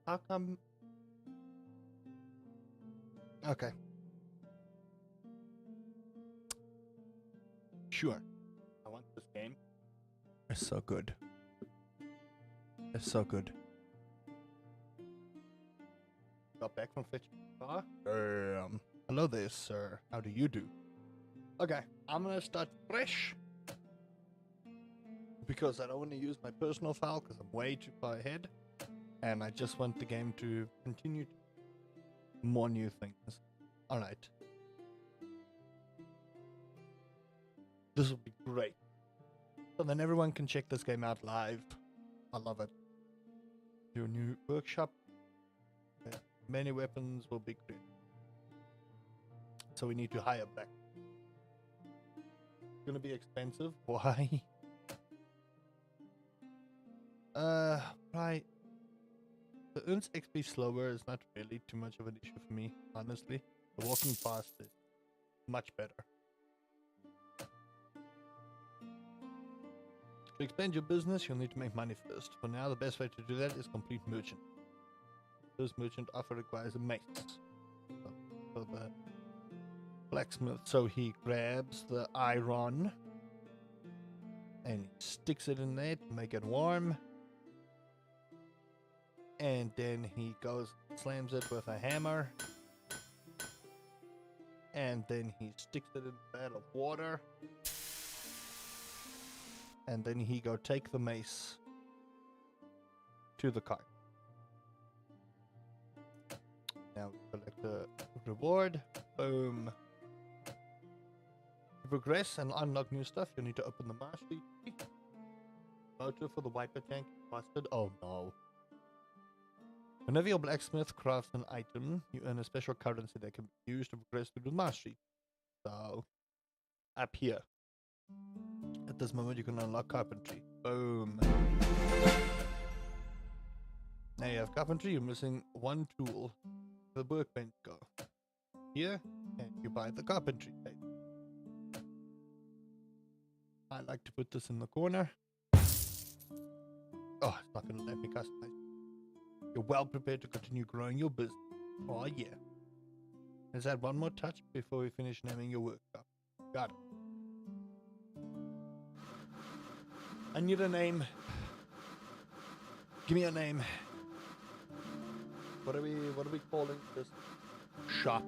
How come? Okay. Sure. I want this game. It's so good. It's so good. Got back from fetching the car. Hello there, sir. How do you do? Okay, I'm gonna start fresh. Because I don't want to use my personal file because I'm way too far ahead. And I just want the game to continue to more new things. Alright. This will be great. So then everyone can check this game out live. I love it. Your new workshop. Many weapons will be great. So we need to hire back. It's gonna be expensive. Why? Right. The earns XP slower is not really too much of an issue for me, honestly. The walking fast is much better. To expand your business, you'll need to make money first. For now, the best way to do that is complete merchant. This merchant offer requires a mace. So the blacksmith, so he grabs the iron and he sticks it in there to make it warm. And then he goes, slams it with a hammer. And then he sticks it in a vat of water. And then he go take the mace to the cart. Now collect the reward. Boom. To progress and unlock new stuff, you need to open the mastery tree. Motor for the wiper tank busted. Oh no. Whenever your blacksmith crafts an item, you earn a special currency that can be used to progress through the mastery. So, up here. At this moment, you can unlock carpentry. Boom. Now you have carpentry, you're missing one tool. The workbench go. Here, and you buy the carpentry table. I like to put this in the corner. Oh, it's not going to let me customize. You're well prepared to continue growing your business. Oh yeah. Let's add one more touch before we finish naming your workshop. Got it. I need a name. Give me a name. What are we calling this shop?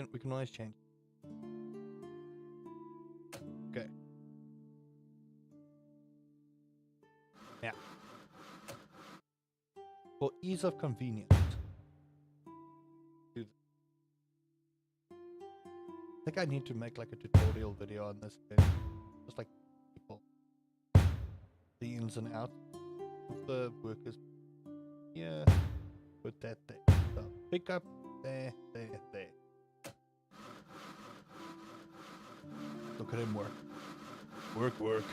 We can always change. Okay. Yeah. For ease of convenience. I think I need to make like a tutorial video on this game. Just like people. The ins and outs of the workers. Yeah. Put that there. So pick up there. Look at him work. Work.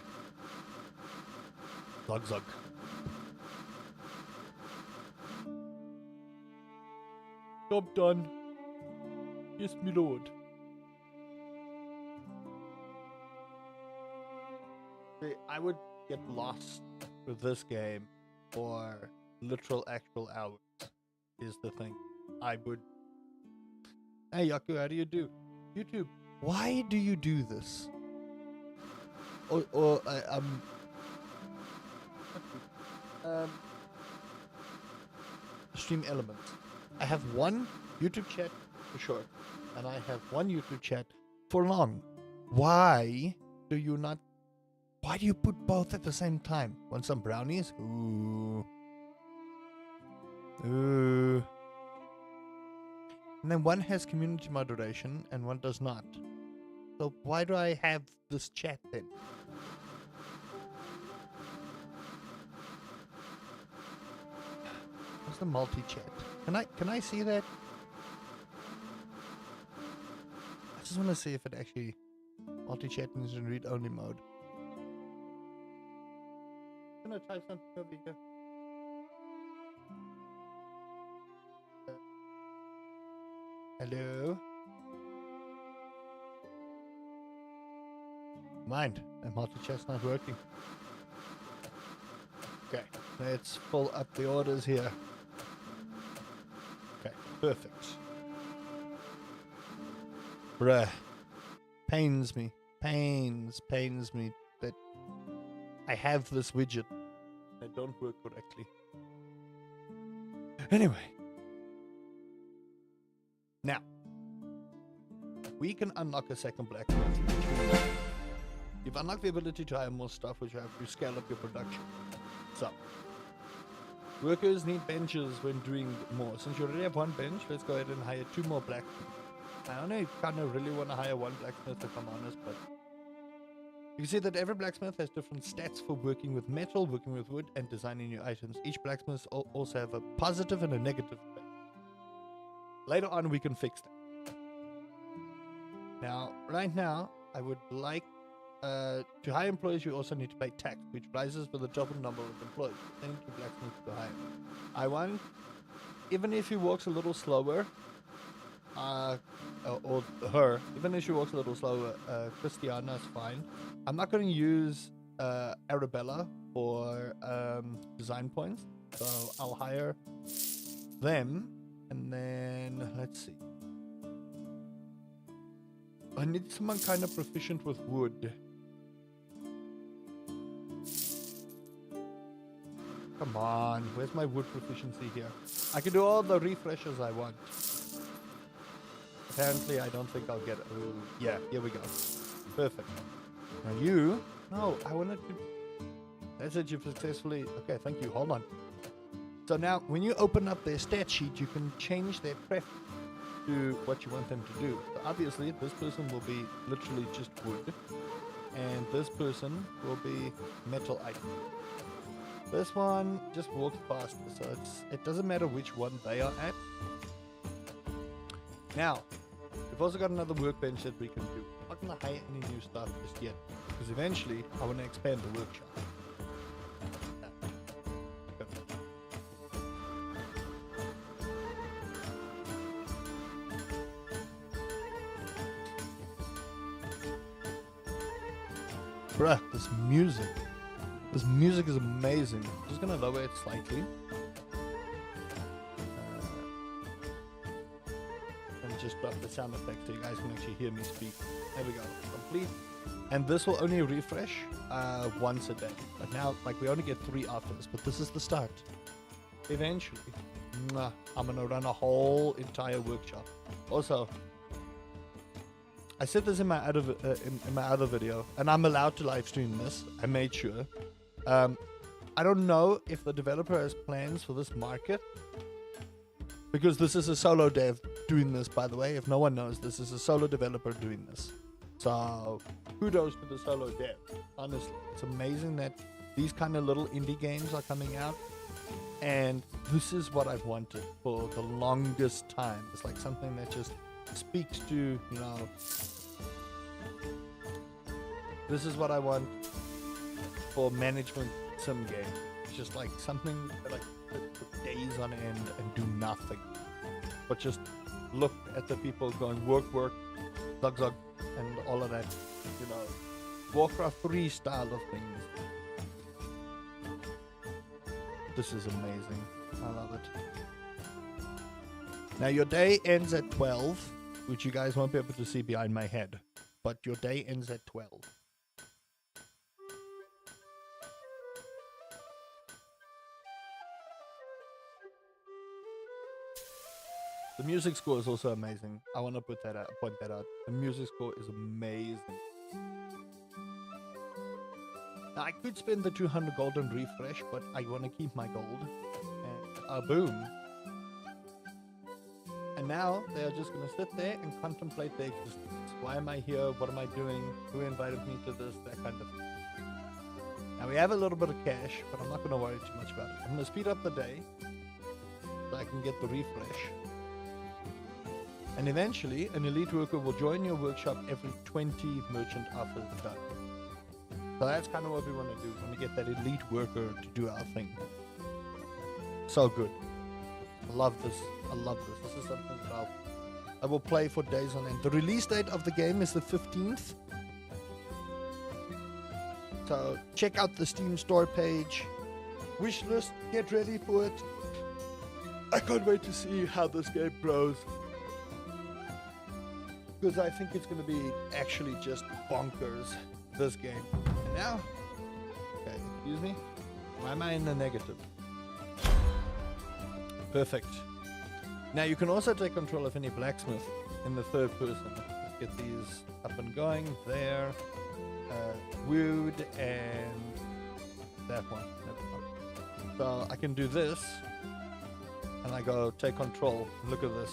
Zug. Job done. Yes, my lord. See, I would get lost with this game for literal actual hours, is the thing. I would... Hey, Yaku, how do you do? YouTube, why do you do this? Stream elements. I have one YouTube chat for short, and I have one YouTube chat for long. Why do you not? Why do you put both at the same time? Want some brownies? Ooh. And then one has community moderation and one does not. So why do I have this chat then? What's the multi-chat? Can I see that? I just want to see if it actually multi-chat is in read-only mode. I'm gonna type something over here. Hello? Mind, the multi-chest's not working. Okay, let's pull up the orders here. Okay, perfect. Bruh. Pains me that I have this widget that don't work correctly. Anyway. Now. We can unlock a second blacksmith. You've unlocked the ability to hire more stuff, which you have to scale up your production. So, workers need benches when doing more. Since you already have one bench, let's go ahead and hire 2 more blacksmiths. I only kind of really want to hire 1 blacksmith if I'm honest, but you can see that every blacksmith has different stats for working with metal, working with wood, and designing new items. Each blacksmith also have a positive and a negative effect. Later on, we can fix that. Now, right now, I would like to hire employees. You also need to pay tax, which rises with the total number of employees. Then to blacksmith to hire. I want, even if he walks a little slower, or her, even if she walks a little slower, Christiana's fine. I'm not going to use Arabella for design points, so I'll hire them, and then let's see. I need someone kind of proficient with wood. Come on, where's my wood proficiency here? I can do all the refreshes I want. Apparently, I don't think I'll get it. Ooh, yeah, here we go. Perfect. Now you... No, I wanted to... That's it, you've successfully... Okay, thank you. Hold on. So now, when you open up their stat sheet, you can change their preference to what you want them to do. So obviously, this person will be literally just wood. And this person will be metal item. This one just walks faster, so it doesn't matter which one they are at. Now, we've also got another workbench that we can do. I'm not going to hire any new stuff just yet, because eventually I want to expand the workshop. Bruh, this music is amazing. I'm just going to lower it slightly. Just drop the sound effect so you guys can actually hear me speak. There we go. Complete. And this will only refresh once a day. But now, like, we only get 3 after this, but this is the start. Eventually, I'm gonna run a whole entire workshop. Also, I said this in my other video, and I'm allowed to live stream this. I made sure. I don't know if the developer has plans for this market, because this is a solo dev doing this, by the way. If no one knows, this is a solo developer doing this. So, kudos to the solo dev. Honestly, it's amazing that these kind of little indie games are coming out. And this is what I've wanted for the longest time. It's like something that just speaks to, you know... This is what I want for management sim game. It's just like something that, like, for days on end and do nothing, but just look at the people going work, zug, and all of that, you know, Warcraft 3 style of things. This is amazing. I love it. Now your day ends at 12, which you guys won't be able to see behind my head, but your day ends at 12. The music score is also amazing. I want to point that out. The music score is amazing. Now, I could spend the 200 gold and refresh, but I want to keep my gold. And boom. And now they are just going to sit there and contemplate their existence. Why am I here? What am I doing? Who invited me to this? That kind of thing. Now we have a little bit of cash, but I'm not going to worry too much about it. I'm going to speed up the day so I can get the refresh. And eventually, an elite worker will join your workshop every 20 merchant offers are done. So that's kind of what we want to do. We want to get that elite worker to do our thing. So good. I love this. This is something that I will play for days on end. The release date of the game is the 15th. So check out the Steam store page. Wishlist, get ready for it. I can't wait to see how this game grows. Because I think it's going to be actually just bonkers, this game. And now, okay, excuse me. Why am I in the negative? Perfect. Now you can also take control of any blacksmith in the third person. Let's get these up and going. There. Wood and that one. So I can do this. And I go take control. Look at this.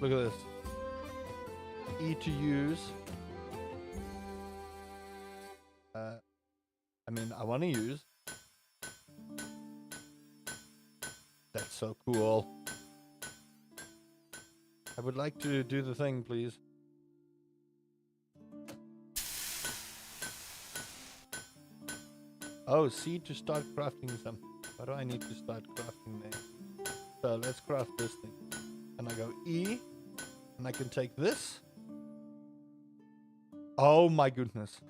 Look at this. E to use. I mean, I want to use. That's so cool. I would like to do the thing, please. Oh, C to start crafting some. What do I need to start crafting there? So let's craft this thing. And I go E. And I can take this. Oh my goodness.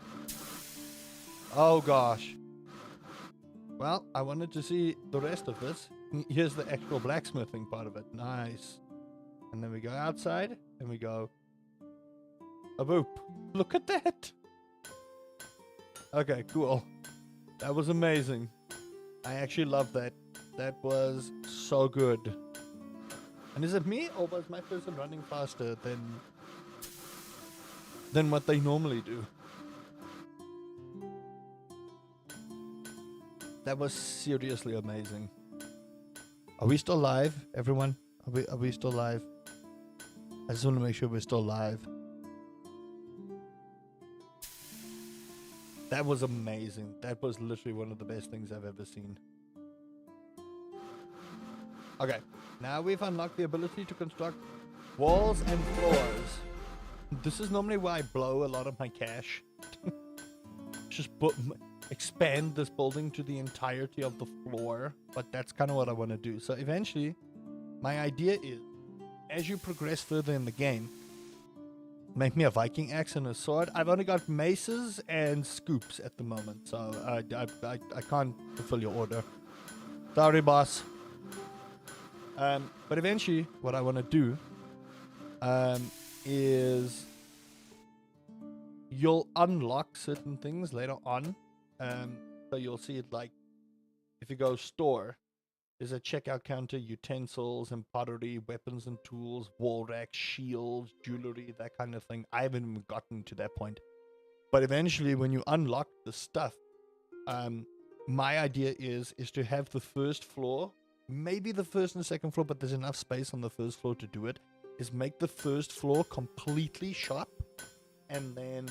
Oh gosh. Well, I wanted to see the rest of this. Here's the actual blacksmithing part of it. Nice. And then we go outside. And we go. A boop. Look at that. Okay, cool. That was amazing. I actually love that. That was so good. And is it me, or was my person running faster than what they normally do? That was seriously amazing. Are we still live, everyone? Are we still live? I just want to make sure we're still live. That was amazing. That was literally one of the best things I've ever seen. Okay, now we've unlocked the ability to construct walls and floors. This is normally where I blow a lot of my cash. Just expand this building to the entirety of the floor. But that's kind of what I want to do. So eventually, my idea is, as you progress further in the game, make me a Viking axe and a sword. I've only got maces and scoops at the moment, so I can't fulfill your order. Sorry, boss. But eventually, what I want to do is you'll unlock certain things later on. So you'll see it like, if you go store, there's a checkout counter, utensils and pottery, weapons and tools, wall racks, shields, jewelry, that kind of thing. I haven't even gotten to that point. But eventually, when you unlock the stuff, my idea is to have the first floor, maybe the first and second floor, but there's enough space on the first floor to do it, is make the first floor completely shop, and then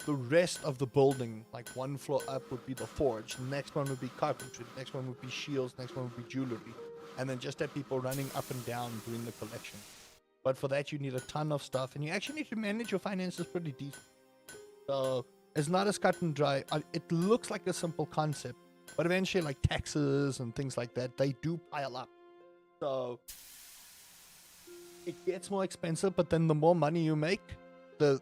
the rest of the building, like one floor up, would be the forge. The next one would be carpentry. The next one would be shields. The next one would be jewelry. And then just have people running up and down doing the collection. But for that, you need a ton of stuff. And you actually need to manage your finances pretty decent. So it's not as cut and dry. It looks like a simple concept. But eventually, like taxes and things like that, they do pile up. So it gets more expensive. But then the more money you make, the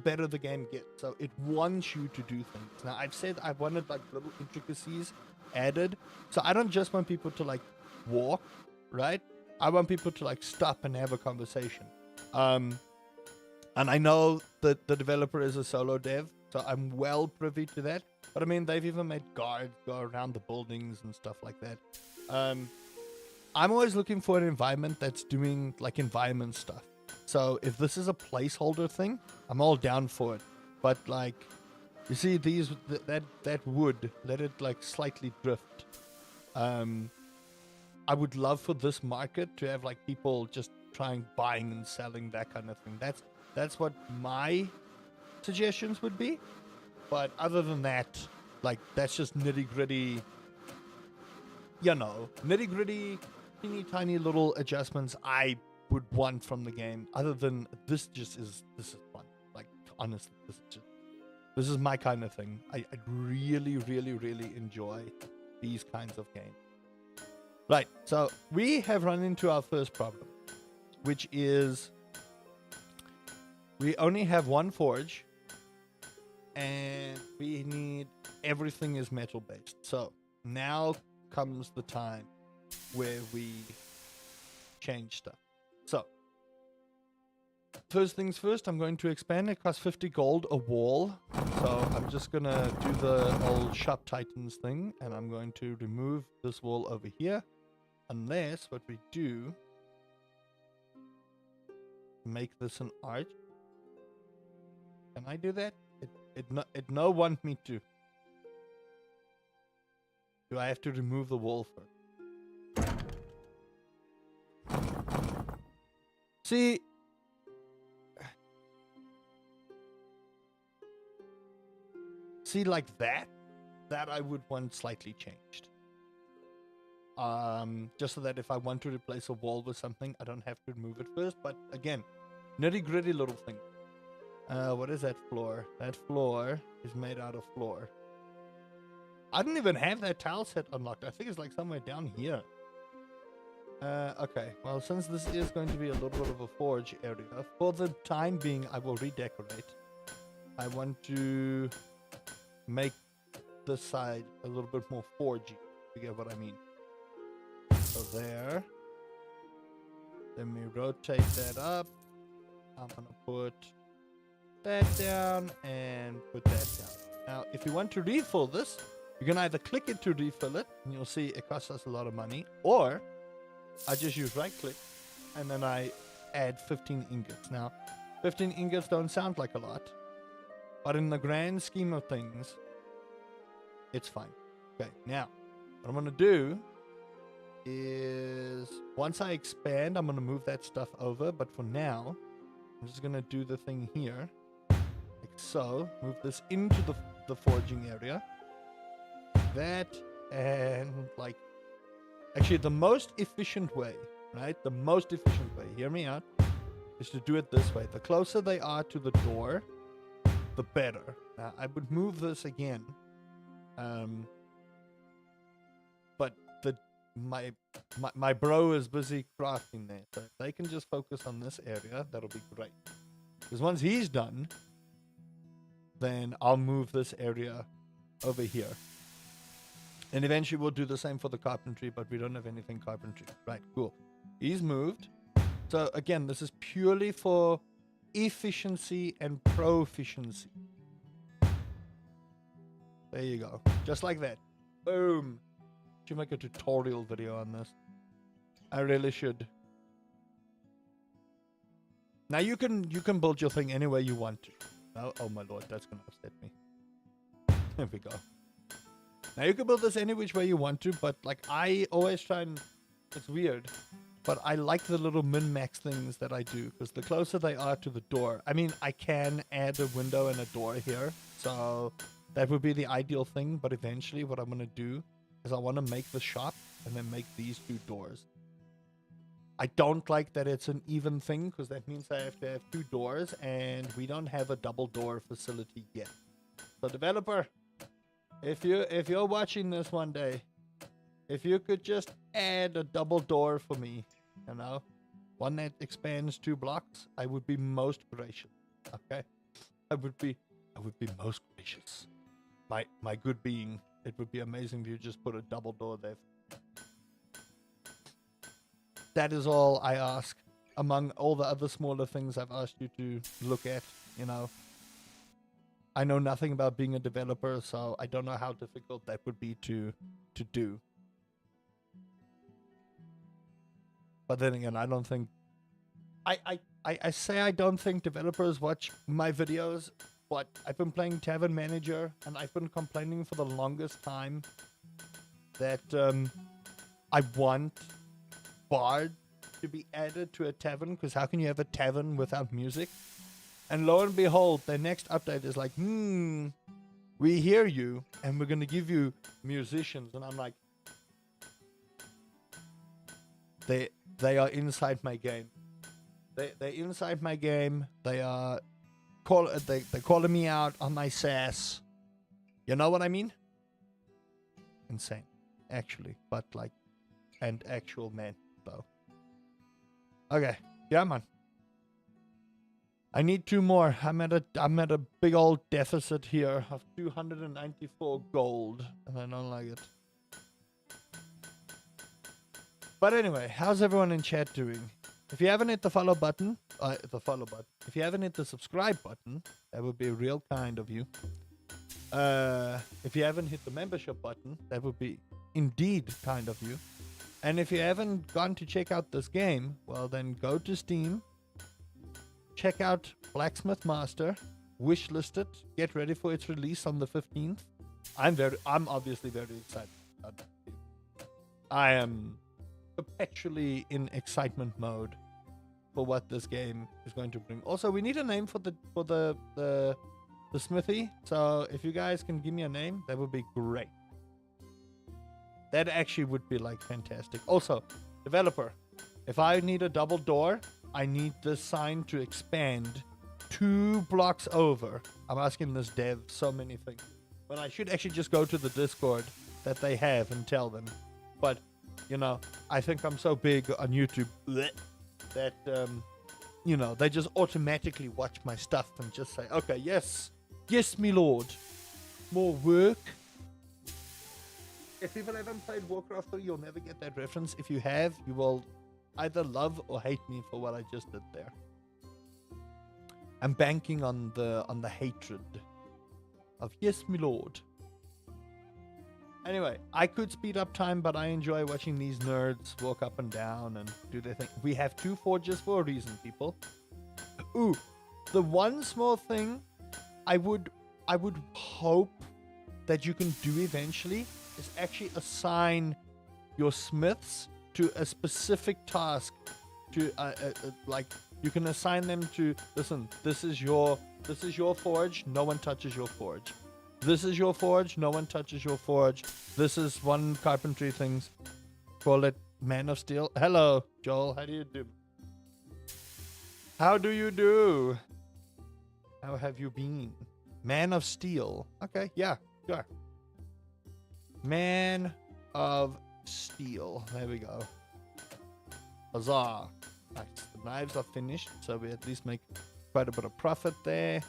better the game gets. So it wants you to do things. Now, I've said I wanted like little intricacies added. So I don't just want people to like walk, right? I want people to like stop and have a conversation. And I know that the developer is a solo dev, so I'm well privy to that. But I mean, they've even made guards go around the buildings and stuff like that. I'm always looking for an environment that's doing like environment stuff. So if this is a placeholder thing, I'm all down for it. But like, you see these, that wood, let it like slightly drift. I would love for this market to have like people just trying buying and selling, that kind of thing. That's what my suggestions would be. But other than that, like that's just nitty gritty, nitty gritty, teeny tiny little adjustments I would want from the game. Other than this is fun. Like honestly, this is my kind of thing. I really enjoy these kinds of games. Right, so we have run into our first problem. which is we only have one forge, and we need everything is metal based. So now comes the time where we change stuff. So first things first, I'm going to expand. It costs 50 gold a wall. So I'm just going to do the old Shop Titans thing, and I'm going to remove this wall over here. Unless what we do, make this an arch. Can I do that? It no want me to. Do I have to remove the wall first? See, like that I would want slightly changed. Just so that if I want to replace a wall with something, I don't have to remove it first. But again, nitty gritty little thing. What is that floor? That floor is made out of floor. I don't even have that tile set unlocked. I think it's like somewhere down here. Okay, well, since this is going to be a little bit of a forge area, for the time being, I will redecorate. I want to make this side a little bit more forgey. You get what I mean? So there. Then we rotate that up. I'm gonna put that down and put that down. Now, if you want to refill this, you can either click it to refill it, and you'll see it costs us a lot of money, or I just use right click, and then I add 15 ingots. Now, 15 ingots don't sound like a lot, but in the grand scheme of things, it's fine. Okay, now, what I'm going to do is, once I expand, I'm going to move that stuff over, but for now, I'm just going to do the thing here, like so, move this into the forging area, that, and like, actually the most efficient way, right, the most efficient way, hear me out, is to do it this way. The closer they are to the door, the better. Now, I would move this again, but my bro is busy crafting there, so if they can just focus on this area, that'll be great. Because once he's done, then I'll move this area over here. And eventually we'll do the same for the carpentry, but we don't have anything carpentry. Right, cool. He's moved. So again, this is purely for efficiency and proficiency. There you go. Just like that. Boom. Should make a tutorial video on this. I really should. Now you can build your thing any way you want to. Oh my lord, that's gonna upset me. There we go. Now you can build this any which way you want to, but like I always try and, it's weird, but I like the little min-max things that I do, because the closer they are to the door, I mean, I can add a window and a door here, so that would be the ideal thing, but eventually what I'm going to do is I want to make the shop and then make these two doors. I don't like that it's an even thing, because that means I have to have two doors, and we don't have a double door facility yet. So developer, if you're watching this one day, if you could just add a double door for me, you know, one that expands 2 blocks, I would be most gracious. Okay, I would be most gracious. My good being, it would be amazing if you just put a double door there. That is all I ask. Among all the other smaller things I've asked you to look at, you know. I know nothing about being a developer, so I don't know how difficult that would be to do. But then again, I don't think... I say I don't think developers watch my videos, but I've been playing Tavern Manager, and I've been complaining for the longest time that I want Bard to be added to a tavern, because how can you have a tavern without music? And lo and behold, their next update is like, we hear you, and we're going to give you musicians. And I'm like, they are inside my game. They're inside my game. They are they're calling me out on my sass. You know what I mean? Insane, actually, but like, and actual man though. Okay, Yeah, man. I need 2 more. I'm at a big old deficit here of 294 gold, and I don't like it. But anyway, how's everyone in chat doing? If you haven't hit the follow button, if you haven't hit the subscribe button, that would be real kind of you. If you haven't hit the membership button, that would be indeed kind of you. And if you haven't gone to check out this game, well then go to Steam, check out Blacksmith Master, wishlist it, get ready for its release on the 15th. I'm obviously very excited about that game. I am perpetually in excitement mode for what this game is going to bring. Also, we need a name for the smithy. So if you guys can give me a name, that would be great. That actually would be like fantastic. Also, developer, if I need a double door, I need this sign to expand 2 blocks over. I'm asking this dev so many things, when I should actually just go to the Discord that they have and tell them. But you know, I think I'm so big on YouTube that they just automatically watch my stuff and just say, okay, yes, me lord, more work. If people haven't played Warcraft 3, you'll never get that reference. If you have, you will either love or hate me for what I just did there. I'm banking on the hatred of yes, me lord. Anyway, I could speed up time, but I enjoy watching these nerds walk up and down and do their thing. We have 2 forges for a reason, people. Ooh, the one small thing I would hope that you can do eventually is actually assign your smiths to a specific task. To like you can assign them to, listen, this is your forge, no one touches your forge. This is your forge, no one touches your forge. This is one carpentry things. Call it Man of Steel. Hello, Joel. How do you do? How do you do? How have you been? Man of Steel. Okay, yeah, sure. Man of Steel. There we go. Huzzah. Nice. The knives are finished, so we at least make quite a bit of profit there.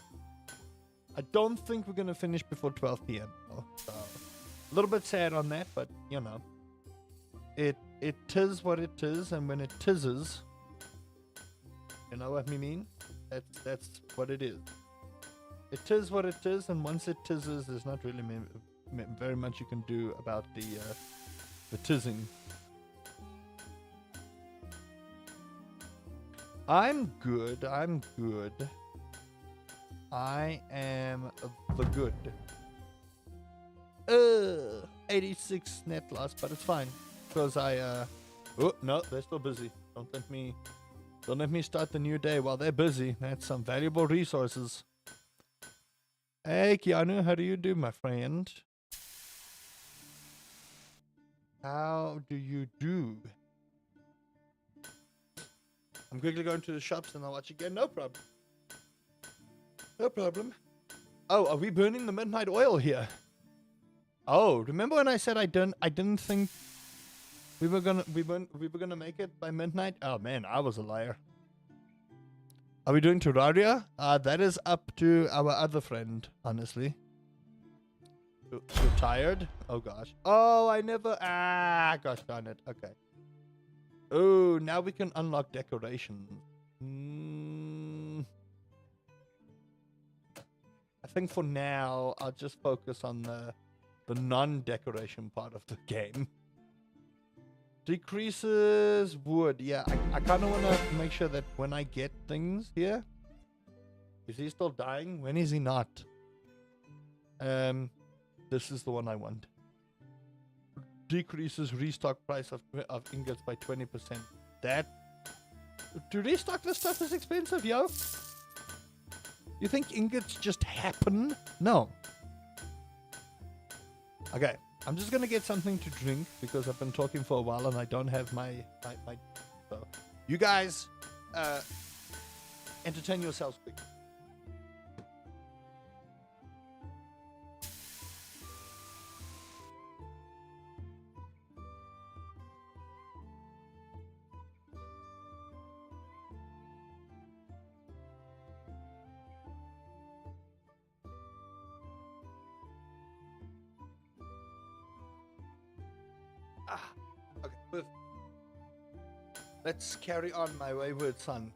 I don't think we're going to finish before 12 p.m. though, so a little bit sad on that, but you know, it is what it is, and when it tizzes, you know what I mean? That's what it is. It is what it is, and once it tizzes, there's not really very much you can do about the tizzing. I'm good. I am the good. 86 net loss, but it's fine because I oh no, they're still busy. Don't let me start the new day while they're busy. That's some valuable resources. Hey Keanu, how do you do, my friend? How do you do? I'm quickly going to the shops and I'll watch again. No problem. No problem. Oh, are we burning the midnight oil here? Oh, remember when I said I didn't think we were gonna make it by midnight? Oh man, I was a liar. Are we doing Terraria? That is up to our other friend, honestly. You're tired? Oh gosh. Oh, I never. Gosh darn it. Okay. Oh, now we can unlock decorations. I think for now, I'll just focus on the non-decoration part of the game. Decreases wood. Yeah, I kind of want to make sure that when I get things here... Is he still dying? When is he not? This is the one I want. Decreases restock price of ingots by 20%. That... To restock this stuff is expensive, yo. You think ingots just happen? No. Okay, I'm just gonna get something to drink because I've been talking for a while and I don't have my so you guys entertain yourselves quick. Perfect. Let's carry on, my wayward son.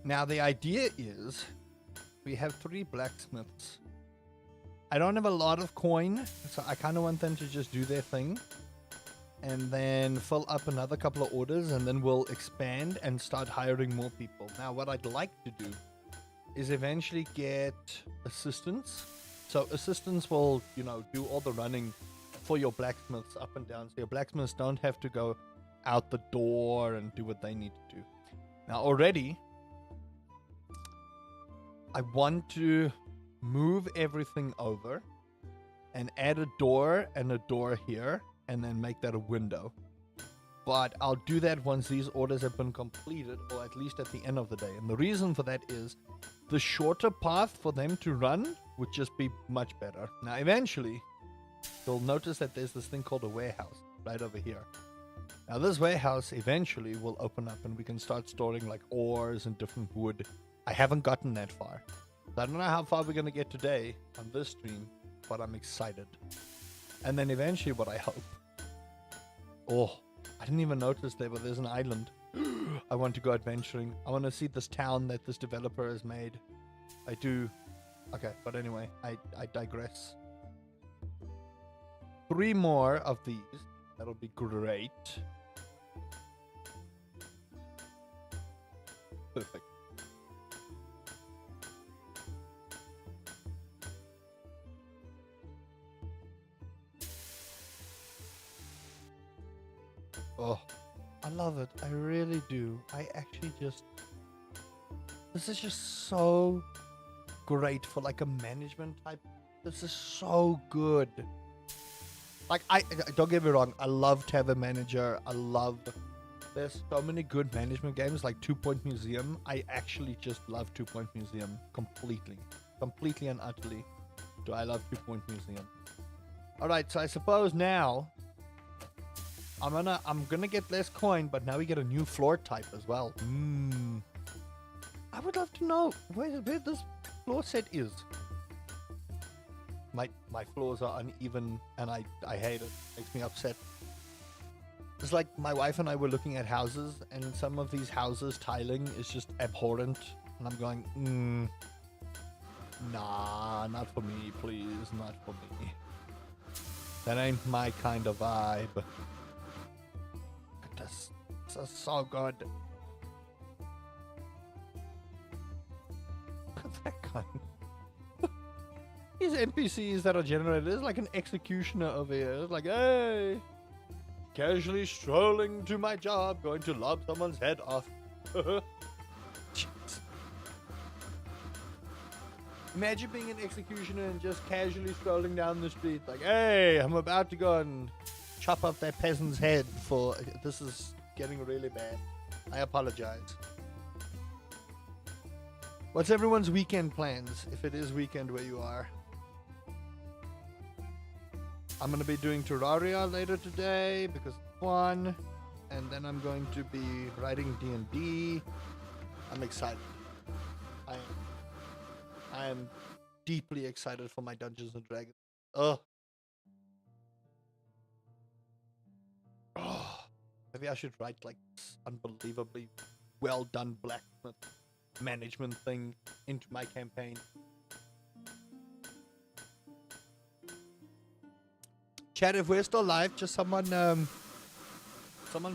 Now the idea is we have 3 blacksmiths. I don't have a lot of coin, so I kind of want them to just do their thing. And then fill up another couple of orders, and then we'll expand and start hiring more people. Now what I'd like to do is eventually get assistants. So assistants will, you know, do all the running for your blacksmiths up and down. So your blacksmiths don't have to go out the door and do what they need to do. Now already, I want to move everything over and add a door and a door here, and then make that a window. But I'll do that once these orders have been completed, or at least at the end of the day. And the reason for that is the shorter path for them to run would just be much better. Now eventually, you'll notice that there's this thing called a warehouse right over here. Now this warehouse eventually will open up and we can start storing like ores and different wood. I haven't gotten that far. So I don't know how far we're going to get today on this stream, but I'm excited. And then eventually what I hope... Oh, I didn't even notice there, but there's an island. I want to go adventuring. I want to see this town that this developer has made. I do. Okay, but anyway, I digress. 3 more of these. That'll be great. Perfect. Oh, I love it. I really do. I actually just... This is just so great for like a management type. This is so good. Like, I don't get me wrong. I love Tavern Manager. I love... There's so many good management games like 2 Point Museum. I actually just love 2 Point Museum completely. Completely and utterly do I love 2 Point Museum. Alright, so I suppose now... I'm gonna get less coin, but now we get a new floor type as well. I would love to know where this floor set is. My floors are uneven and I hate it. Makes me upset. It's like my wife and I were looking at houses, and some of these houses tiling is just abhorrent, and I'm going, nah, not for me, please, not for me. That ain't my kind of vibe. This is so good. Look at that guy. These NPCs that are generated, there's like an executioner over here. It's like, hey, casually strolling to my job, going to lob someone's head off. Imagine being an executioner and just casually strolling down the street, like, hey, I'm about to go and chop off that peasant's head for... This is getting really bad. I apologize. What's everyone's weekend plans, if it is weekend where you are? I'm going to be doing Terraria later today because it's fun. And then I'm going to be writing D&D. I'm excited. I am deeply excited for my Dungeons and Dragons. Oh, maybe I should write like this unbelievably well done blacksmith management thing into my campaign. Chat, if we're still live, just someone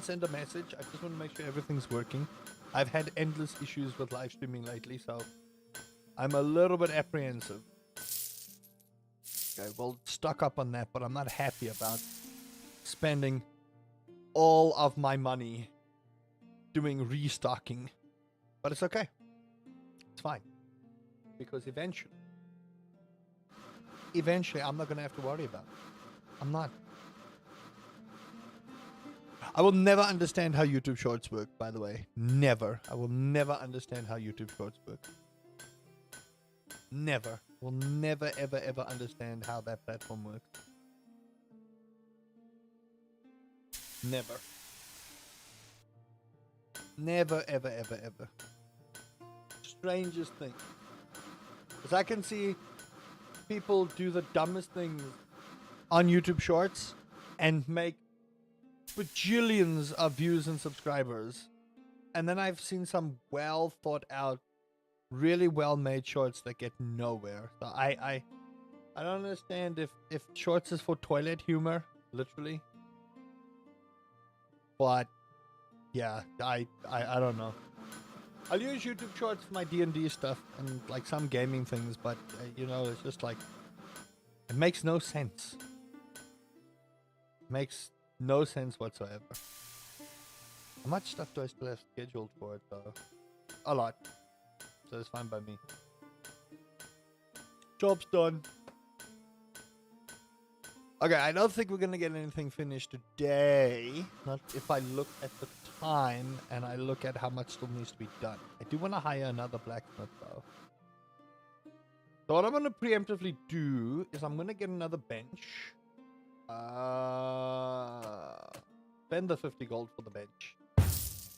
send a message. I just want to make sure everything's working. I've had endless issues with live streaming lately, so I'm a little bit apprehensive. Okay, we'll stock up on that, but I'm not happy about spending all of my money doing restocking. But it's okay. It's fine. Because eventually I'm not going to have to worry about it. I'm not. I will never understand how YouTube Shorts work, by the way. Never. I will never understand how YouTube Shorts work. Never. Will never, ever, ever understand how that platform works. Never. Never, ever, ever, ever. Strangest thing. Because I can see people do the dumbest things on YouTube Shorts, and make bajillions of views and subscribers. And then I've seen some well thought out, really well made shorts that get nowhere. So I don't understand if shorts is for toilet humor, literally. But yeah, I don't know. I'll use YouTube Shorts for my D&D stuff and like some gaming things, but you know, it's just like it makes no sense. Makes no sense whatsoever. How much stuff do I still have scheduled for it though? A lot. So it's fine by me. Job's done. Okay, I don't think we're gonna get anything finished today. Not if I look at the time and I look at how much still needs to be done. I do want to hire another blacksmith though. So what I'm gonna preemptively do is I'm gonna get another bench. Spend the 50 gold for the bench.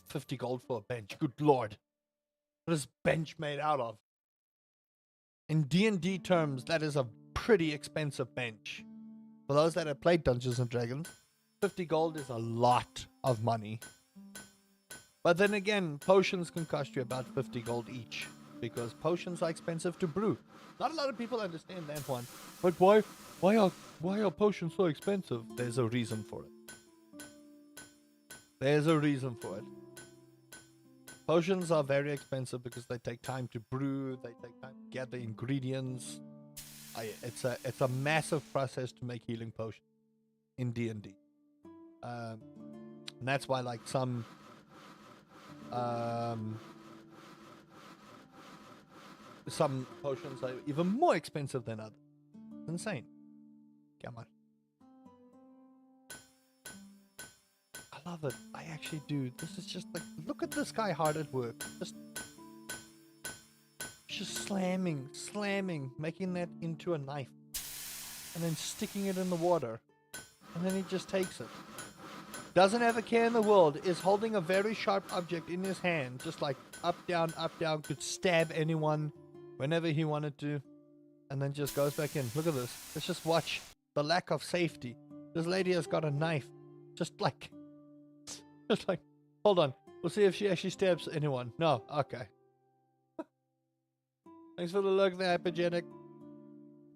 50 gold for a bench. Good lord. What is bench made out of? In D&D terms, that is a pretty expensive bench. For those that have played Dungeons and Dragons, 50 gold is a lot of money. But then again, potions can cost you about 50 gold each, because potions are expensive to brew. Not a lot of people understand that one. But why are potions so expensive? There's a reason for it. There's a reason for it. Potions are very expensive because they take time to brew, they take time to gather ingredients. It's a massive process to make healing potions in D&D. And that's why like some potions are even more expensive than others. It's insane. Come on. I love it. I actually do. This is just like, look at this guy hard at work. Just slamming, making that into a knife. And then sticking it in the water. And then he just takes it. Doesn't have a care in the world. Is holding a very sharp object in his hand. Just like up, down, could stab anyone whenever he wanted to. And then just goes back in. Look at this. Let's just watch the lack of safety. This lady has got a knife. Just like, hold on. We'll see if she actually stabs anyone. No, okay. Thanks for the look there, Hypergenic.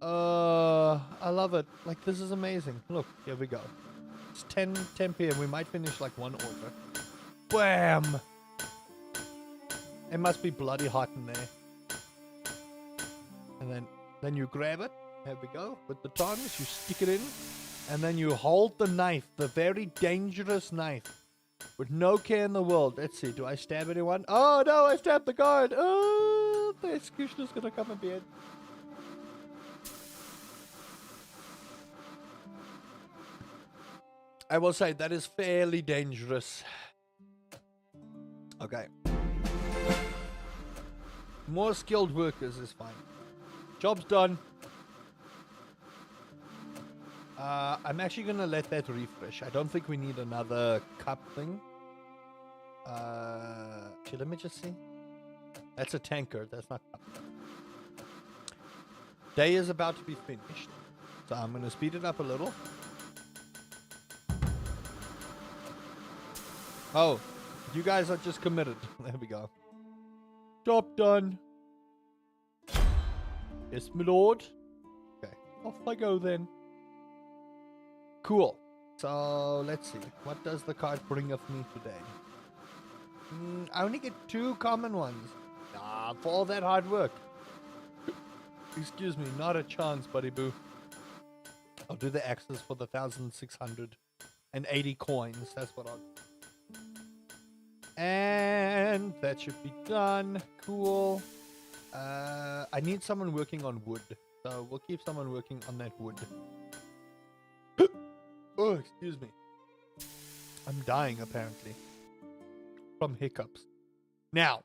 I love it. Like, this is amazing. Look, here we go. It's 10 p.m. We might finish like one order. Bam! It must be bloody hot in there. And then you grab it. There we go. With the tongs, you stick it in. And then you hold the knife, the very dangerous knife, with no care in the world. Let's see, do I stab anyone? Oh no, I stabbed the guard. Oh, the executioner's gonna come and be in. I will say that is fairly dangerous. Okay. More skilled workers is fine. Job's done. I'm actually gonna let that refresh. I don't think we need another cup thing. Okay, let me just see. That's a tanker. That's not cup. Day is about to be finished, so I'm gonna speed it up a little. Oh, you guys are just committed. There we go. Job done. Yes, my lord. Okay, off I go then. Cool. So, let's see. What does the card bring of me today? I only get 2 common ones. Nah, for all that hard work. Excuse me, not a chance, buddy boo. I'll do the axes for the 1,680 coins. That's what I'll do. And that should be done. Cool. I need someone working on wood. So, we'll keep someone working on that wood. Oh, excuse me. I'm dying, apparently. From hiccups. Now,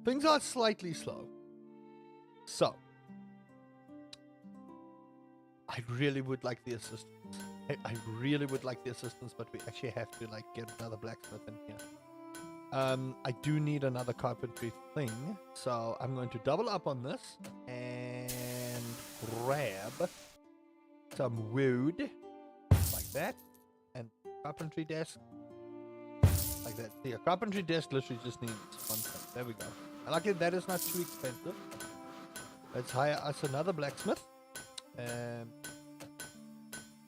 things are slightly slow. So, I really would like the assistance. I really would like the assistance, but we actually have to, like, get another blacksmith in here. I do need another carpentry thing. So, I'm going to double up on this. And grab some wood. Like that. carpentry desk. Like that. See, a carpentry desk literally just needs one thing. There we go. And luckily that is not too expensive. Let's hire us another blacksmith.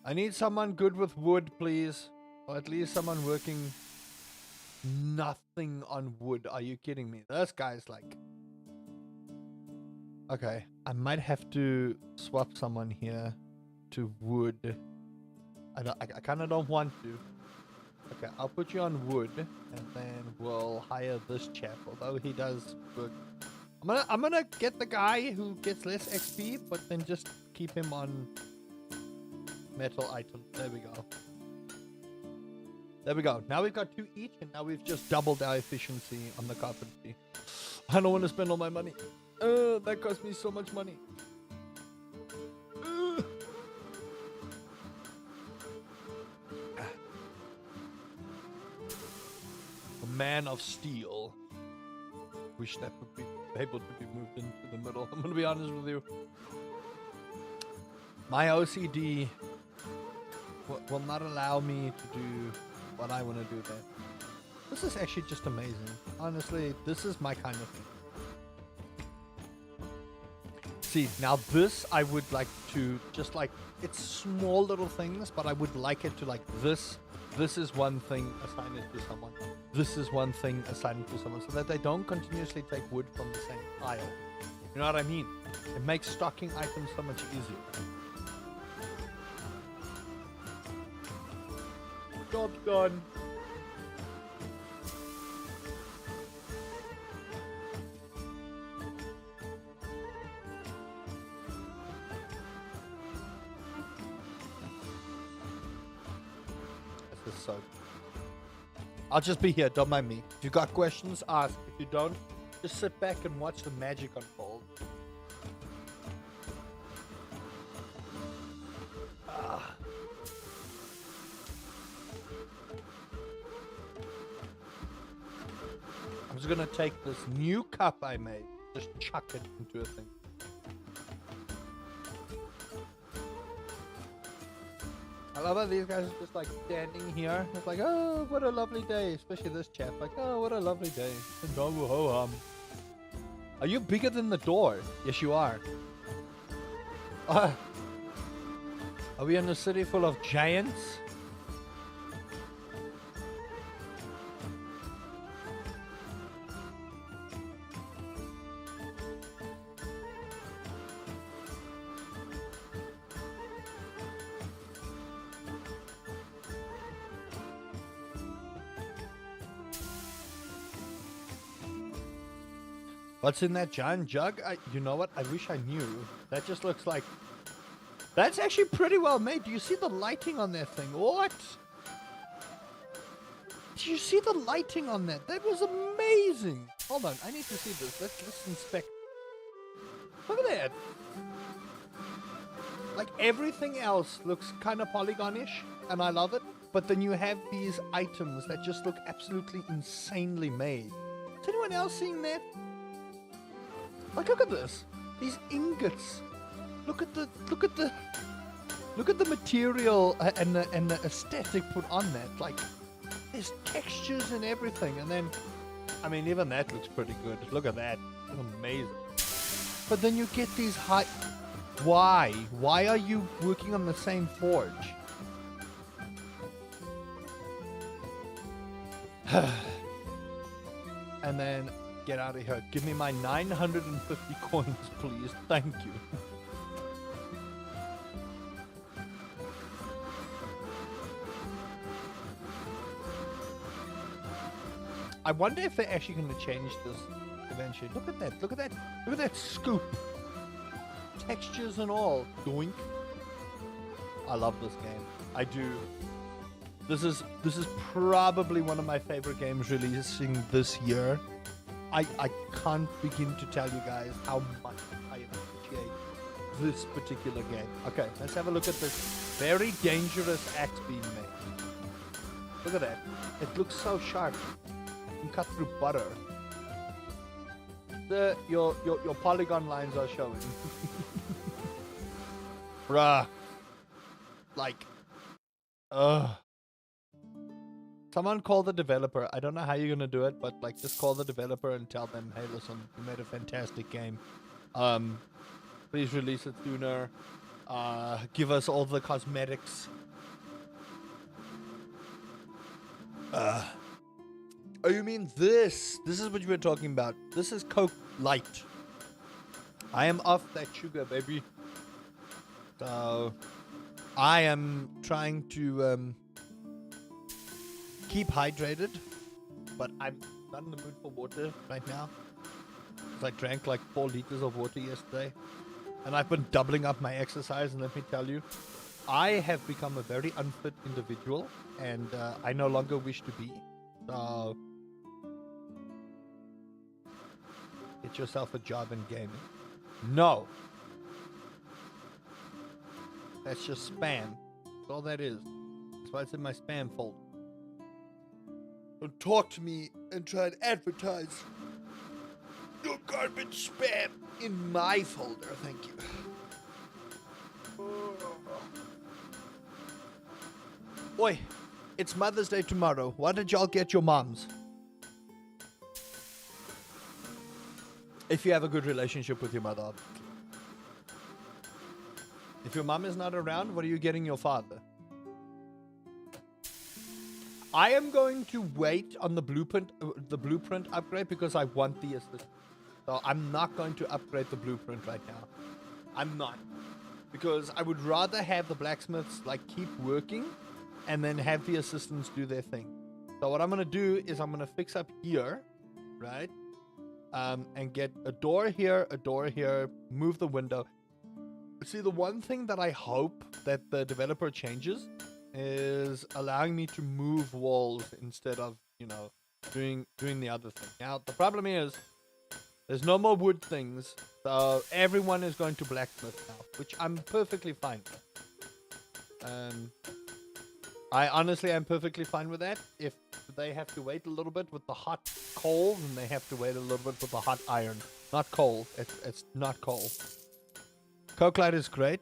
I need someone good with wood, please. Or at least someone working nothing on wood. Are you kidding me? This guy's like... Okay, I might have to swap someone here to wood. I kind of don't want to. Okay, I'll put you on wood, and then we'll hire this chap. Although he does work. I'm gonna get the guy who gets less XP, but then just keep him on metal items. There we go. There we go. Now we've got 2 each, and now we've just doubled our efficiency on the carpentry. I don't want to spend all my money. That cost me so much money. A man of steel. Wish that would be able to be moved into the middle. I'm gonna be honest with you. My OCD will not allow me to do what I want to do there. This is actually just amazing. Honestly, this is my kind of thing. See, now this I would like to just like, it's small little things, but I would like it to like this. This is one thing, assign it to someone. This is one thing, assign it to someone, so that they don't continuously take wood from the same pile. You know what I mean? It makes stocking items so much easier. Job's done. This is so... I'll just be here, don't mind me. If you got questions, ask. If you don't, just sit back and watch the magic unfold. I'm just gonna take this new cup I made, just chuck it into a thing. I love how these guys are just like standing here. It's like, oh, what a lovely day. Especially this chap. Like, oh, what a lovely day. Are you bigger than the door? Yes, you are. Are we in a city full of giants? What's in that giant jug? You know what? I wish I knew. That just looks like... That's actually pretty well made. Do you see the lighting on that thing? What? Do you see the lighting on that? That was amazing. Hold on. I need to see this. Let's inspect. Look at that. Like everything else looks kind of polygonish, and I love it. But then you have these items that just look absolutely insanely made. Is anyone else seeing that? Like, look at this. These ingots. Look at the material and the aesthetic put on that. Like, there's textures and everything. And then, I mean, even that looks pretty good. Look at that. It's amazing. But then you get these high... Why? Why are you working on the same forge? And then... Get out of here. Give me my 950 coins, please. Thank you. I wonder if they're actually going to change this eventually. Look at that. Look at that. Look at that scoop. Textures and all. Doink. I love this game. I do. This is probably one of my favorite games releasing this year. I can't begin to tell you guys how much I appreciate this particular game. Okay, let's have a look at this very dangerous axe being made. Look at that. It looks so sharp. You can cut through butter. Your polygon lines are showing. Bruh. Like, Someone call the developer. I don't know how you're gonna do it, but like just call the developer and tell them, hey, listen, you made a fantastic game. Please release it sooner. Give us all the cosmetics. Oh, you mean this? This is what you were talking about. This is Coke Light. I am off that sugar, baby. So I am trying to keep hydrated, but I'm not in the mood for water right now. Because I drank like 4 liters of water yesterday. And I've been doubling up my exercise, and let me tell you, I have become a very unfit individual, and I no longer wish to be. So get yourself a job in gaming. No. That's just spam. That's all that is. That's why it's in my spam folder. Don't talk to me and try and advertise your garbage spam in my folder. Thank you. Oi, it's Mother's Day tomorrow. Why did y'all get your moms? If you have a good relationship with your mother, obviously. If your mom is not around, what are you getting your father? I am going to wait on the blueprint upgrade because I want the assistant. So I'm not going to upgrade the blueprint right now. I'm not. Because I would rather have the blacksmiths like keep working and then have the assistants do their thing. So what I'm going to do is I'm going to fix up here, right? And get a door here, move the window. See, the one thing that I hope that the developer changes is allowing me to move walls instead of, you know, doing the other thing. Now, the problem is there's no more wood things, so everyone is going to blacksmith now, which I'm perfectly fine with. I honestly am perfectly fine with that. If they have to wait a little bit with the hot coal, then they have to wait a little bit with the hot iron. Not coal. It's not coal. Coke Light is great.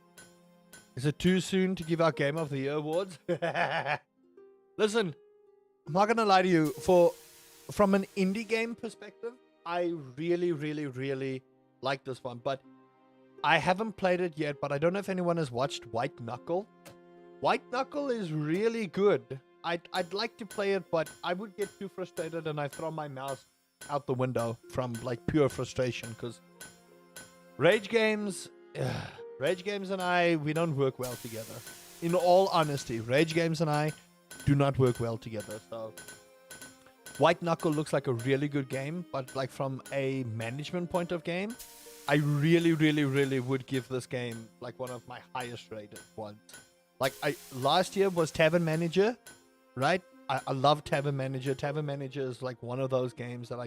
Is it too soon to give out Game of the Year awards? Listen, I'm not gonna lie to you. From an indie game perspective, I really, really, really like this one. But I haven't played it yet. But I don't know if anyone has watched White Knuckle. White Knuckle is really good. I'd like to play it, but I would get too frustrated and I throw my mouse out the window from like pure frustration. Because Rage Games and I, we don't work well together. In all honesty, Rage Games and I do not work well together. So White Knuckle looks like a really good game, but like from a management point of game, I really, really, really would give this game like one of my highest rated ones. Like last year was Tavern Manager, right? I love Tavern Manager. Tavern Manager is like one of those games that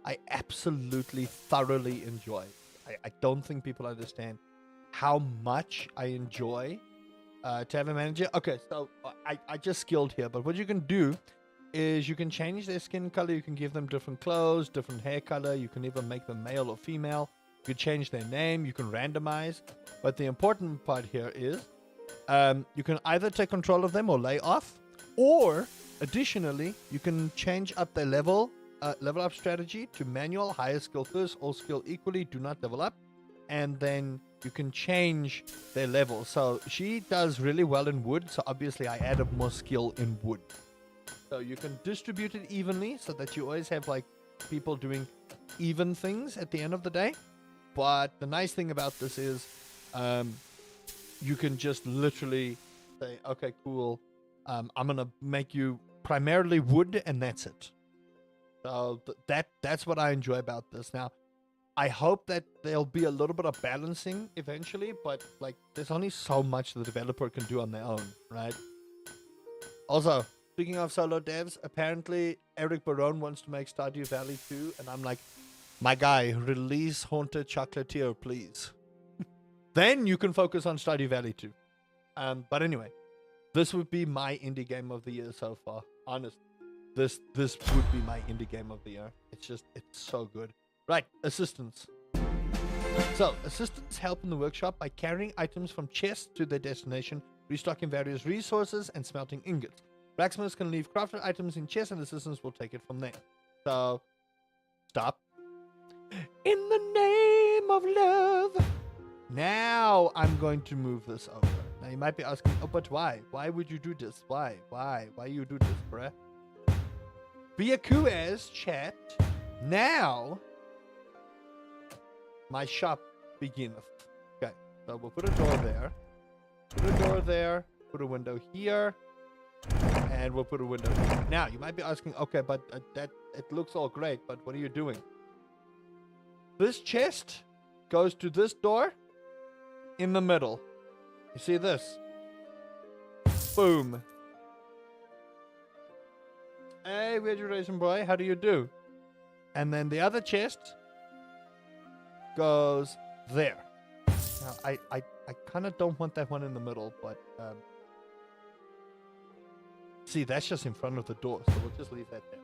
I absolutely thoroughly enjoy. I don't think people understand how much I enjoy Tavern Manager. Okay, so I just skilled here, but what you can do is you can change their skin color. You can give them different clothes, different hair color. You can even make them male or female. You can change their name. You can randomize. But the important part here is you can either take control of them or lay off, or additionally, you can change up their level up strategy to manual, higher skill first, all skill equally, do not level up, and then you can change their level. So she does really well in wood, so obviously I added more skill in wood. So you can distribute it evenly so that you always have like people doing even things at the end of the day. But the nice thing about this is you can just literally say, okay, cool, I'm gonna make you primarily wood, and that's it. So that's what I enjoy about this. Now, I hope that there'll be a little bit of balancing eventually, but like there's only so much the developer can do on their own, right? Also, speaking of solo devs, apparently Eric Barone wants to make Stardew Valley 2, and I'm like, my guy, release Haunted Chocolatier, please. Then you can focus on Stardew Valley 2. But anyway, this would be my indie game of the year so far. Honestly, this would be my indie game of the year. It's so good. Right, assistants. So, assistants help in the workshop by carrying items from chests to their destination, restocking various resources, and smelting ingots. Blacksmiths can leave crafted items in chests and assistants will take it from there. So, stop. In the name of love. Now I'm going to move this over. Now you might be asking, oh, but why? Why would you do this? Why? Why you do this, bruh? Be a cool-ass chat. Now, my shop beginneth. Okay, so we'll put a door there. Put a door there. Put a window here. And we'll put a window here. Now, you might be asking, okay, but it looks all great, but what are you doing? This chest goes to this door in the middle. You see this? Boom. Hey, Vegetation Boy, how do you do? And then the other chest goes there. Now, I kind of don't want that one in the middle, but see, that's just in front of the door, so we'll just leave that there.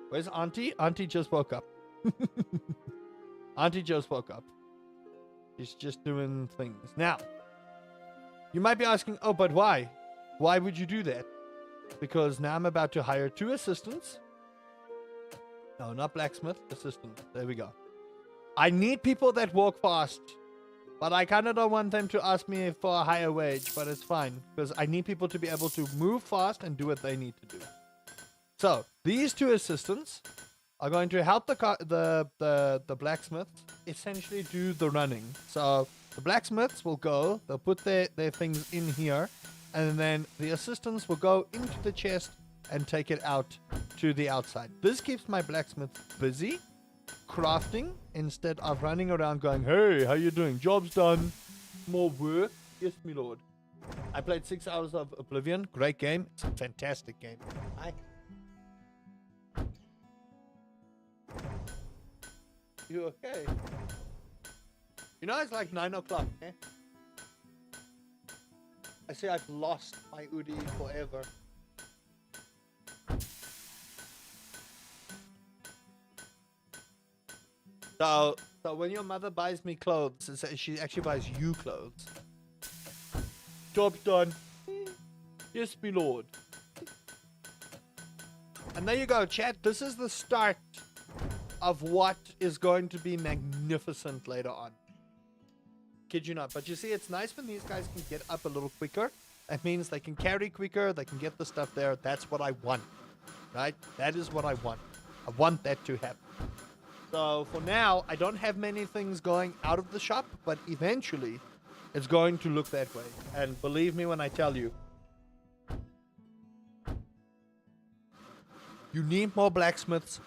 Where's Auntie? Auntie just woke up. Auntie just woke up. She's just doing things. Now, you might be asking, oh, but why? Why would you do that? Because now I'm about to hire 2 assistants. No, not blacksmith, assistant. There we go. I need people that walk fast. But I kind of don't want them to ask me for a higher wage, but it's fine. Because I need people to be able to move fast and do what they need to do. So, these 2 assistants are going to help the blacksmiths essentially do the running. So, the blacksmiths will go, they'll put their things in here, and then the assistants will go into the chest and take it out to the outside. This keeps my blacksmiths busy crafting instead of running around going, hey, how you doing? Job's done. More work. Yes, my lord. I played 6 hours of Oblivion. Great game. It's a fantastic game. Hi. You okay? You know it's like 9 o'clock, eh? I say I've lost my Udi forever. So when your mother buys me clothes, she actually buys you clothes. Job done. Yes, my lord. And there you go, chat. This is the start of what is going to be magnificent later on. Kid you not. But you see, it's nice when these guys can get up a little quicker. That means they can carry quicker. They can get the stuff there. That's what I want. Right? That is what I want. I want that to happen. So for now, I don't have many things going out of the shop, but eventually it's going to look that way. And believe me when I tell you, you need more blacksmiths.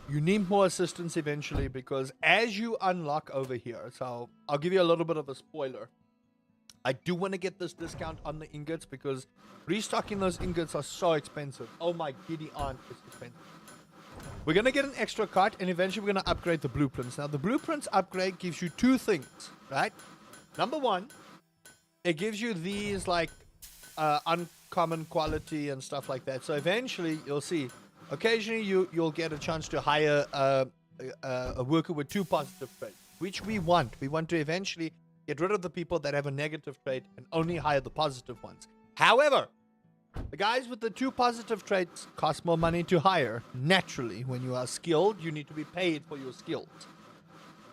You need more assistants eventually, because as you unlock over here, so I'll give you a little bit of a spoiler. I do want to get this discount on the ingots because restocking those ingots are so expensive. Oh my giddy aunt, it's expensive. We're going to get an extra cart, and eventually we're going to upgrade the blueprints. Now, the blueprints upgrade gives you 2 things, right? Number 1, it gives you these, like, uncommon quality and stuff like that. So eventually, you'll see, occasionally you'll get a chance to hire a worker with 2 positive traits, which we want. We want to eventually get rid of the people that have a negative trait and only hire the positive ones. However, the guys with the 2 positive traits cost more money to hire. Naturally, when you are skilled, you need to be paid for your skills.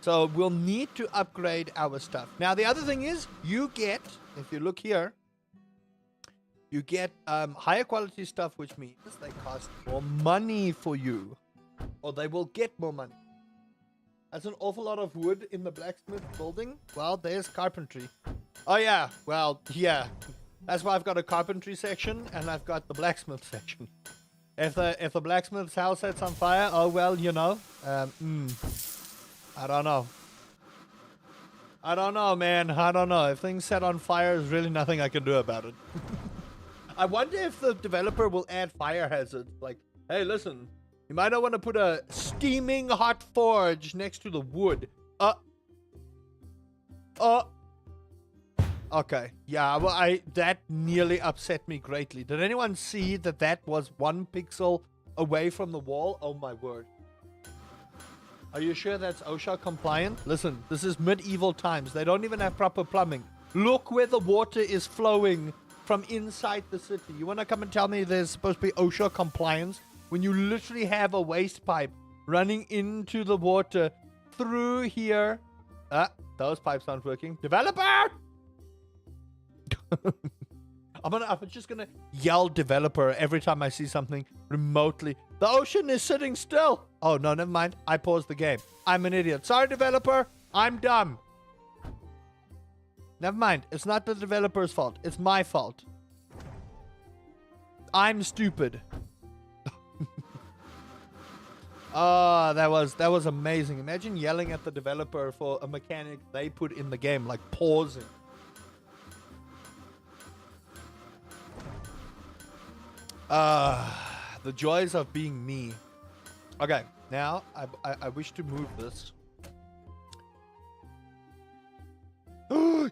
So we'll need to upgrade our stuff. Now, the other thing is, you get, if you look here, you get higher quality stuff, which means they cost more money for you. Or they will get more money. That's an awful lot of wood in the blacksmith building. Well, there's carpentry. Oh, yeah. Well, yeah. That's why I've got a carpentry section and I've got the blacksmith section. If the blacksmith's house sets on fire, oh well, you know. I don't know. I don't know, man. I don't know. If things set on fire, there's really nothing I can do about it. I wonder if the developer will add fire hazards. Like, hey, listen, you might not want to put a steaming hot forge next to the wood. Okay, yeah, well, that nearly upset me greatly. Did anyone see that was 1 pixel away from the wall? Oh my word. Are you sure that's OSHA compliant? Listen, this is medieval times. They don't even have proper plumbing. Look where the water is flowing from inside the city. You want to come and tell me there's supposed to be OSHA compliance when you literally have a waste pipe running into the water through here? Those pipes aren't working. Developer! I'm just gonna yell developer every time I see something remotely. The ocean is sitting still. Oh, no, never mind. I paused the game. I'm an idiot. Sorry, developer. I'm dumb. Never mind. It's not the developer's fault. It's my fault. I'm stupid. Oh, that was amazing. Imagine yelling at the developer for a mechanic they put in the game, like pausing. The joys of being me. Okay, now I wish to move this.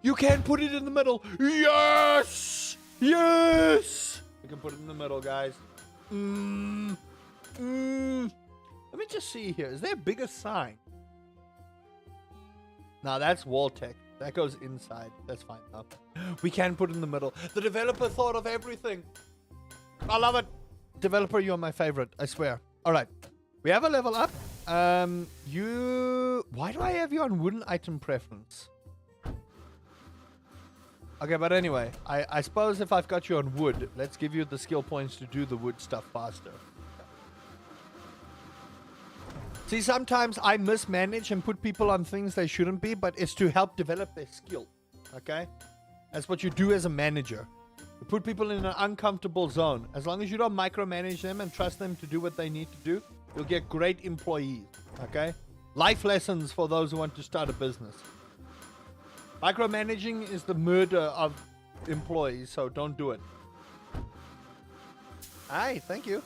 You can put it in the middle. Yes! Yes! You can put it in the middle, guys. Let me just see here. Is there a bigger sign? No, that's wall tech. That goes inside. That's fine though. We can put it in the middle. The developer thought of everything. I love it. Developer, you're my favorite. I swear. All right. We have a level up. Why do I have you on wooden item preference? Okay, but anyway, I suppose if I've got you on wood, let's give you the skill points to do the wood stuff faster. See, sometimes I mismanage and put people on things they shouldn't be, but it's to help develop their skill. Okay? That's what you do as a manager. You put people in an uncomfortable zone. As long as you don't micromanage them and trust them to do what they need to do, you'll get great employees. Okay? Life lessons for those who want to start a business. Micromanaging is the murder of employees, so don't do it. Hi, thank you.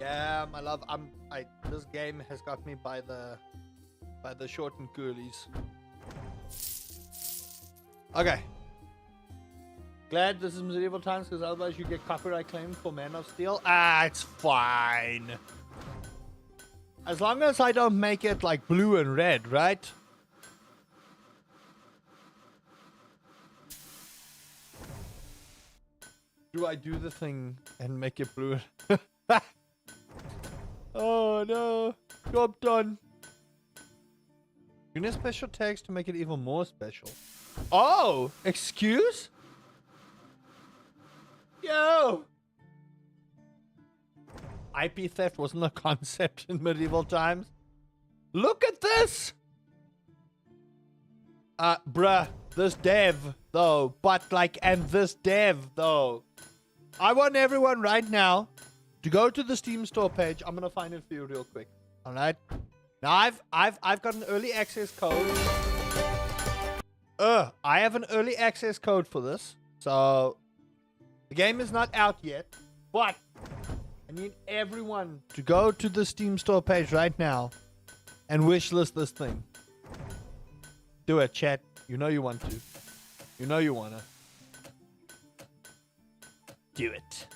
Yeah, my love, this game has got me by the short and curlies. Okay. Glad this is medieval times, because otherwise you get copyright claimed for Man of Steel. It's fine. As long as I don't make it like blue and red, right? Do I do the thing and make it blue? Oh no. Job done. You need special tags to make it even more special. Oh! Excuse? Yo! IP theft wasn't a concept in medieval times. Look at this! Bruh, this dev, though. But, like, and this dev, though. I want everyone right now to go to the Steam store page. I'm gonna find it for you real quick. Alright? Now, I've got an early access code. I have an early access code for this. So, the game is not out yet. But I need everyone to go to the Steam store page right now and wishlist this thing. Do it, chat. You know you want to. You know you wanna. Do it.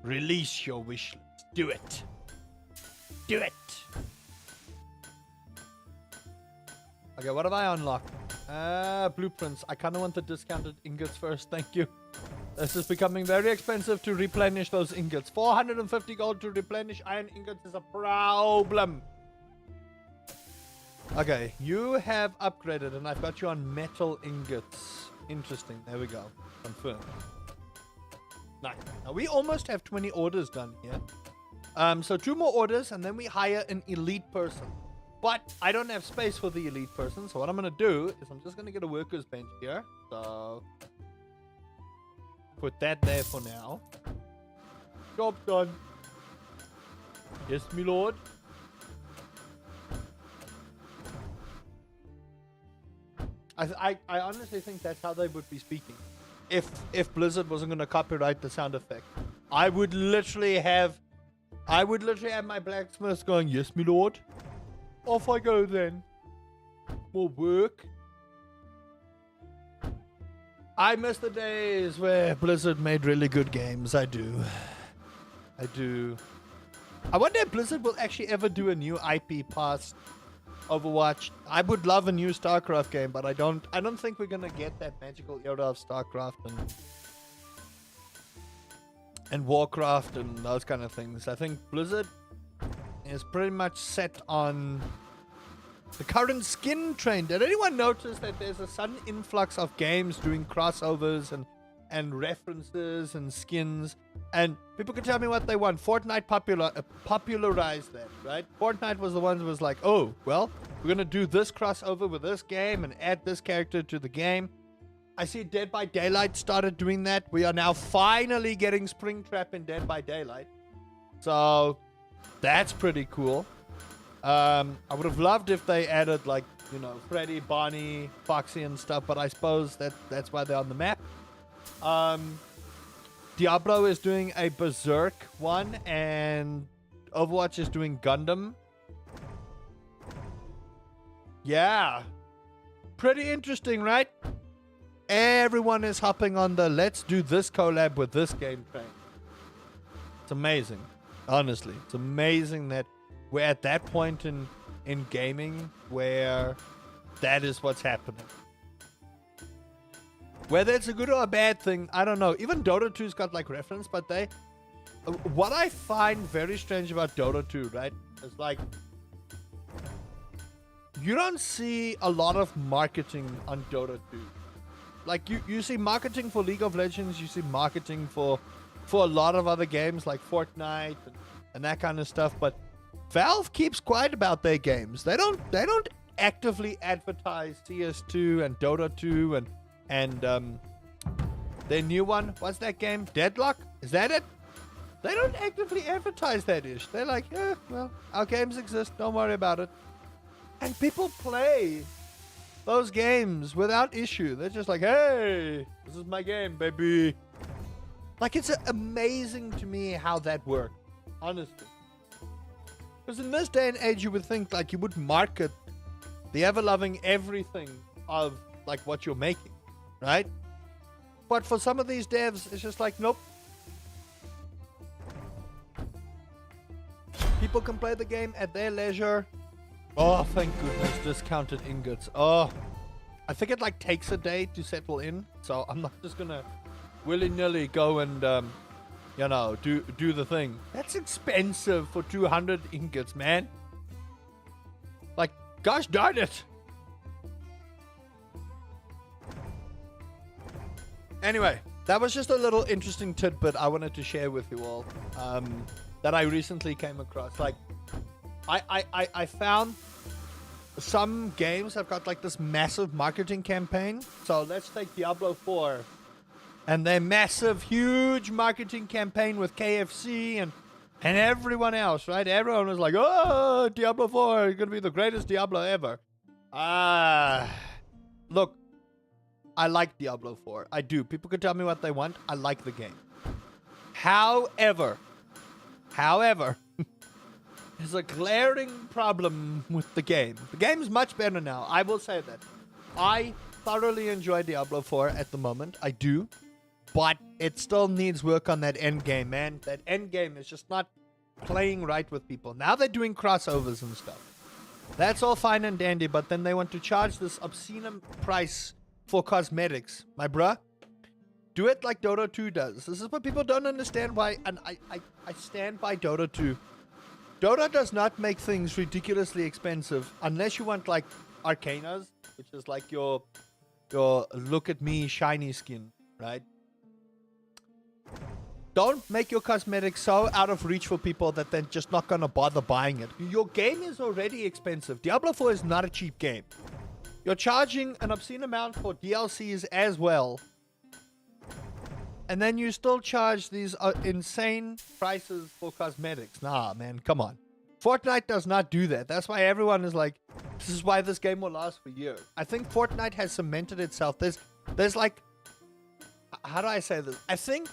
Release your wishlist. Do it. Do it. Okay, what have I unlocked? Blueprints. I kind of want the discounted ingots first. Thank you. This is becoming very expensive to replenish those ingots. 450 gold to replenish iron ingots is a problem. Okay, you have upgraded and I've got you on metal ingots. Interesting. There we go. Confirmed. Nice. Now we almost have 20 orders done here. So 2 more orders and then we hire an elite person. But I don't have space for the elite person. So what I'm going to do is I'm just going to get a worker's bench here. So put that there for now. Job done. Yes, my lord. I honestly think that's how they would be speaking. If Blizzard wasn't going to copyright the sound effect, I would literally have my blacksmiths going, yes, my lord. Off I go then. More work. I miss the days where Blizzard made really good games. I do. I do. I wonder if Blizzard will actually ever do a new IP past Overwatch. I would love a new StarCraft game, but I don't think we're gonna get that magical era of StarCraft and Warcraft and those kind of things. I think Blizzard is pretty much set on the current skin trend. Did anyone notice that there's a sudden influx of games doing crossovers and references and skins? And people can tell me what they want. Fortnite popularized that, right? Fortnite was the one who was like, oh, well, we're going to do this crossover with this game and add this character to the game. I see Dead by Daylight started doing that. We are now finally getting Springtrap in Dead by Daylight. So that's pretty cool. I would have loved if they added, like, you know, Freddy, Bonnie, Foxy and stuff, but I suppose that's why they're on the map. Diablo is doing a Berserk one, and Overwatch is doing Gundam. Yeah. Pretty interesting, right? Everyone is hopping on the let's do this collab with this game train. It's amazing. Honestly, it's amazing that we're at that point in gaming where that is what's happening. Whether it's a good or a bad thing, I don't know. Even Dota 2's got like reference, but what I find very strange about Dota 2, right, is like you don't see a lot of marketing on Dota 2. Like you see marketing for League of Legends, you see marketing for a lot of other games like Fortnite and that kind of stuff, but Valve keeps quiet about their games. They don't actively advertise CS2 and Dota 2 and their new one. What's that game? Deadlock? Is that it? They don't actively advertise that ish. They're like, yeah, well, our games exist. Don't worry about it. And people play those games without issue. They're just like, hey, this is my game, baby. Like, it's amazing to me how that works, honestly. Because in this day and age, you would think, like, you would market the ever-loving everything of, like, what you're making, right? But for some of these devs, it's just like, nope. People can play the game at their leisure. Oh, thank goodness, discounted ingots. Oh, I think it, like, takes a day to settle in. So I'm not just going to willy-nilly go and, you know, do the thing. That's expensive for 200 ingots, man. Like, gosh darn it. Anyway, that was just a little interesting tidbit I wanted to share with you all. That I recently came across. Like, I found some games have got like this massive marketing campaign. So let's take Diablo 4. And their massive, huge marketing campaign with KFC and everyone else, right? Everyone was like, oh, Diablo 4 is going to be the greatest Diablo ever. Look, I like Diablo 4. I do. People can tell me what they want. I like the game. However, there's a glaring problem with the game. The game is much better now. I will say that. I thoroughly enjoy Diablo 4 at the moment. I do. But it still needs work on that end game, man. That end game is just not playing right with people. Now they're doing crossovers and stuff. That's all fine and dandy, but then they want to charge this obscene price for cosmetics. My bruh, do it like Dota 2 does. This is what people don't understand why, and I stand by Dota 2. Dota does not make things ridiculously expensive unless you want like Arcanas, which is like your look at me shiny skin, right? Don't make your cosmetics so out of reach for people that they're just not going to bother buying it. Your game is already expensive. Diablo 4 is not a cheap game. You're charging an obscene amount for DLCs as well. And then you still charge these insane prices for cosmetics. Nah, man, come on. Fortnite does not do that. That's why everyone is like, this is why this game will last for years. I think Fortnite has cemented itself. There's like, how do I say this? I think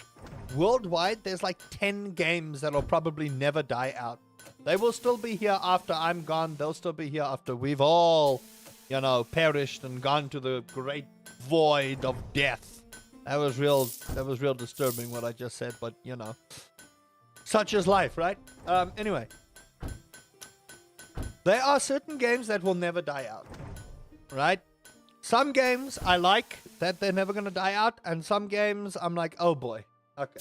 worldwide, there's like 10 games that'll probably never die out. They will still be here after I'm gone. They'll still be here after we've all, you know, perished and gone to the great void of death. That was real disturbing what I just said, but you know, such is life, right? Anyway, There are certain games that will never die out, right? Some games I like that they're never going to die out, and some games I'm like, oh boy. Okay.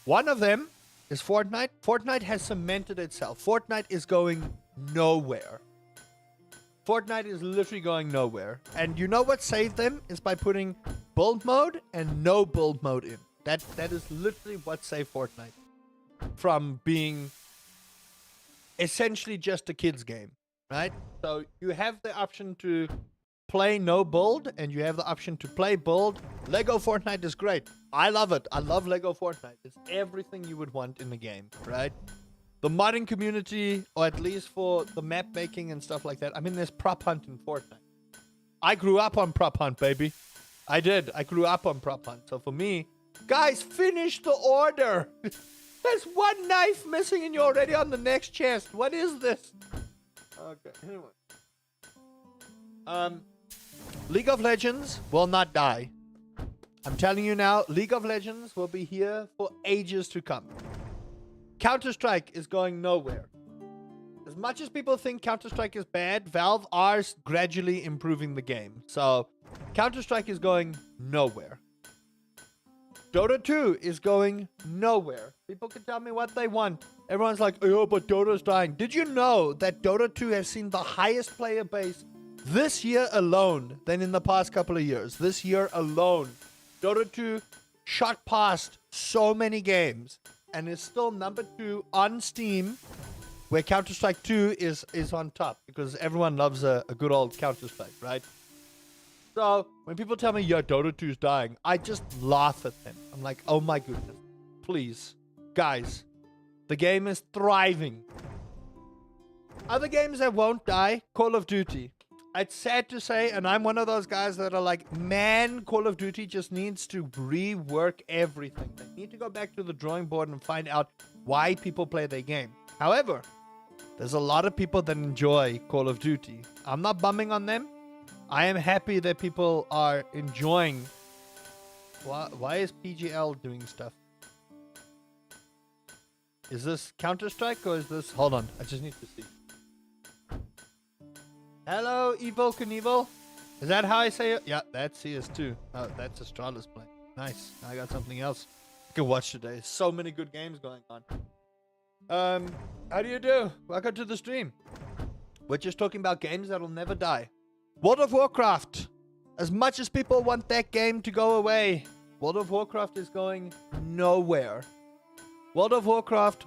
One of them is Fortnite. Fortnite has cemented itself. Fortnite is going nowhere. Fortnite is literally going nowhere. And you know what saved them is by putting build mode and no build mode in. That is literally what saved Fortnite from being essentially just a kid's game, right? So you have the option to play no build and you have the option to play build. Lego Fortnite is great. I love it. I love Lego Fortnite. It's everything you would want in the game, right? The modding community, or at least for the map making and stuff like that. I mean, there's prop hunt in Fortnite. I grew up on prop hunt, baby. I did. I grew up on prop hunt. So for me, guys, finish the order. There's one knife missing and you're already on the next chest. What is this? Okay, anyway. League of Legends will not die. I'm telling you now, League of Legends will be here for ages to come. Counter-Strike is going nowhere. As much as people think Counter-Strike is bad, Valve are gradually improving the game. So, Counter-Strike is going nowhere. Dota 2 is going nowhere. People can tell me what they want. Everyone's like, oh, but Dota's dying. Did you know that Dota 2 has seen the highest player base this year alone than in the past couple of years? This year alone. Dota 2 shot past so many games and is still number 2 on Steam, where Counter-Strike 2 is on top because everyone loves a good old Counter-Strike, right? So when people tell me, yeah, Dota 2 is dying, I just laugh at them. I'm like, oh my goodness, please, guys, the game is thriving. Other games that won't die, Call of Duty. It's sad to say, and I'm one of those guys that are like, man, Call of Duty just needs to rework everything. They need to go back to the drawing board and find out why people play their game. However, there's a lot of people that enjoy Call of Duty. I'm not bumming on them. I am happy that people are enjoying. Why is PGL doing stuff? Is this Counter-Strike or is this... Hold on, I just need to see. Hello, Evil Knievel. Is that how I say it? Yeah, that's CS2. Oh, that's Astralis playing. Nice. I got something else I can watch today. So many good games going on. How do you do? Welcome to the stream. We're just talking about games that'll never die. World of Warcraft. As much as people want that game to go away, World of Warcraft is going nowhere. World of Warcraft,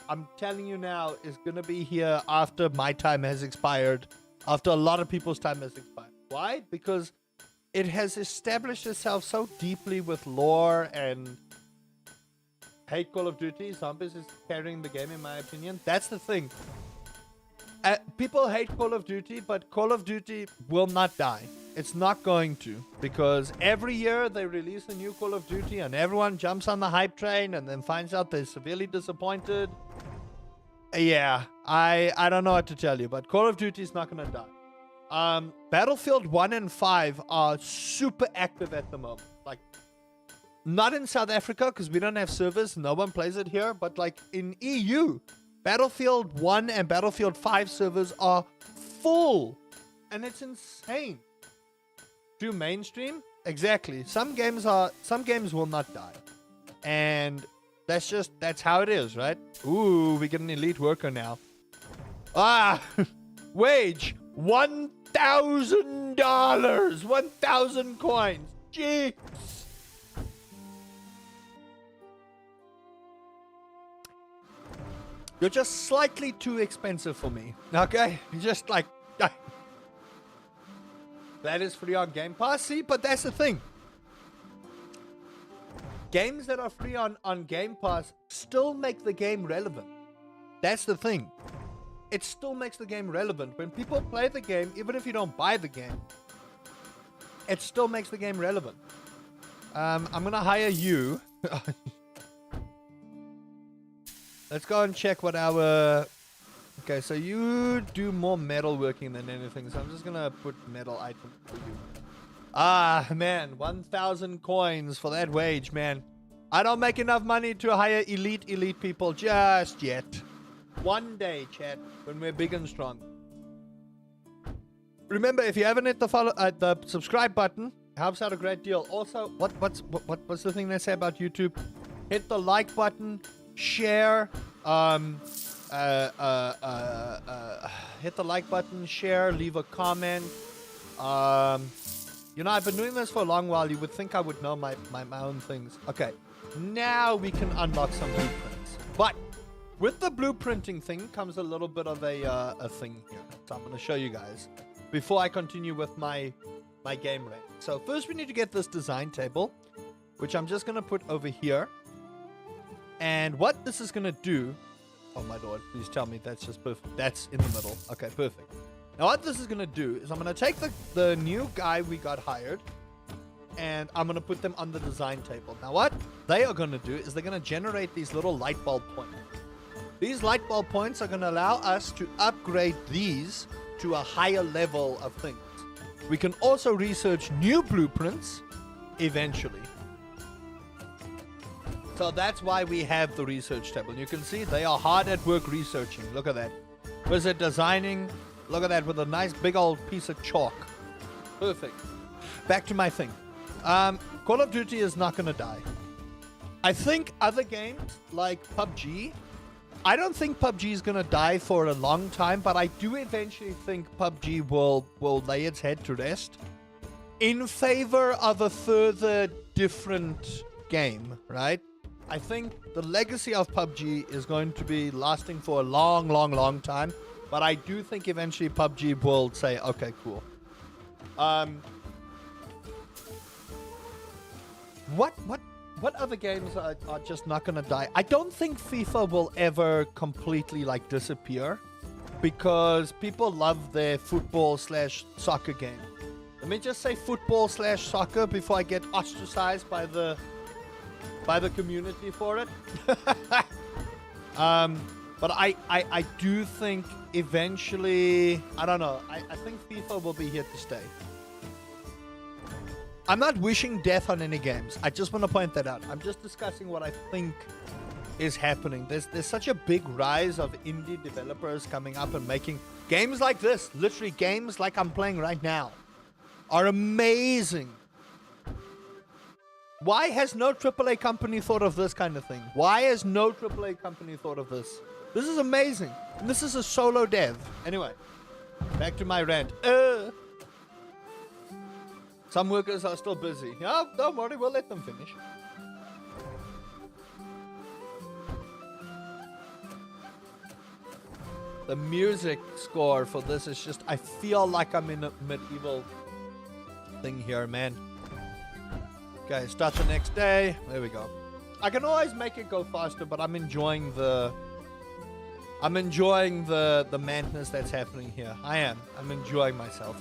I'm telling you now, is going to be here after my time has expired. After a lot of people's time has expired. Why? Because it has established itself so deeply with lore and hate Call of Duty. Zombies is carrying the game, in my opinion. That's the thing. People hate Call of Duty, but Call of Duty will not die. It's not going to. Because every year they release a new Call of Duty and everyone jumps on the hype train and then finds out they're severely disappointed. Yeah, I don't know what to tell you, but Call of Duty is not going to die. Battlefield 1 and 5 are super active at the moment. Like, not in South Africa because we don't have servers. No one plays it here. But like in EU, Battlefield 1 and Battlefield 5 servers are full. And it's insane. Do mainstream? Exactly. Some games will not die. And that's how it is, right? Ooh, we get an elite worker now. Ah, wage $1,000, 1,000 coins. Jeez. You're just slightly too expensive for me, okay? You're just like, that is free on Game Pass, see? But that's the thing. Games that are free on Game Pass still make the game relevant. That's the thing. It still makes the game relevant. When people play the game, even if you don't buy the game, it still makes the game relevant. I'm going to hire you. Let's go and check what our... Okay, so you do more metal working than anything, so I'm just going to put metal items for you. Ah, man, 1,000 coins for that wage, man. I don't make enough money to hire elite people just yet. One day, chat, when we're big and strong. Remember, if you haven't hit the subscribe button, helps out a great deal. Also, what's the thing they say about YouTube? Hit the like button, share, hit the like button, share, leave a comment. You know, I've been doing this for a long while. You would think I would know my own things. Okay, now we can unlock some blueprints. But with the blueprinting thing comes a little bit of a thing here. So I'm going to show you guys before I continue with my game rate. So first we need to get this design table, which I'm just going to put over here. And what this is going to do... Oh my lord, please tell me that's just perfect. That's in the middle. Okay, perfect. Now what this is going to do is I'm going to take the new guy we got hired, and I'm going to put them on the design table. Now what they are going to do is they're going to generate these little light bulb points. These light bulb points are going to allow us to upgrade these to a higher level of things. We can also research new blueprints eventually. So that's why we have the research table. You can see they are hard at work researching. Look at that. Was it designing? Look at that with a nice big old piece of chalk. Perfect. Back to my thing. Call of Duty is not going to die. I think other games like PUBG, I don't think PUBG is going to die for a long time, but I do eventually think PUBG will lay its head to rest in favor of a further different game, right? I think the legacy of PUBG is going to be lasting for a long, long, long time, but I do think eventually PUBG will say, okay, cool. What other games are just not going to die? I don't think FIFA will ever completely like disappear because people love their football/soccer game. Let me just say football/soccer before I get ostracized by the community for it. But I do think eventually, I don't know, I think FIFA will be here to stay. I'm not wishing death on any games. I just want to point that out. I'm just discussing what I think is happening. There's such a big rise of indie developers coming up and making games like this. Literally games like I'm playing right now are amazing. Why has no AAA company thought of this kind of thing? Why has no AAA company thought of this? This is amazing. And this is a solo dev. Anyway, back to my rant. Some workers are still busy. No, don't worry, we'll let them finish. The music score for this is just, I feel like I'm in a medieval thing here, man. Okay, start the next day. There we go. I can always make it go faster, but I'm enjoying the madness that's happening here. I'm enjoying myself.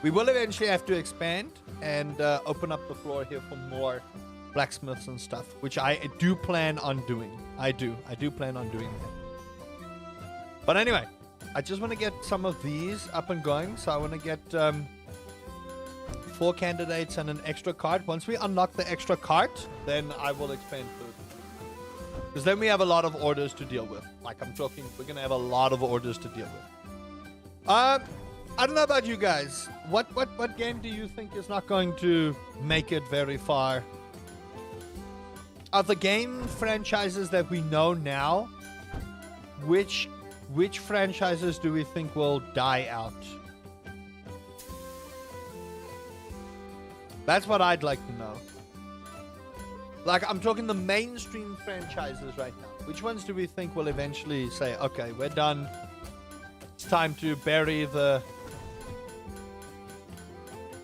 We will eventually have to expand and open up the floor here for more blacksmiths and stuff, which I do plan on doing. I do plan on doing that. But anyway, I just want to get some of these up and going. So I want to get 4 candidates and an extra cart. Once we unlock the extra cart, then I will expand further. Because then we have a lot of orders to deal with. Like I'm talking, we're going to have a lot of orders to deal with. I don't know about you guys. What game do you think is not going to make it very far? Of the game franchises that we know now, which franchises do we think will die out? That's what I'd like to know. Like, I'm talking the mainstream franchises right now. Which ones do we think will eventually say, okay, we're done. It's time to bury the...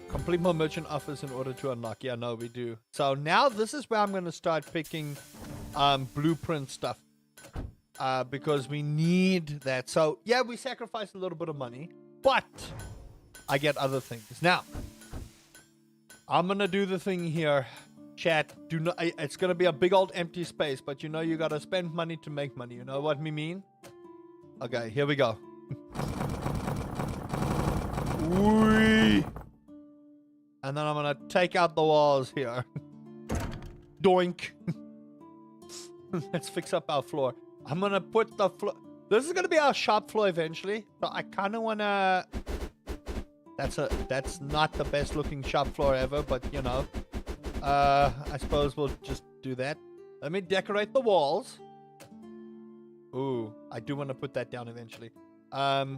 Complete more merchant offers in order to unlock. Yeah, no, we do. So now this is where I'm going to start picking blueprint stuff. Because we need that. So, yeah, we sacrifice a little bit of money. But I get other things. Now, I'm going to do the thing here. Chat, do not. It's going to be a big old empty space. But you know you got to spend money to make money. You know what me mean? Okay, here we go. Whee! And then I'm going to take out the walls here. Doink. Let's fix up our floor. I'm going to put the floor... This is going to be our shop floor eventually. So I kind of want to That's not the best looking shop floor ever, but you know, I suppose we'll just do that. Let me decorate the walls. Ooh, I do want to put that down eventually. Wall?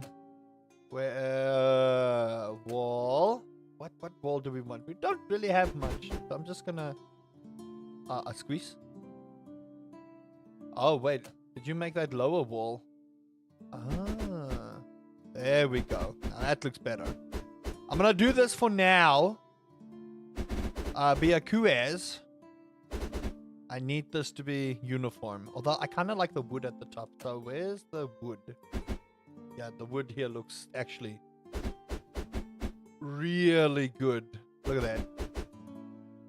What wall do we want? We don't really have much, so I'm just gonna a squeeze. Oh wait, did you make that lower wall? Ah, there we go. Now that looks better. I'm gonna do this for now. Be a QS. I need this to be uniform. Although I kind of like the wood at the top. So where's the wood? Yeah, the wood here looks actually really good. Look at that.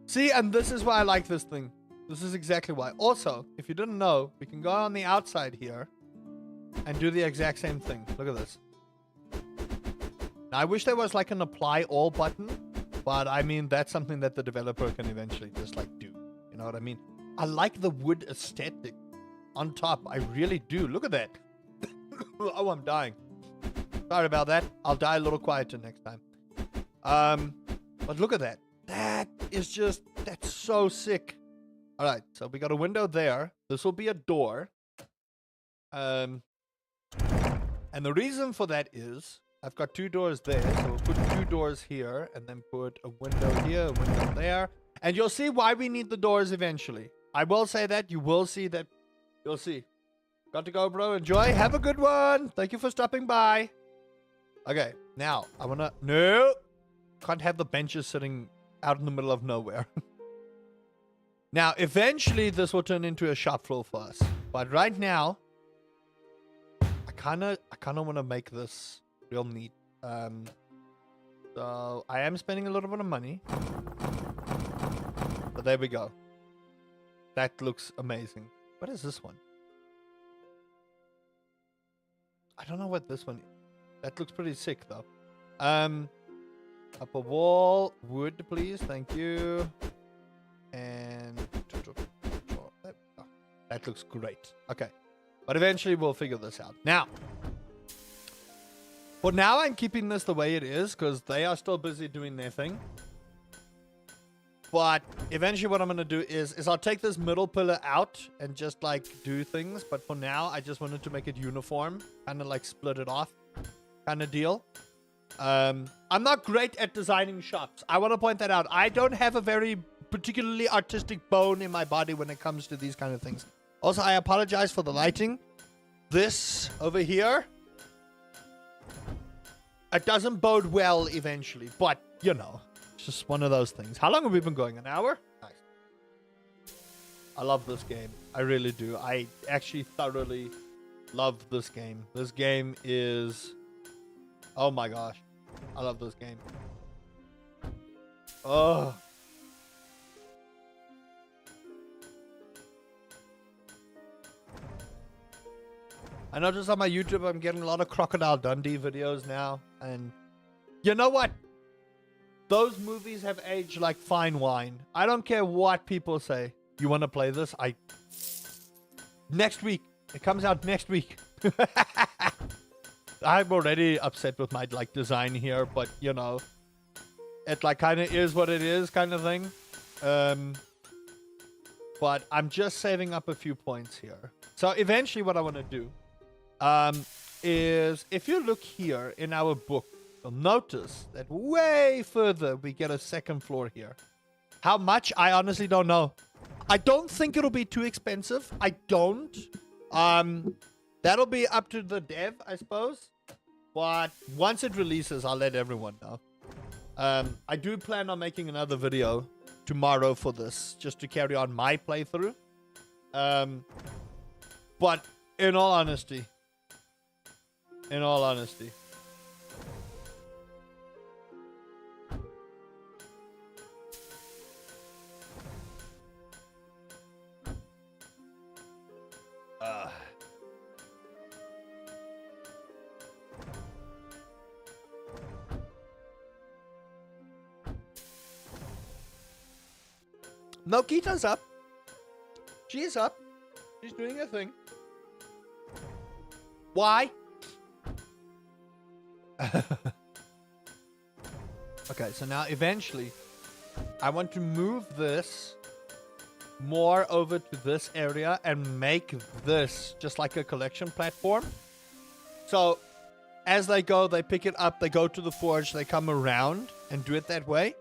See, and this is why I like this thing. This is exactly why. Also, if you didn't know, we can go on the outside here and do the exact same thing. Look at this. Now, I wish there was like an apply all button, but I mean, that's something that the developer can eventually just like do. You know what I mean? I like the wood aesthetic on top. I really do. Look at that. Oh, I'm dying. Sorry about that. I'll die a little quieter next time. But look at that. That is just, that's so sick. All right, so we got a window there. This will be a door. And the reason for that is I've got 2 doors there. So we'll put 2 doors here and then put a window here, a window there. And you'll see why we need the doors eventually. I will say that. You will see that. You'll see. Got to go, bro. Enjoy. Have a good one. Thank you for stopping by. Okay, now I want to... No. Can't have the benches sitting out in the middle of nowhere. Now, eventually, this will turn into a shop floor for us. But right now, I kind of want to make this real neat. So I am spending a little bit of money. But there we go. That looks amazing. What is this one? I don't know what this one is. That looks pretty sick, though. Upper wall. Wood, please. Thank you. And... that looks great. Okay. But eventually, we'll figure this out. Now. For now, I'm keeping this the way it is, because they are still busy doing their thing. But eventually what I'm going to do is I'll take this middle pillar out and just like do things. But for now, I just wanted to make it uniform. Kind of like split it off kind of deal. I'm not great at designing shops. I want to point that out. I don't have a very particularly artistic bone in my body when it comes to these kind of things. Also, I apologize for the lighting. This over here, it doesn't bode well eventually. But, you know. It's just one of those things. How long have we been going? An hour? Nice. I love this game. I really do. I actually thoroughly love this game. This game is... Oh my gosh. I love this game. Oh. I noticed on my YouTube I'm getting a lot of Crocodile Dundee videos now. And you know what? Those movies have aged like fine wine. I don't care what people say. You want to play this? Next week. It comes out next week. I'm already upset with my like design here, but you know, it like kind of is what it is kind of thing. But I'm just saving up a few points here. So eventually what I want to do is if you look here in our book, you'll notice that way further we get a second floor here. How much? I honestly don't know. I don't think it'll be too expensive. I don't. That'll be up to the dev, I suppose. But once it releases, I'll let everyone know. I do plan on making another video tomorrow for this, just to carry on my playthrough. But in all honesty, no, Kita's up. She's up. She's doing her thing. Why? Okay, so now eventually I want to move this more over to this area and make this just like a collection platform. So as they go, they pick it up, they go to the forge, they come around and do it that way.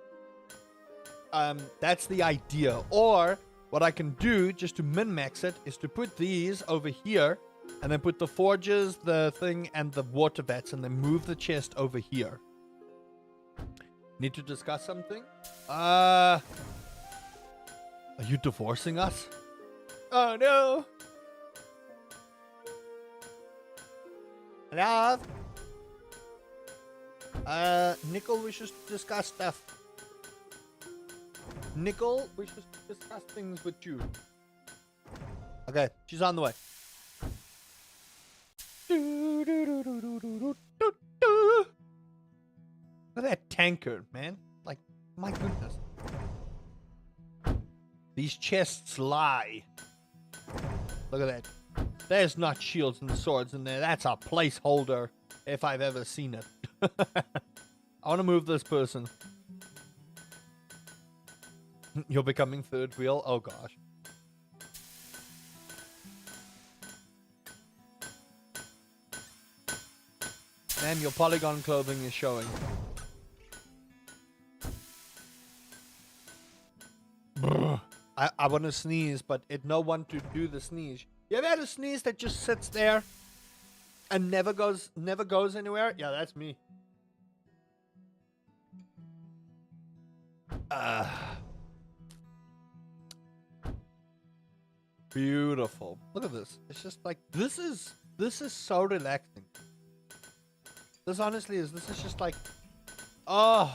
That's the idea. Or what I can do just to min-max it is to put these over here and then put the forges, the thing, and the water vats, and then move the chest over here. Need to discuss something? Are you divorcing us? Oh no! Love? Nickel wishes to discuss stuff. Nickel wishes to discuss things with you. Okay, she's on the way. Look at that tanker, man. Like, my goodness. These chests lie. Look at that. There's not shields and swords in there. That's a placeholder if I've ever seen it. I want to move this person. You're becoming third wheel? Oh, gosh. Ma'am, your polygon clothing is showing. I want to sneeze, but it no one to do the sneeze. You ever had a sneeze that just sits there and never goes anywhere? Yeah, that's me. Beautiful. Look at this. It's just like this is so relaxing. This honestly is. This is just like, oh,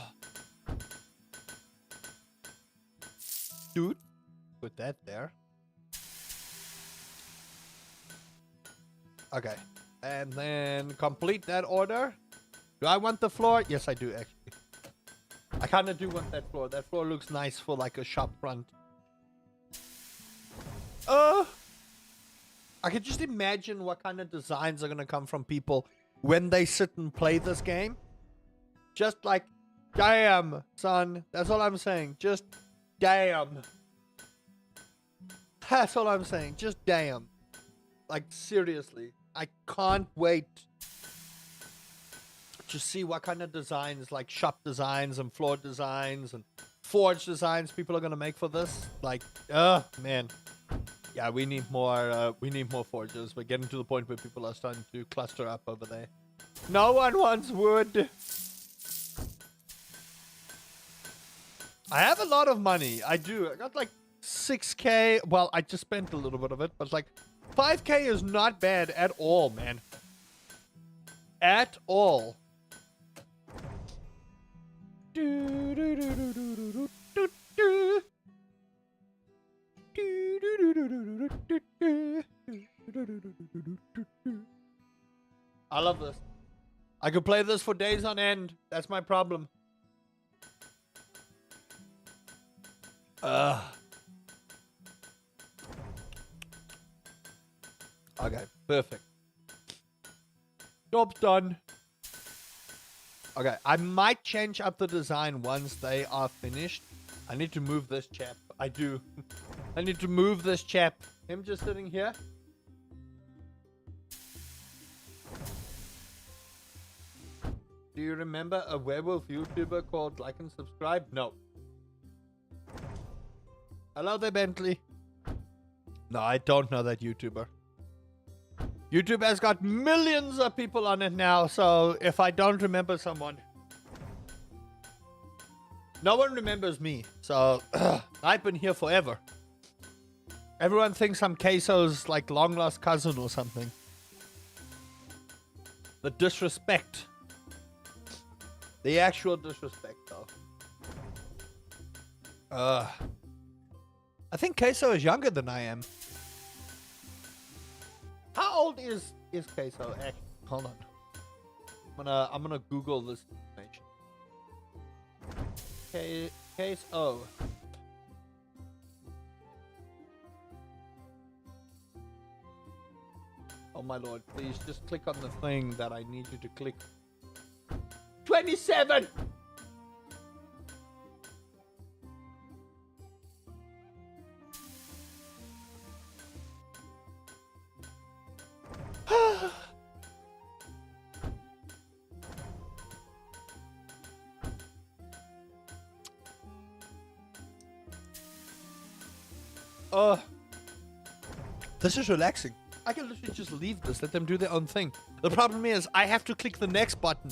dude, put that there. Okay, and then complete that order. Do I want the floor? Yes, I do actually. I kind of do want that floor. That floor looks nice for like a shop front. I could just imagine what kind of designs are gonna come from people when they sit and play this game. Just like, damn, son. That's all I'm saying. Just damn. That's all I'm saying. Just damn. Like, seriously. I can't wait to see what kind of designs, like shop designs and floor designs and forge designs people are going to make for this. Like, man. Yeah, we need more forges. We're getting to the point where people are starting to cluster up over there. No one wants wood. I have a lot of money. I do. I got like 6K. Well, I just spent a little bit of it, but like 5K is not bad at all, man. At all. I love this. I could play this for days on end. That's my problem. Okay, perfect. Job's done. Okay, I might change up the design once they are finished. I need to move this chap. I do. I need to move this chap. Him just sitting here. Do you remember a werewolf YouTuber called Like and Subscribe? No. Hello there, Bentley. No, I don't know that YouTuber. YouTube has got millions of people on it now, so if I don't remember someone... No one remembers me, so I've been here forever. Everyone thinks I'm Queso's, like, long-lost cousin or something. The disrespect. The actual disrespect, though. I think Queso is younger than I am. How old is Queso? Actually, hold on. I'm gonna Google this information. Queso. Oh my lord! Please just click on the thing that I need you to click. 27. This is relaxing. I can literally just leave this, let them do their own thing. The problem is, I have to click the next button.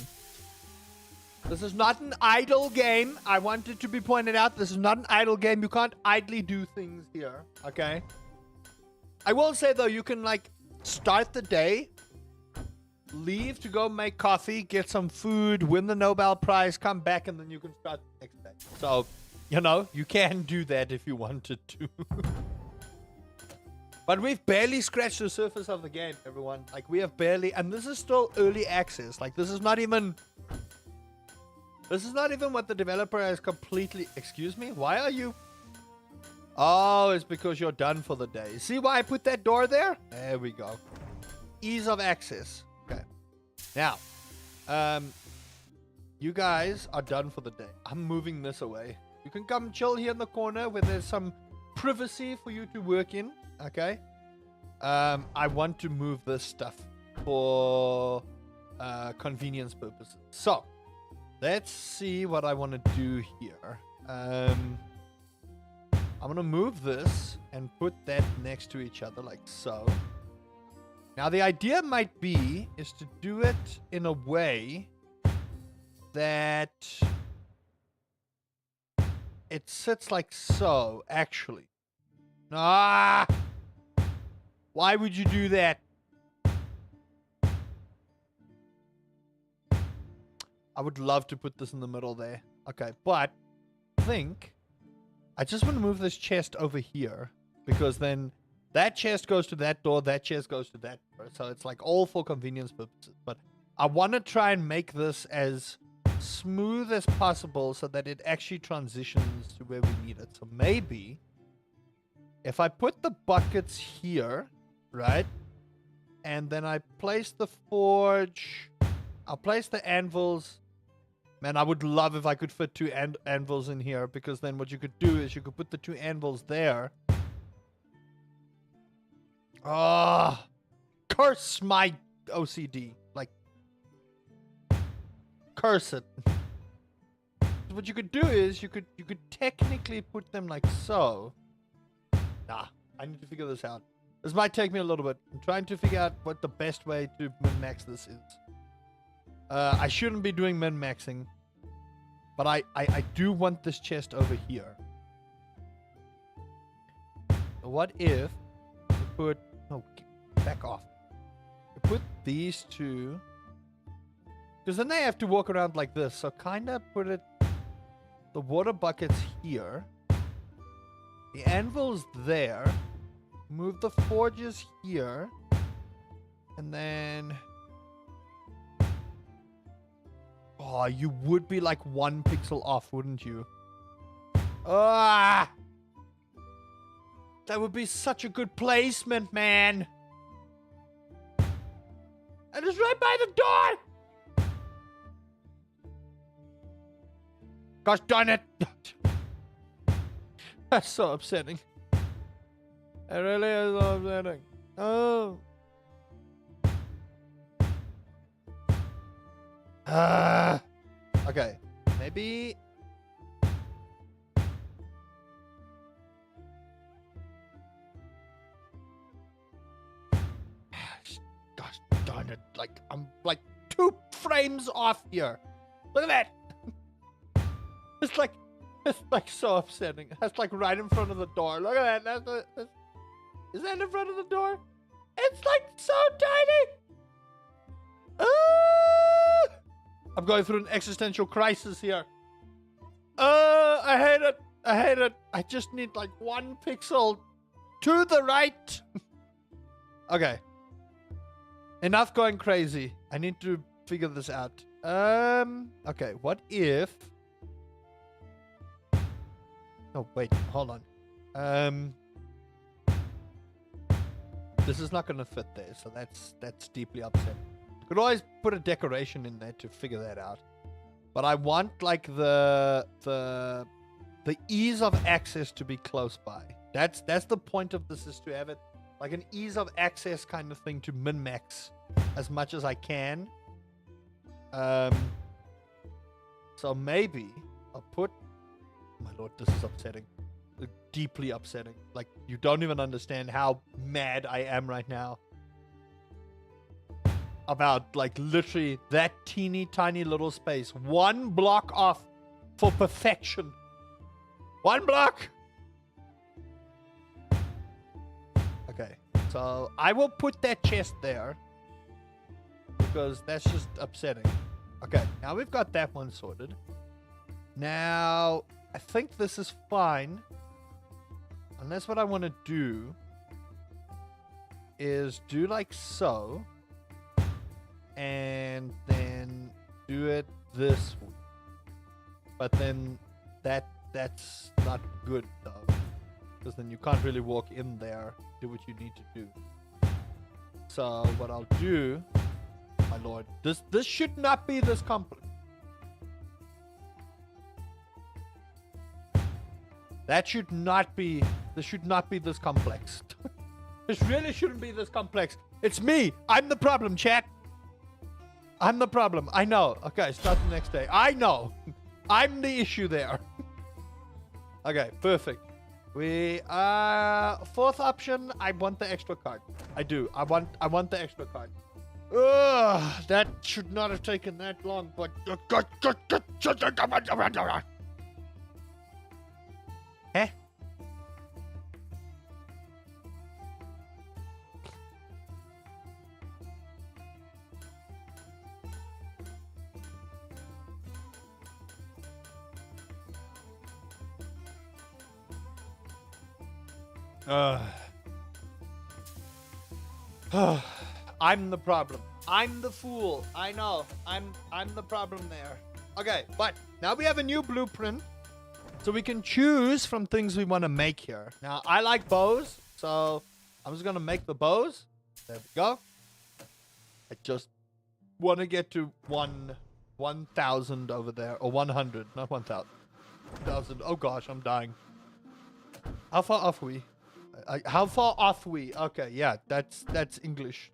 This is not an idle game. I want it to be pointed out. This is not an idle game. You can't idly do things here, okay? I will say, though, you can, like, start the day, leave to go make coffee, get some food, win the Nobel Prize, come back, and then you can start the next day. So, you know, you can do that if you wanted to. But we've barely scratched the surface of the game, everyone. Like, we have barely... And this is still early access. Like, this is not even... This is not even what the developer has completely... Excuse me? Why are you... Oh, it's because you're done for the day. See why I put that door there? There we go. Ease of access. Okay. Now, you guys are done for the day. I'm moving this away. You can come chill here in the corner where there's some privacy for you to work in. Okay. I want to move this stuff for convenience purposes. So, let's see what I want to do here. I'm going to move this and put that next to each other like so. Now, the idea might be is to do it in a way that it sits like so, actually. Ah! Why would you do that? I would love to put this in the middle there. Okay, but I think I just want to move this chest over here because then that chest goes to that door, that chest goes to that door. So it's like all for convenience purposes. But I want to try and make this as smooth as possible so that it actually transitions to where we need it. So maybe if I put the buckets here, right, and then I place the forge, I'll place the anvils. Man, I would love if I could fit two anvils in here, because then what you could do is you could put the two anvils there. Ah, curse my OCD. Like, curse it. What you could do is you could technically put them like so. Nah, I need to figure this out. This might take me a little bit. I'm trying to figure out what the best way to min-max this is. I shouldn't be doing min-maxing, but I do want this chest over here. What if we put... No, back off. We put these two... Because then they have to walk around like this. So kind of put it... The water buckets here. The anvil's there. Move the forges here. And then... Oh, you would be like 1 pixel off, wouldn't you? Ah! That would be such a good placement, man. And it's right by the door! Gosh darn it! That's so upsetting. It really is so upsetting. Oh. Okay. Maybe... Gosh darn it. Like, I'm like 2 frames off here. Look at that. It's like so upsetting. That's like right in front of the door. Look at that. Is that in front of the door? It's like so tiny. I'm going through an existential crisis here. I hate it. I hate it. I just need like 1 pixel to the right. Okay. Enough going crazy. I need to figure this out. Okay. What if... Oh, wait. Hold on. This is not going to fit there, so that's deeply upsetting. Could always put a decoration in there to figure that out. But I want like the ease of access to be close by. That's the point of this, is to have it like an ease of access kind of thing to min-max as much as I can. So maybe I'll put... Oh my lord, this is upsetting. deeply upsetting. Like, you don't even understand how mad I am right now. About, like, literally that teeny tiny little space. 1 block off for perfection. 1 block! Okay, so I will put that chest there. Because that's just upsetting. Okay, now we've got that one sorted. Now, I think this is fine. Unless what I want to do is do like so. And then do it this way. But then that's not good though. Because then you can't really walk in there, do what you need to do. So what I'll do, my lord, this should not be this complex. This should not be this complex. This really shouldn't be this complex. It's me. I'm the problem, chat. I'm the problem. I know. Okay, start the next day. I know. I'm the issue there. Okay, perfect. We fourth option, I want the extra card. I do. I want the extra card. Ugh, that should not have taken that long, but eh? I'm the problem. I'm the fool. I know. I'm the problem there. Okay, but now we have a new blueprint. So we can choose from things we want to make here. Now, I like bows, so I'm just going to make the bows. There we go. I just want to get to 1,000 over there. Or 100, not 1,000. 1,000. Oh gosh, I'm dying. How far off we? How far off we? Okay, yeah, that's English.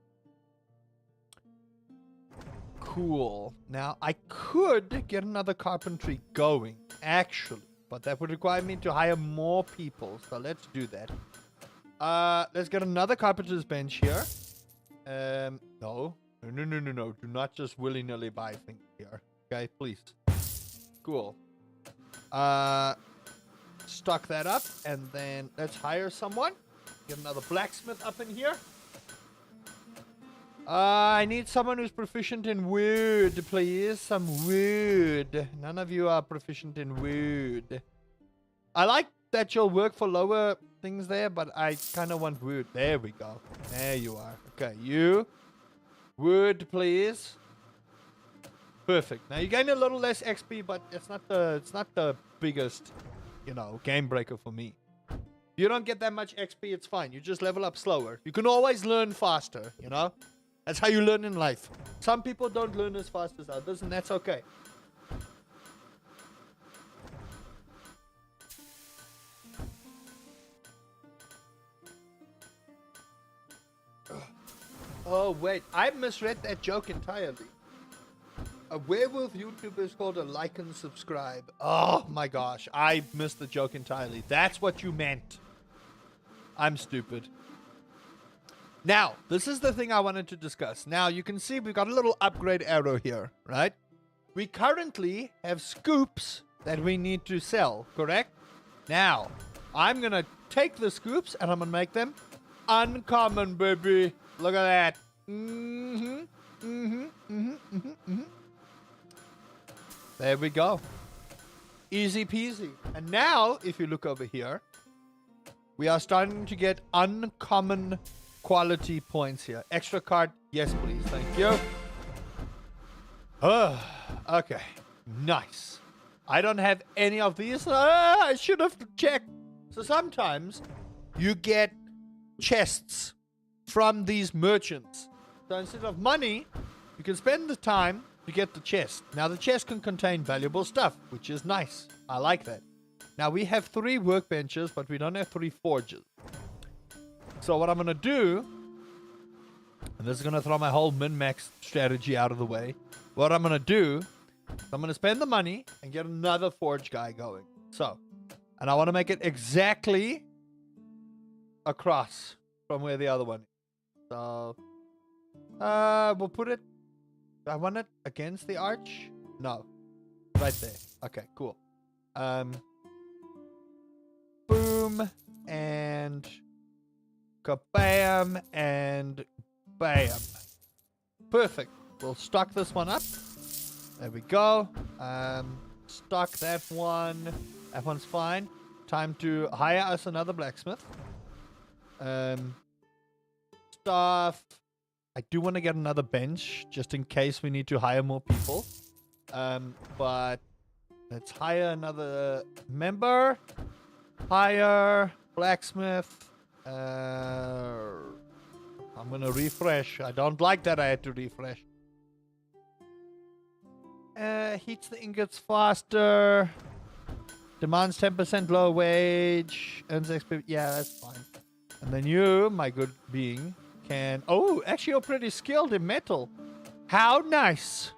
Cool. Now, I could get another carpentry going, actually. But that would require me to hire more people. So let's do that. Let's get another carpenter's bench here. No. Do not just willy-nilly buy things here. Okay, please. Cool. Stock that up. And then let's hire someone. Get another blacksmith up in here. I need someone who's proficient in wood, please. Some wood. None of you are proficient in wood. I like that you'll work for lower things there, but I kind of want wood. There we go. There you are. Okay, you. Wood, please. Perfect. Now you gain a little less XP, but it's not the biggest, you know, game breaker for me. If you don't get that much XP, it's fine. You just level up slower. You can always learn faster, you know? That's how you learn in life. Some people don't learn as fast as others, and that's okay. Oh, wait. I misread that joke entirely. A werewolf YouTuber is called a like and subscribe. Oh, my gosh. I missed the joke entirely. That's what you meant. I'm stupid. Now, this is the thing I wanted to discuss. Now, you can see we've got a little upgrade arrow here, right? We currently have scoops that we need to sell, correct? Now, I'm going to take the scoops and I'm going to make them uncommon, baby. Look at that. There we go. Easy peasy. And now, if you look over here, we are starting to get uncommon quality points here. Extra card, yes please, thank you. Okay, nice. I don't have any of these. I should have checked. So sometimes you get chests from these merchants. So instead of money, you can spend the time to get the chest. Now the chest can contain valuable stuff, which is nice. I like that. Now we have 3 workbenches, but we don't have 3 forges. So what I'm going to do, and this is going to throw my whole min-max strategy out of the way. What I'm going to do, I'm going to spend the money and get another forge guy going. So, And I want to make it exactly across from where the other one is. So, we'll put it... Do I want it against the arch? No. Right there. Okay, cool. Boom. And... kabam. And... bam. Perfect. We'll stock this one up. There we go. Stock that one. That one's fine. Time to hire us another blacksmith. Stuff. I do want to get another bench just in case we need to hire more people. But let's hire another member. Hire blacksmith. I'm gonna refresh. I don't like that I had to refresh. Heats the ingots faster. Demands 10% lower wage. Earns XP. Yeah, that's fine. And then you, my good being, can... Oh, actually you're pretty skilled in metal. How nice.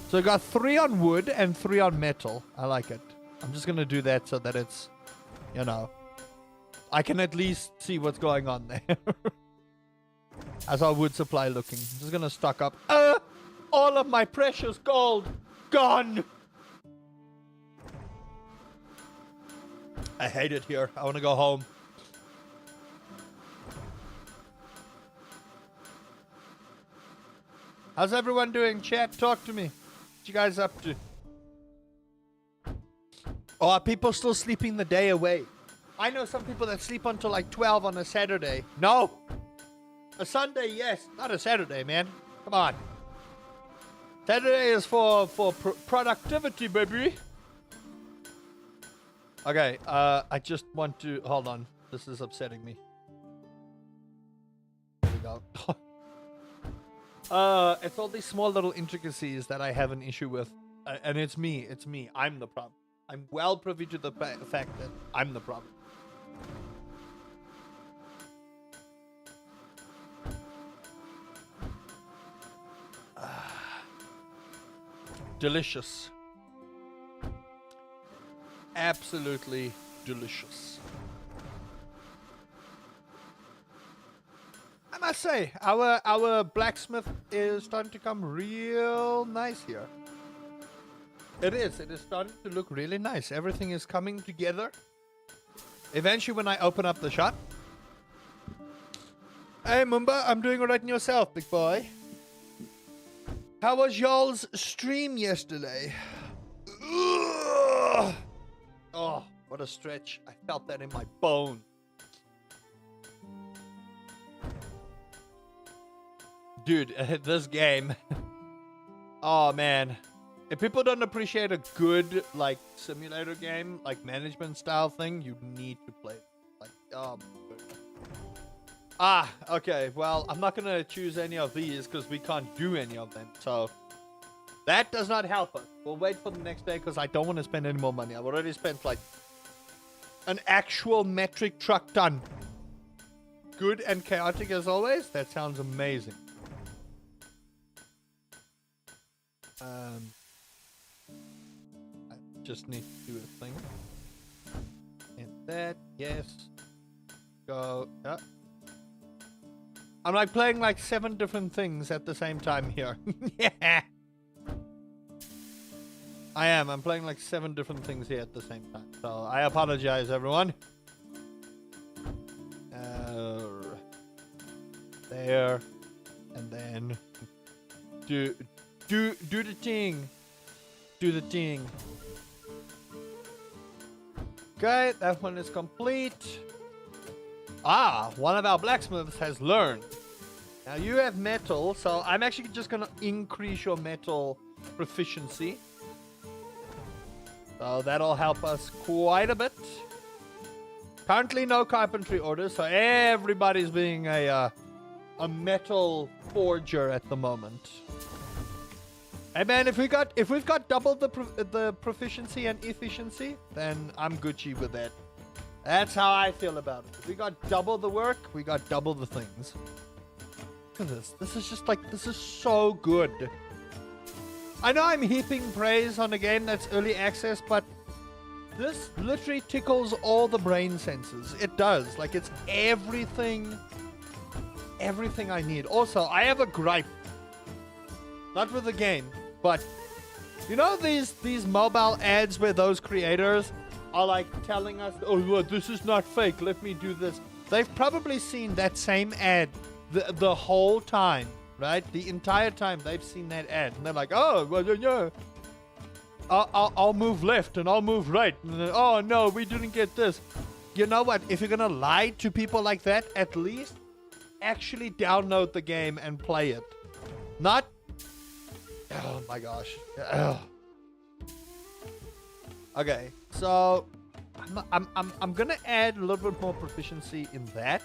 So I got 3 on wood and 3 on metal. I like it. I'm just going to do that so that it's, you know, I can at least see what's going on there. How's our wood supply looking? I'm just going to stock up. All of my precious gold gone. I hate it here. I want to go home. How's everyone doing? Chat, talk to me. What you guys up to? Oh, are people still sleeping the day away? I know some people that sleep until like 12 on a Saturday. No! A Sunday, yes. Not a Saturday, man. Come on. Saturday is for productivity, baby. Okay, I just want to... Hold on. This is upsetting me. There we go. It's all these small little intricacies that I have an issue with. And it's me. It's me. I'm the problem. I'm well privy to the fact that I'm the problem. Delicious. Absolutely delicious. I must say, our blacksmith is starting to come real nice here. It is starting to look really nice. Everything is coming together. Eventually, when I open up the shop. Hey, Mumba, I'm doing alright in yourself, big boy. How was y'all's stream yesterday? Ugh. Oh, what a stretch. I felt that in my bone. Dude, this game. Oh, man. If people don't appreciate a good, like, simulator game, like, management style thing, you need to play it. Like, oh, my goodness. Ah, okay. Well, I'm not going to choose any of these because we can't do any of them. So, that does not help us. We'll wait for the next day because I don't want to spend any more money. I've already spent, like, an actual metric truck ton. Good and chaotic as always. That sounds amazing. I just need to do a thing. And that, yes. Go. I'm like playing like 7 different things at the same time here. Yeah. I am. I'm playing like 7 different things here at the same time. So I apologize, everyone. There. And then do the thing. Do the thing. Okay, that one is complete. Ah, one of our blacksmiths has learned. Now you have metal, so I'm actually just gonna increase your metal proficiency. So that'll help us quite a bit. Currently no carpentry orders, so everybody's being a metal forger at the moment. Hey man, if we've got double the proficiency and efficiency, then I'm Gucci with that. That's how I feel about it. If we got double the work, we got double the things. Look at this. This is just like, this is so good. I know I'm heaping praise on a game that's early access, but This literally tickles all the brain senses. It does. Like, it's everything I need. Also, I have a gripe. Not with the game, but you know these mobile ads where those creators are like telling us, oh, well, this is not fake, let me do this. They've probably seen that same ad the whole time, right? The entire time they've seen that ad. And they're like, oh, well, yeah. I'll move left and I'll move right. And then, oh, no, we didn't get this. You know what? If you're going to lie to people like that, at least actually download the game and play it. Not... Oh, my gosh. Ugh. Okay, so I'm gonna add a little bit more proficiency in that,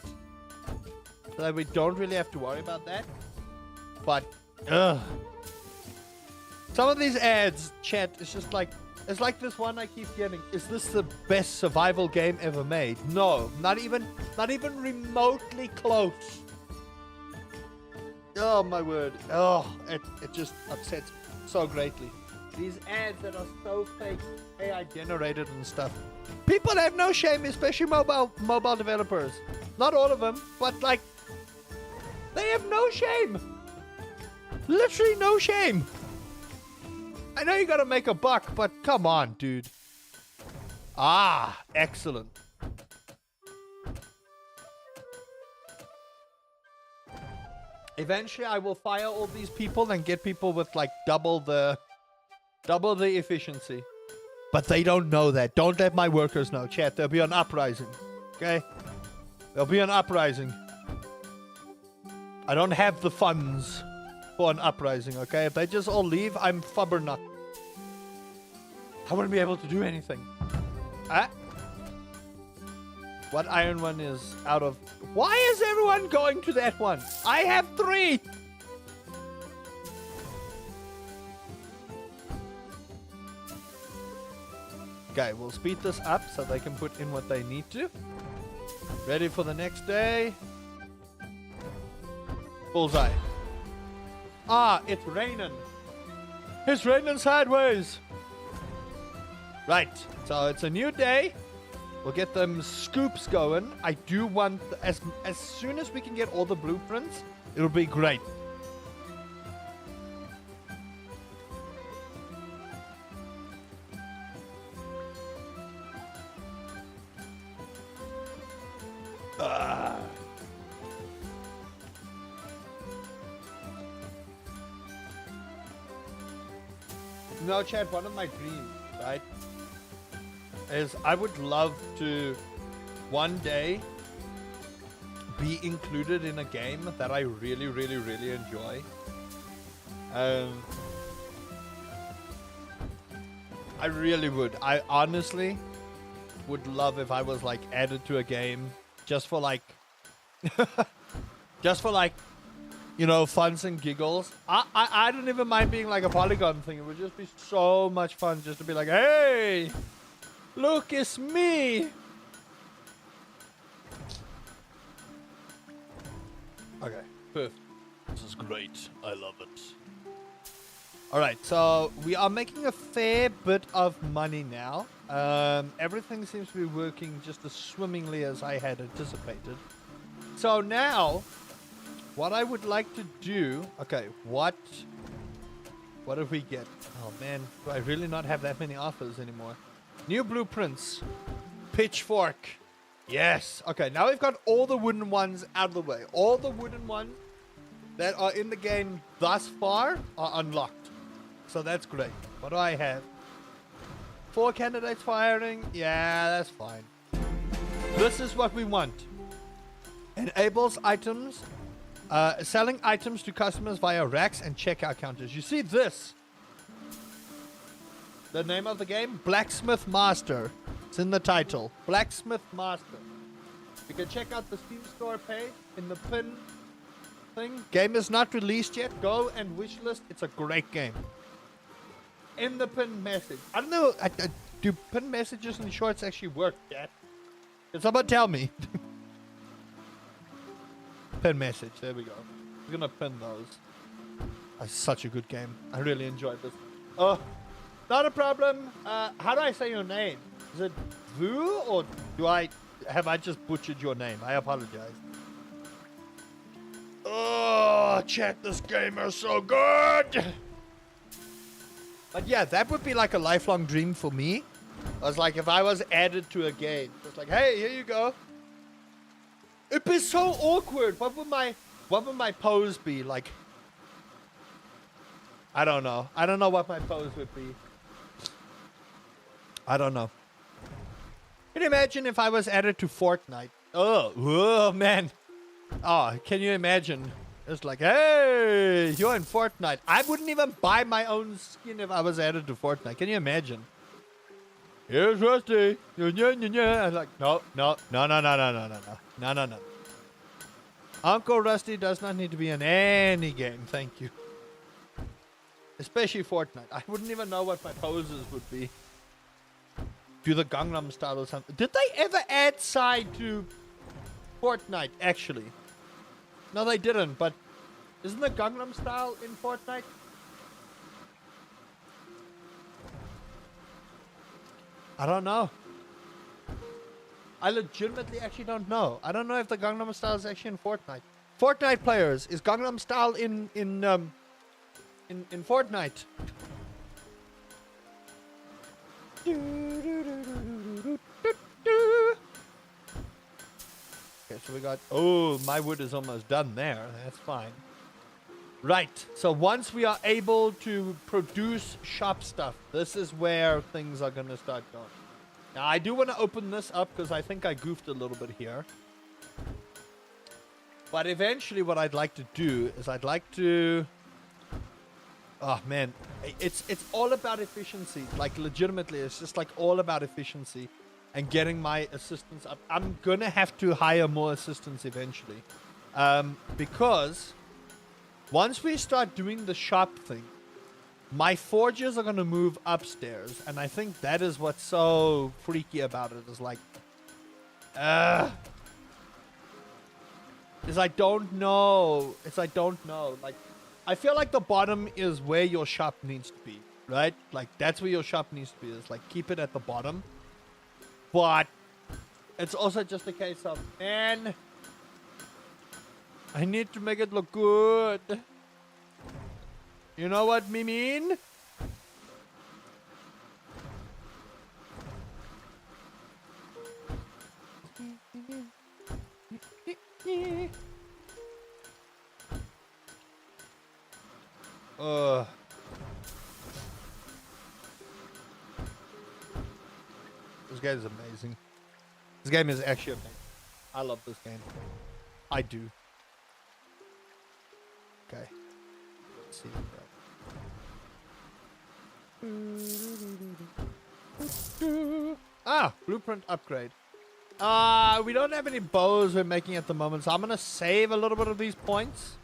so that we don't really have to worry about that. But some of these ads, chat, it's just like, it's like this one I keep getting. Is this the best survival game ever made? No, not even remotely close. Oh my word! Oh, it just upsets me so greatly. These ads that are so fake, AI generated and stuff. People have no shame, especially mobile developers. Not all of them, but like, they have no shame. Literally no shame. I know you gotta make a buck, but come on, dude. Ah, excellent. Eventually, I will fire all these people and get people with like double the efficiency. But they don't know that. Don't let my workers know, chat. There'll be an uprising. Okay? There'll be an uprising. I don't have the funds for an uprising, okay? If they just all leave, I'm fubbernuck. I wouldn't be able to do anything. What iron one is out of... Why is everyone going to that one? I have 3! Okay, we'll speed this up so they can put in what they need to. Ready for the next day. Bullseye. Ah, it's raining. It's raining sideways. Right, so it's a new day. We'll get them scoops going. I do want, as soon as we can get all the blueprints, it'll be great. No, Chad, one of my dreams, right, is I would love to one day be included in a game that I really, really, really enjoy. I really would. I honestly would love if I was like added to a game just for like, you know, funs and giggles. I don't even mind being like a polygon thing. It would just be so much fun just to be like, hey, look, it's me. Okay, perfect. This is great. I love it. All right, so we are making a fair bit of money now. Everything seems to be working just as swimmingly as I had anticipated. So now, what I would like to do... Okay, what did we get? Oh man, do I really not have that many offers anymore? New blueprints. Pitchfork. Yes. Okay, now we've got all the wooden ones out of the way. All the wooden ones that are in the game thus far are unlocked. So that's great. What do I have? 4 candidates firing. Yeah, that's fine. This is what we want. Enables items... selling items to customers via racks and checkout counters. You see this? The name of the game? Blacksmith Master. It's in the title. Blacksmith Master. You can check out the Steam store page in the pin thing. Game is not released yet. Go and wishlist. It's a great game. In the pin message. I don't know. Do pin messages and shorts actually work yet? Can someone tell me? Pin message. There we go. We're gonna pin those. It's such a good game. I really enjoyed this. Oh, Not a problem. How do I say your name? Is it Vu or have I just butchered your name? I apologize. Oh, chat, this game is so good. But yeah, that would be like a lifelong dream for me. I was like, if I was added to a game, it's like, hey, here you go. It'd be so awkward. What would my pose be like? I don't know. I don't know what my pose would be. I don't know. Can you imagine if I was added to Fortnite? Oh man. Oh, can you imagine? It's like, hey, you're in Fortnite. I wouldn't even buy my own skin if I was added to Fortnite. Can you imagine? Here's Rusty. I'm like, no. Uncle Rusty does not need to be in any game. Thank you. Especially Fortnite. I wouldn't even know what my poses would be. Do the Gangnam Style or something. Did they ever add side to Fortnite, actually? No, they didn't, but isn't the Gangnam Style in Fortnite? I don't know. I legitimately actually don't know. I don't know if the Gangnam Style is actually in Fortnite. Fortnite players, is Gangnam Style in Fortnite? Okay, so we got... Oh, my wood is almost done there. That's fine. Right. So once we are able to produce shop stuff, this is where things are going to start going. Now, I do want to open this up because I think I goofed a little bit here. But eventually what I'd like to do is I'd like to... Oh, man. It's all about efficiency. Like, legitimately, it's just, like, all about efficiency and getting my assistants up. I'm going to have to hire more assistants eventually. Because once we start doing the shop thing, my forges are going to move upstairs. And I think that is what's so freaky about it. Is like... I don't know. Like... I feel like the bottom is where your shop needs to be, right? Like, that's where your shop needs to be. It's like, keep it at the bottom. But it's also just a case of, man, I need to make it look good. You know what me mean? This game is amazing. This game is actually amazing. I love this game. I do. Okay. Let's see. Ah, blueprint upgrade. We don't have any bows we're making at the moment, so I'm gonna save a little bit of these points.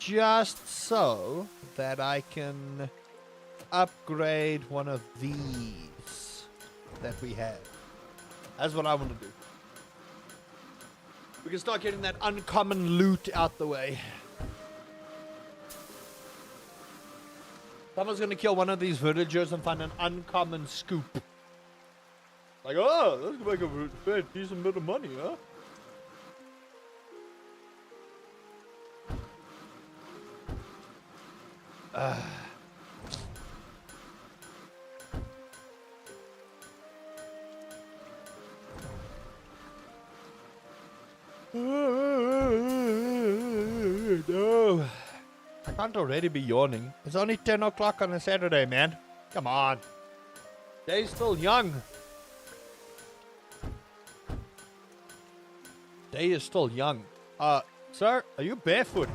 Just so that I can upgrade one of these that we have. That's what I want to do. We can start getting that uncommon loot out the way. Someone's gonna kill one of these villagers and find an uncommon scoop. Like, oh, that's gonna make a fair decent bit of money, huh? No. I can't already be yawning. It's only 10 o'clock on a Saturday, man. Come on. Day's still young. Day is still young. Sir, are you barefoot?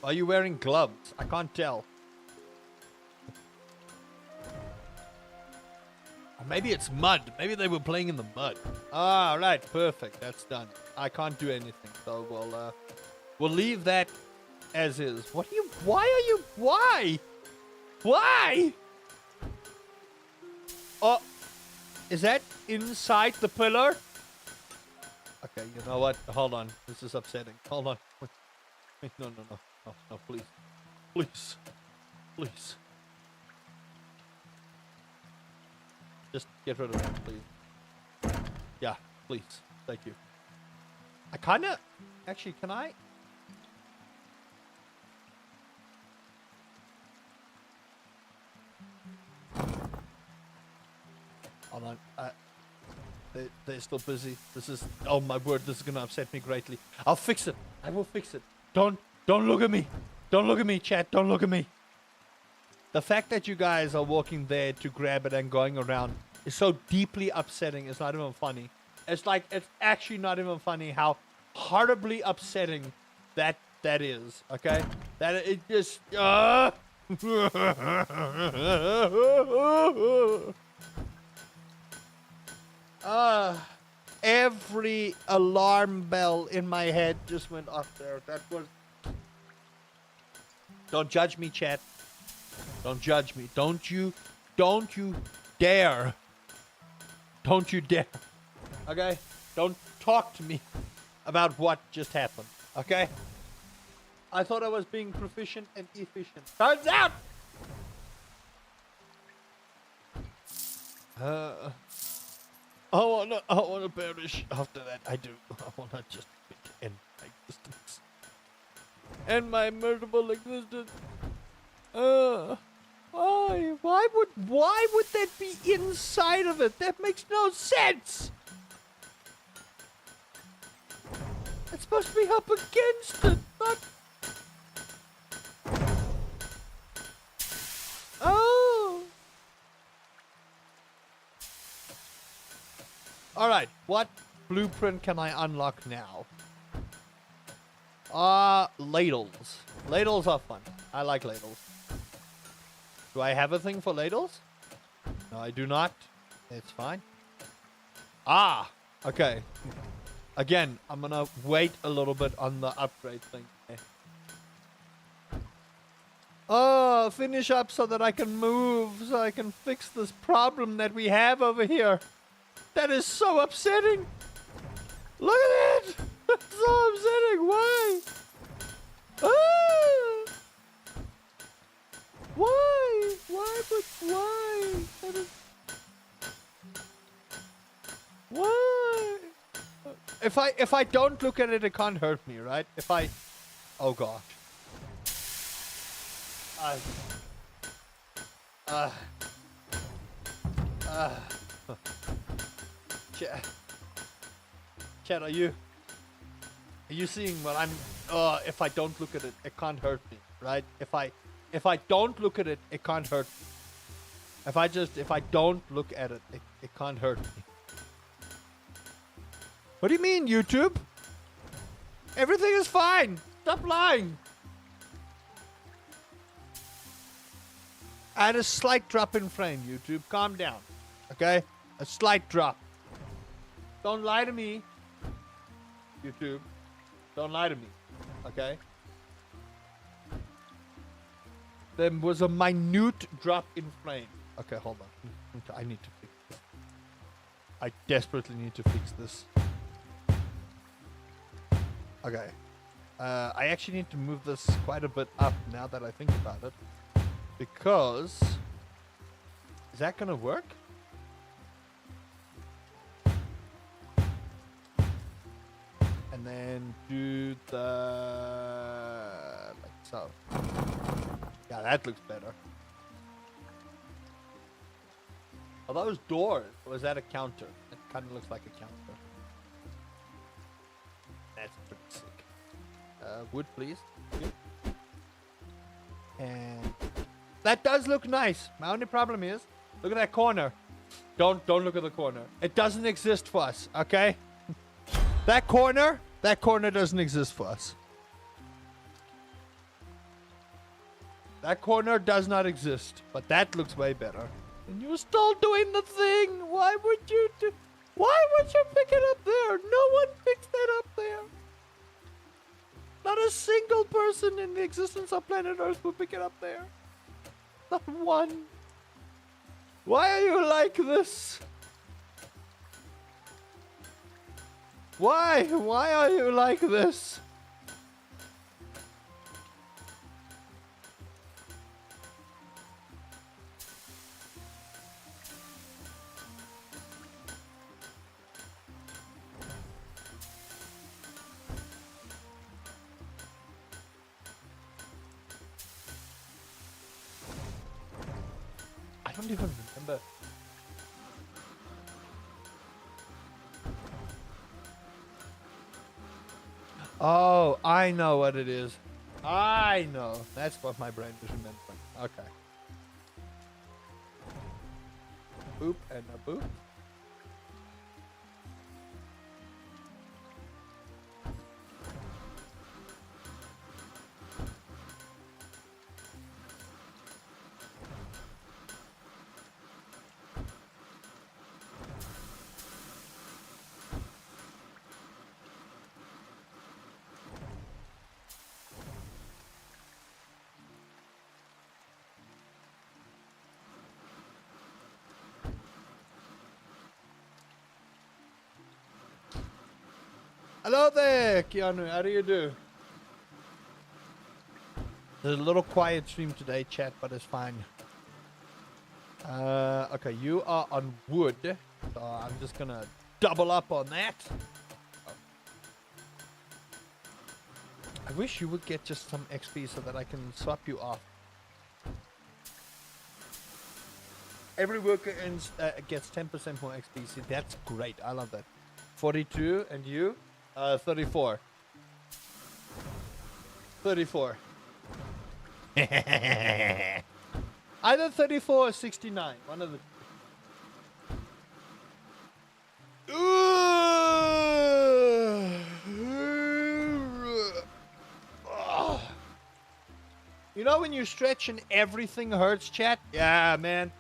Are you wearing gloves? I can't tell. Or maybe it's mud. Maybe they were playing in the mud. Ah, right. Perfect. That's done. I can't do anything. So we'll leave that as is. What are you... Why? Oh, is that inside the pillar? Okay, you know what? Hold on. This is upsetting. Hold on. Wait, no. no, please. Please. Please. Just get rid of that, please. Yeah, please. Thank you. I kinda... Actually, can I... Hold on. They're still busy. This is... Oh my word, this is gonna upset me greatly. I'll fix it. I will fix it. Don't look at me. Don't look at me, chat. Don't look at me. The fact that you guys are walking there to grab it and going around is so deeply upsetting. It's not even funny. It's like, it's actually not even funny how horribly upsetting that is. Okay? That it just... Every alarm bell in my head just went off there. That was... Don't judge me, chat. Don't judge me. Don't you dare. Don't you dare. Okay? Don't talk to me about what just happened. Okay? I thought I was being proficient and efficient. Turns out! I wanna perish after that. I do. I wanna just end my existence. End my miserable existence. Why? Why would that be inside of it? That makes no sense. It's supposed to be up against it, not... Oh. Alright, what blueprint can I unlock now? Ladles. Ladles are fun. I like ladles. Do I have a thing for ladles? No, I do not. It's fine. Ah, okay. Again, I'm gonna wait a little bit on the upgrade thing. Oh, finish up so that I can move, so I can fix this problem that we have over here. That is so upsetting. Look at it. It's so upsetting. Why? Ah! Why? Why? But why? That is... Why? If I don't look at it, it can't hurt me, right? If I... Oh gosh. Chat, are you seeing what I'm... if I don't look at it, it can't hurt me, right? If I don't look at it, it can't hurt me. If I don't look at it, it can't hurt me. What do you mean, YouTube? Everything is fine. Stop lying. I had a slight drop in frame, YouTube. Calm down. Okay? A slight drop. Don't lie to me, YouTube. Don't lie to me. Okay? There was a minute drop in frame. Okay, hold on. I need to fix this. I desperately need to fix this. Okay. I actually need to move this quite a bit up now that I think about it. Because... Is that gonna work? And then do the... like so. Yeah, that looks better. Are those doors? Or is that a counter? It kind of looks like a counter. That's pretty sick. Wood, please. And that does look nice. My only problem is, look at that corner. Don't look at the corner. It doesn't exist for us, okay? That corner doesn't exist for us. That corner does not exist, but that looks way better. And you're still doing the thing. Why would you pick it up there? No one picks that up there. Not a single person in the existence of planet Earth would pick it up there. Not one. Why are you like this? Why? Why are you like this? don't even remember. Oh, I know what it is. I know. That's what my brain is remembering. Okay. Boop and a boop. Hello there, Keanu. How do you do? There's a little quiet stream today, chat, but it's fine. Okay, you are on wood, so I'm just gonna double up on that. Oh. I wish you would get just some XP so that I can swap you off. Every worker gets 10% more XP. See, that's great. I love that. 42, and you? 34. 34. Either 34 or 69. One of the... You know when you stretch and everything hurts, chat? Yeah, man.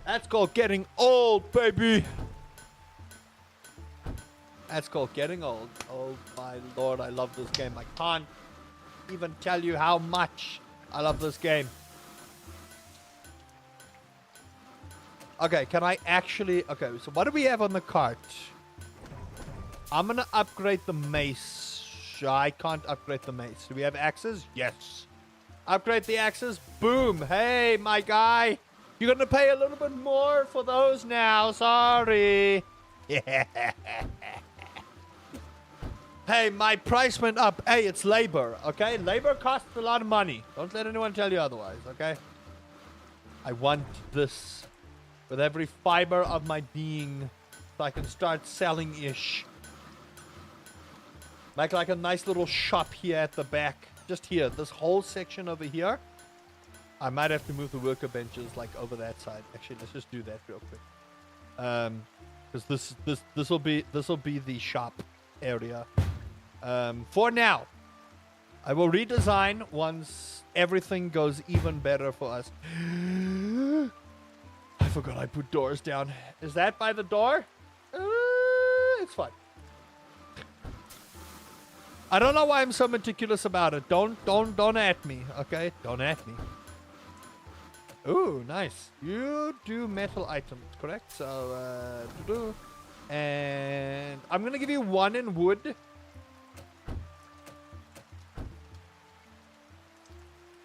That's called getting old, baby. That's called getting old. Oh my lord, I love this game. I can't even tell you how much I love this game. Okay, can I actually... Okay, so what do we have on the cart? I'm gonna upgrade the mace. I can't upgrade the mace. Do we have axes? Yes. Upgrade the axes. Boom. Hey, my guy. You're gonna pay a little bit more for those now. Sorry. Yeah. Hey, my price went up. Hey, it's labor, okay? Labor costs a lot of money. Don't let anyone tell you otherwise, okay? I want this with every fiber of my being so I can start selling-ish. Make like a nice little shop here at the back. Just here. This whole section over here. I might have to move the worker benches like over that side. Actually, let's just do that real quick. Because this will be the shop area. For now, I will redesign once everything goes even better for us. I forgot I put doors down. Is that by the door? It's fine. I don't know why I'm so meticulous about it. Don't at me, okay? Don't at me. Ooh, nice. You do metal items, correct? So, and I'm gonna give you one in wood.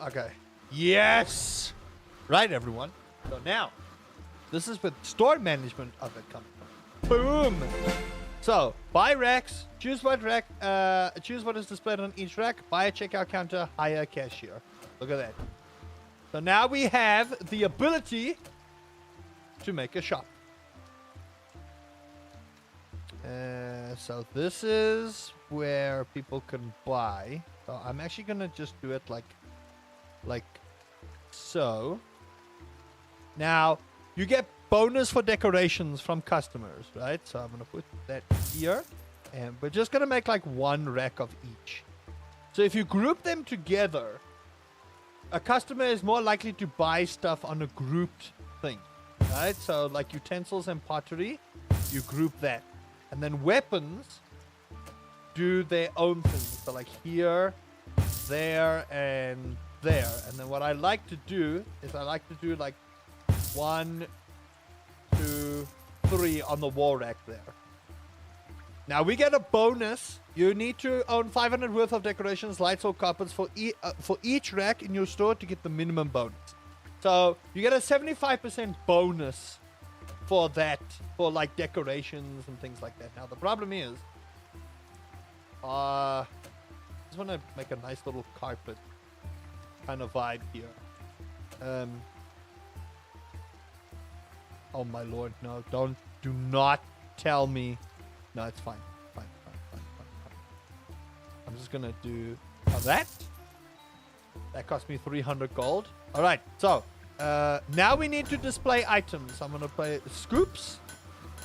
Okay. Yes! Right, everyone. So now, this is with store management of it coming from. Boom! So, buy racks, choose what rack, choose what is displayed on each rack, buy a checkout counter, hire a cashier. Look at that. So now we have the ability to make a shop. So this is where people can buy. So I'm actually gonna just do it like so. Now you get bonus for decorations from customers, right? So I'm gonna put that here, and we're just gonna make like one rack of each. So if you group them together, a customer is more likely to buy stuff on a grouped thing, right? So like utensils and pottery, you group that. And then weapons do their own things. So like here, there, and there. And then what I like to do is I like to do like 1, 2, 3 on the wall rack there. Now we get a bonus. You need to own 500 worth of decorations, lights, or carpets for each rack in your store to get the minimum bonus. So you get a 75% bonus for that, for like decorations and things like that. Now the problem is, I just want to make a nice little carpet kind of vibe here. Oh my lord, no. Do not tell me. No, it's fine. Fine. I'm just gonna do that. That cost me 300 gold. Alright, so now we need to display items. I'm gonna play scoops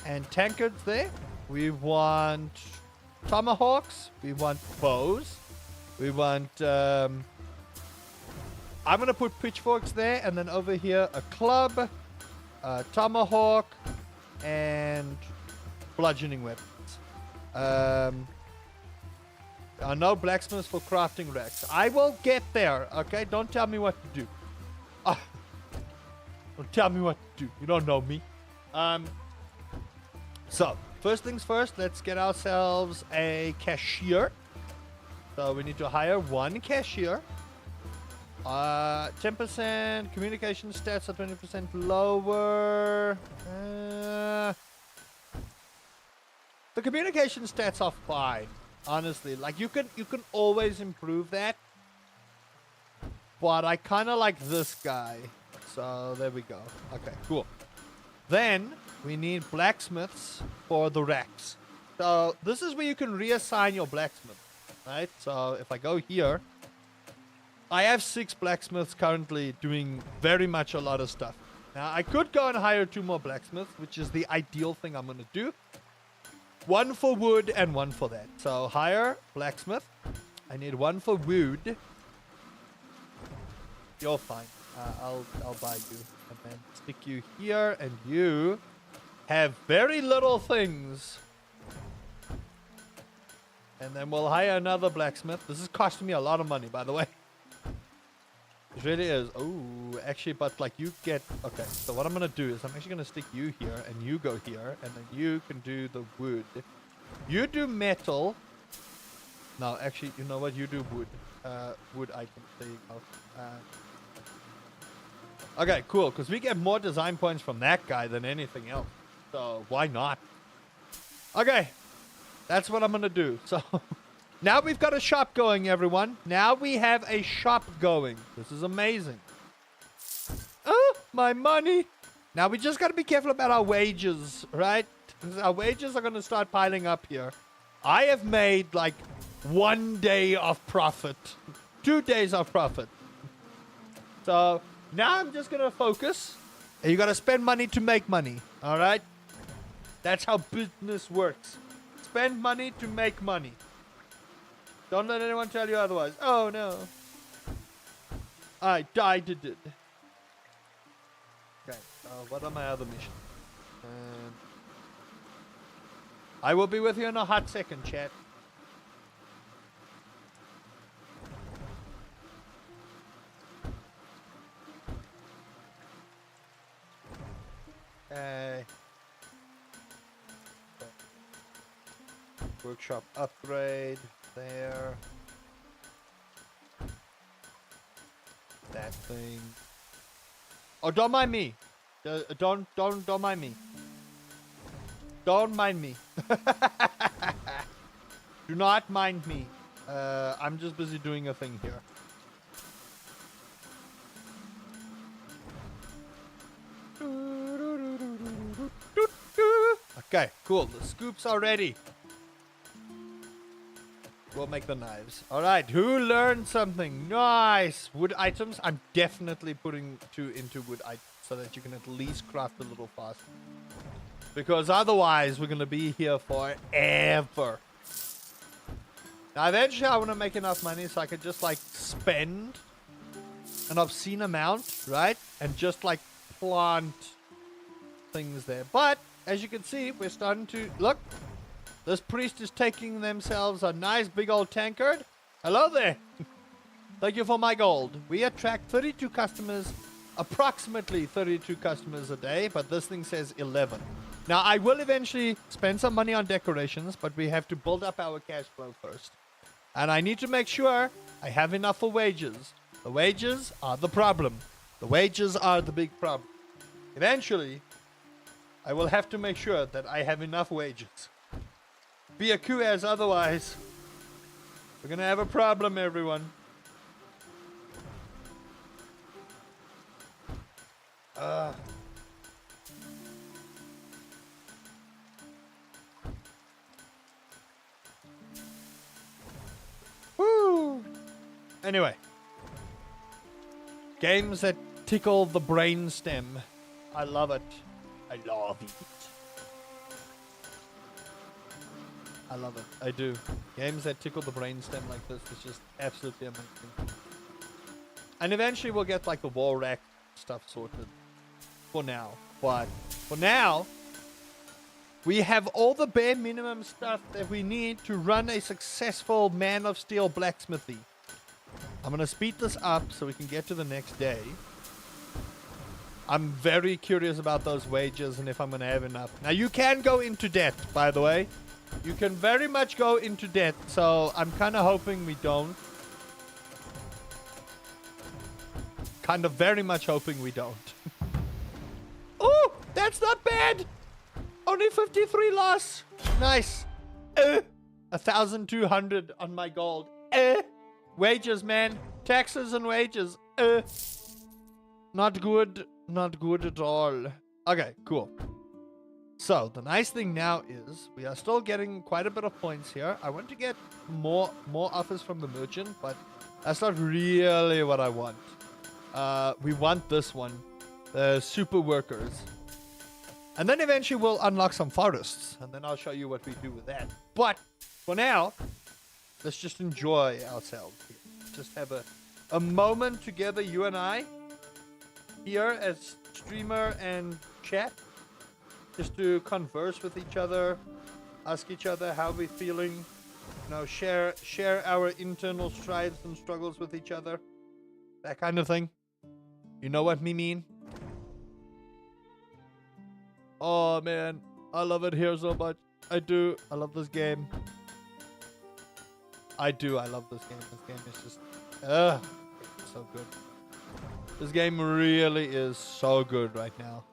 and tankards there. We want tomahawks. We want bows. We want I'm gonna put pitchforks there, and then over here a club, a tomahawk, and bludgeoning weapons. No blacksmiths for crafting racks. I will get there, okay? Don't tell me what to do. Don't tell me what to do. You don't know me. So, first things first, let's get ourselves a cashier. So, we need to hire one cashier. 10% communication stats are 20% lower. The communication stats are fine. Honestly, like you can always improve that, but I kind of like this guy, so there we go. Okay, cool. Then we need blacksmiths for the racks. So this is where you can reassign your blacksmith, right? So if I go here, I have 6 blacksmiths currently doing very much a lot of stuff. Now I could go and hire 2 more blacksmiths, which is the ideal thing I'm gonna do. 1 for wood and 1 for that. So hire blacksmith. I need 1 for wood. You're fine. I'll buy you, and then stick you here, and you have very little things. And then we'll hire another blacksmith. This is costing me a lot of money, by the way. It really is. Oh, actually, but like you get... Okay, so what I'm going to do is I'm actually going to stick you here and you go here. And then you can do the wood. You do metal. No, actually, you know what? You do wood. Wood items. There you go. Okay, cool. Because we get more design points from that guy than anything else. So why not? Okay. That's what I'm going to do. So... Now we've got a shop going, everyone. Now we have a shop going. This is amazing. Oh, my money. Now we just got to be careful about our wages, right? Our wages are going to start piling up here. I have made like 1 day of profit. 2 days of profit. So now I'm just going to focus. And you got to spend money to make money. All right? That's how business works. Spend money to make money. Don't let anyone tell you otherwise. Oh, no. I died it. Okay, what are my other missions? I will be with you in a hot second, chat. Okay. Workshop upgrade. There. That thing. Oh, don't mind me. Don't mind me. Don't mind me. Do not mind me. I'm just busy doing a thing here. Okay, cool. The scoops are ready. We'll make the knives. Alright, who learned something? Nice! Wood items. I'm definitely putting 2 into wood items so that you can at least craft a little faster. Because otherwise, we're going to be here forever. Now, eventually, I want to make enough money so I could just, like, spend an obscene amount, right? And just, like, plant things there. But, as you can see, we're starting to... Look! This priest is taking themselves a nice big old tankard. Hello there. Thank you for my gold. We attract 32 customers, approximately 32 customers a day, but this thing says 11. Now, I will eventually spend some money on decorations, but we have to build up our cash flow first. And I need to make sure I have enough for wages. The wages are the problem. The wages are the big problem. Eventually, I will have to make sure that I have enough wages. Be a coup, as otherwise we're gonna have a problem, everyone. Anyway. Games that tickle the brain stem. I love it. I love it. I love it. I do. Games that tickle the brain stem like this is just absolutely amazing. And eventually we'll get like the wall rack stuff sorted. For now. But for now, we have all the bare minimum stuff that we need to run a successful Man of Steel blacksmithy. I'm going to speed this up so we can get to the next day. I'm very curious about those wages and if I'm going to have enough. Now, you can go into debt, by the way. You can very much go into debt, so I'm kind of hoping we don't. Kind of very much hoping we don't. Oh, that's not bad. Only 53 loss. Nice. 1,200 on my gold. Wages, man. Taxes and wages. Not good. Not good at all. Okay, cool. So, the nice thing now is we are still getting quite a bit of points here. I want to get more offers from the merchant, but that's not really what I want. We want this one. The super workers. And then eventually we'll unlock some forests. And then I'll show you what we do with that. But, for now, let's just enjoy ourselves here. Just have a moment together, you and I. Here as streamer and chat. Just to converse with each other. Ask each other how we're feeling. You know, share our internal strides and struggles with each other. That kind of thing. You know what me mean? Oh man, I love it here so much. I do. I love this game. I do. I love this game. This game is just so good. This game really is so good right now.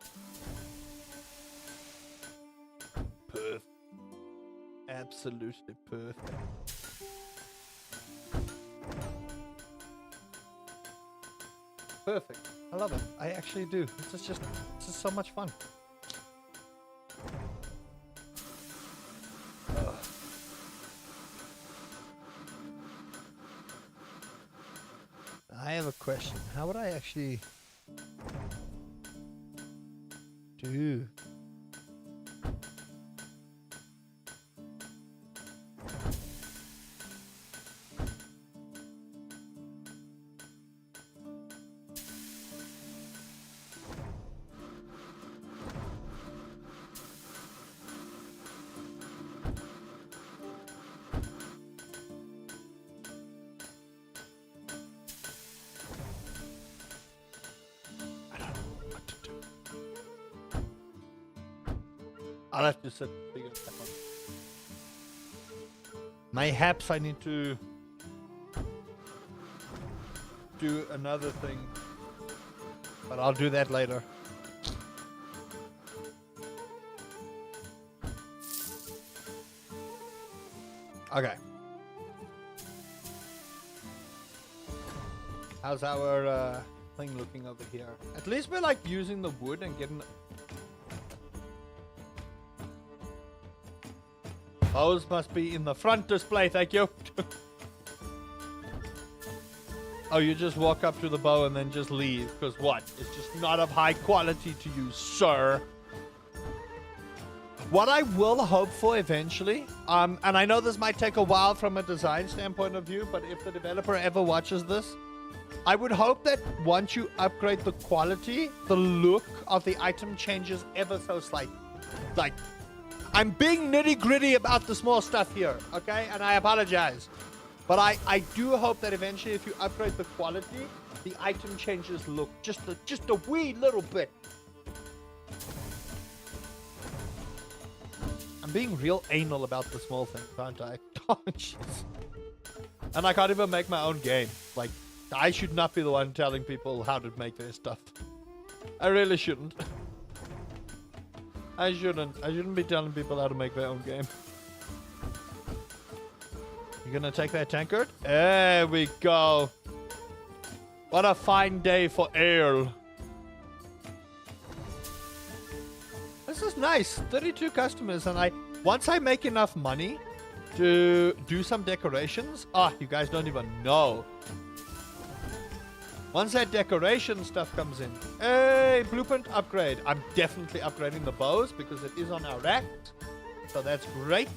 Perfect. Absolutely perfect. Perfect. I love it. I actually do. This is so much fun. I have a question. How would I actually do? I'll have to sit and figure that out. Mayhaps I need to do another thing, but I'll do that later. Okay. How's our thing looking over here? At least we're like using the wood and getting... Those must be in the front display, thank you. Oh, you just walk up to the bow and then just leave, because what? It's just not of high quality to you, sir. What I will hope for eventually, and I know this might take a while from a design standpoint of view, but if the developer ever watches this, I would hope that once you upgrade the quality, the look of the item changes ever so slightly. Like, I'm being nitty-gritty about the small stuff here, okay? And I apologize. But I do hope that eventually if you upgrade the quality, the item changes look just a wee little bit. I'm being real anal about the small things, aren't I? Oh, jeez. And I can't even make my own game. Like, I should not be the one telling people how to make their stuff. I really shouldn't. I shouldn't be telling people how to make their own game. You gonna take that tankard? There we go. What a fine day for ale. This is nice. 32 customers, and once I make enough money to do some decorations. You guys don't even know Once that decoration stuff comes in. Hey, blueprint upgrade. I'm definitely upgrading the bows because it is on our rack. So that's great.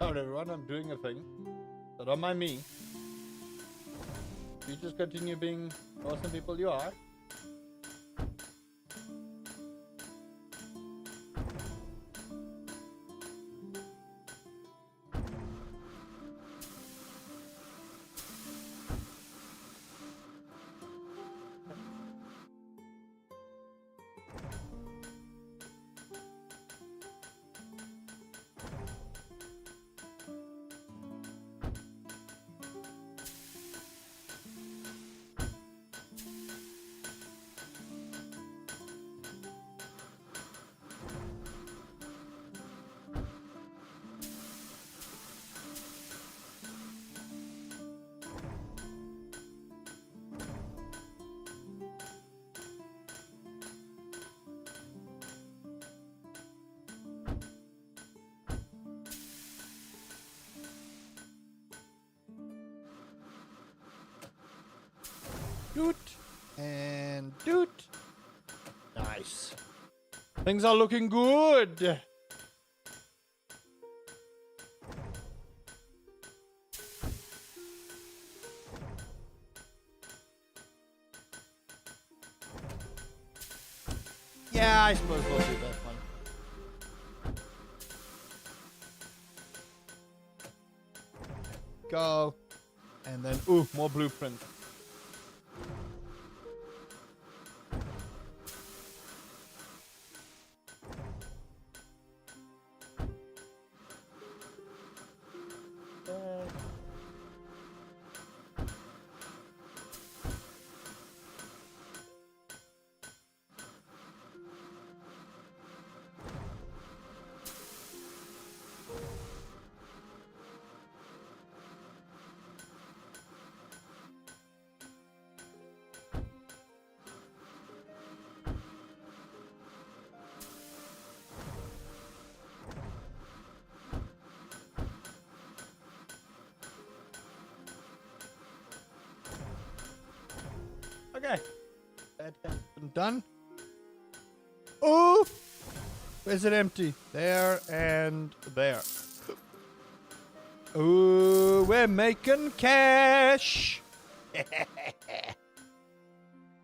Alright everyone, I'm doing a thing. So don't mind me. You just continue being awesome people you are. Doot and doot. Nice. Things are looking good. Yeah, I suppose we'll do that one. Go. And then, ooh, more blueprint. Okay. That has been done. Oh! Where's it empty? There and there. Ooh, we're making cash.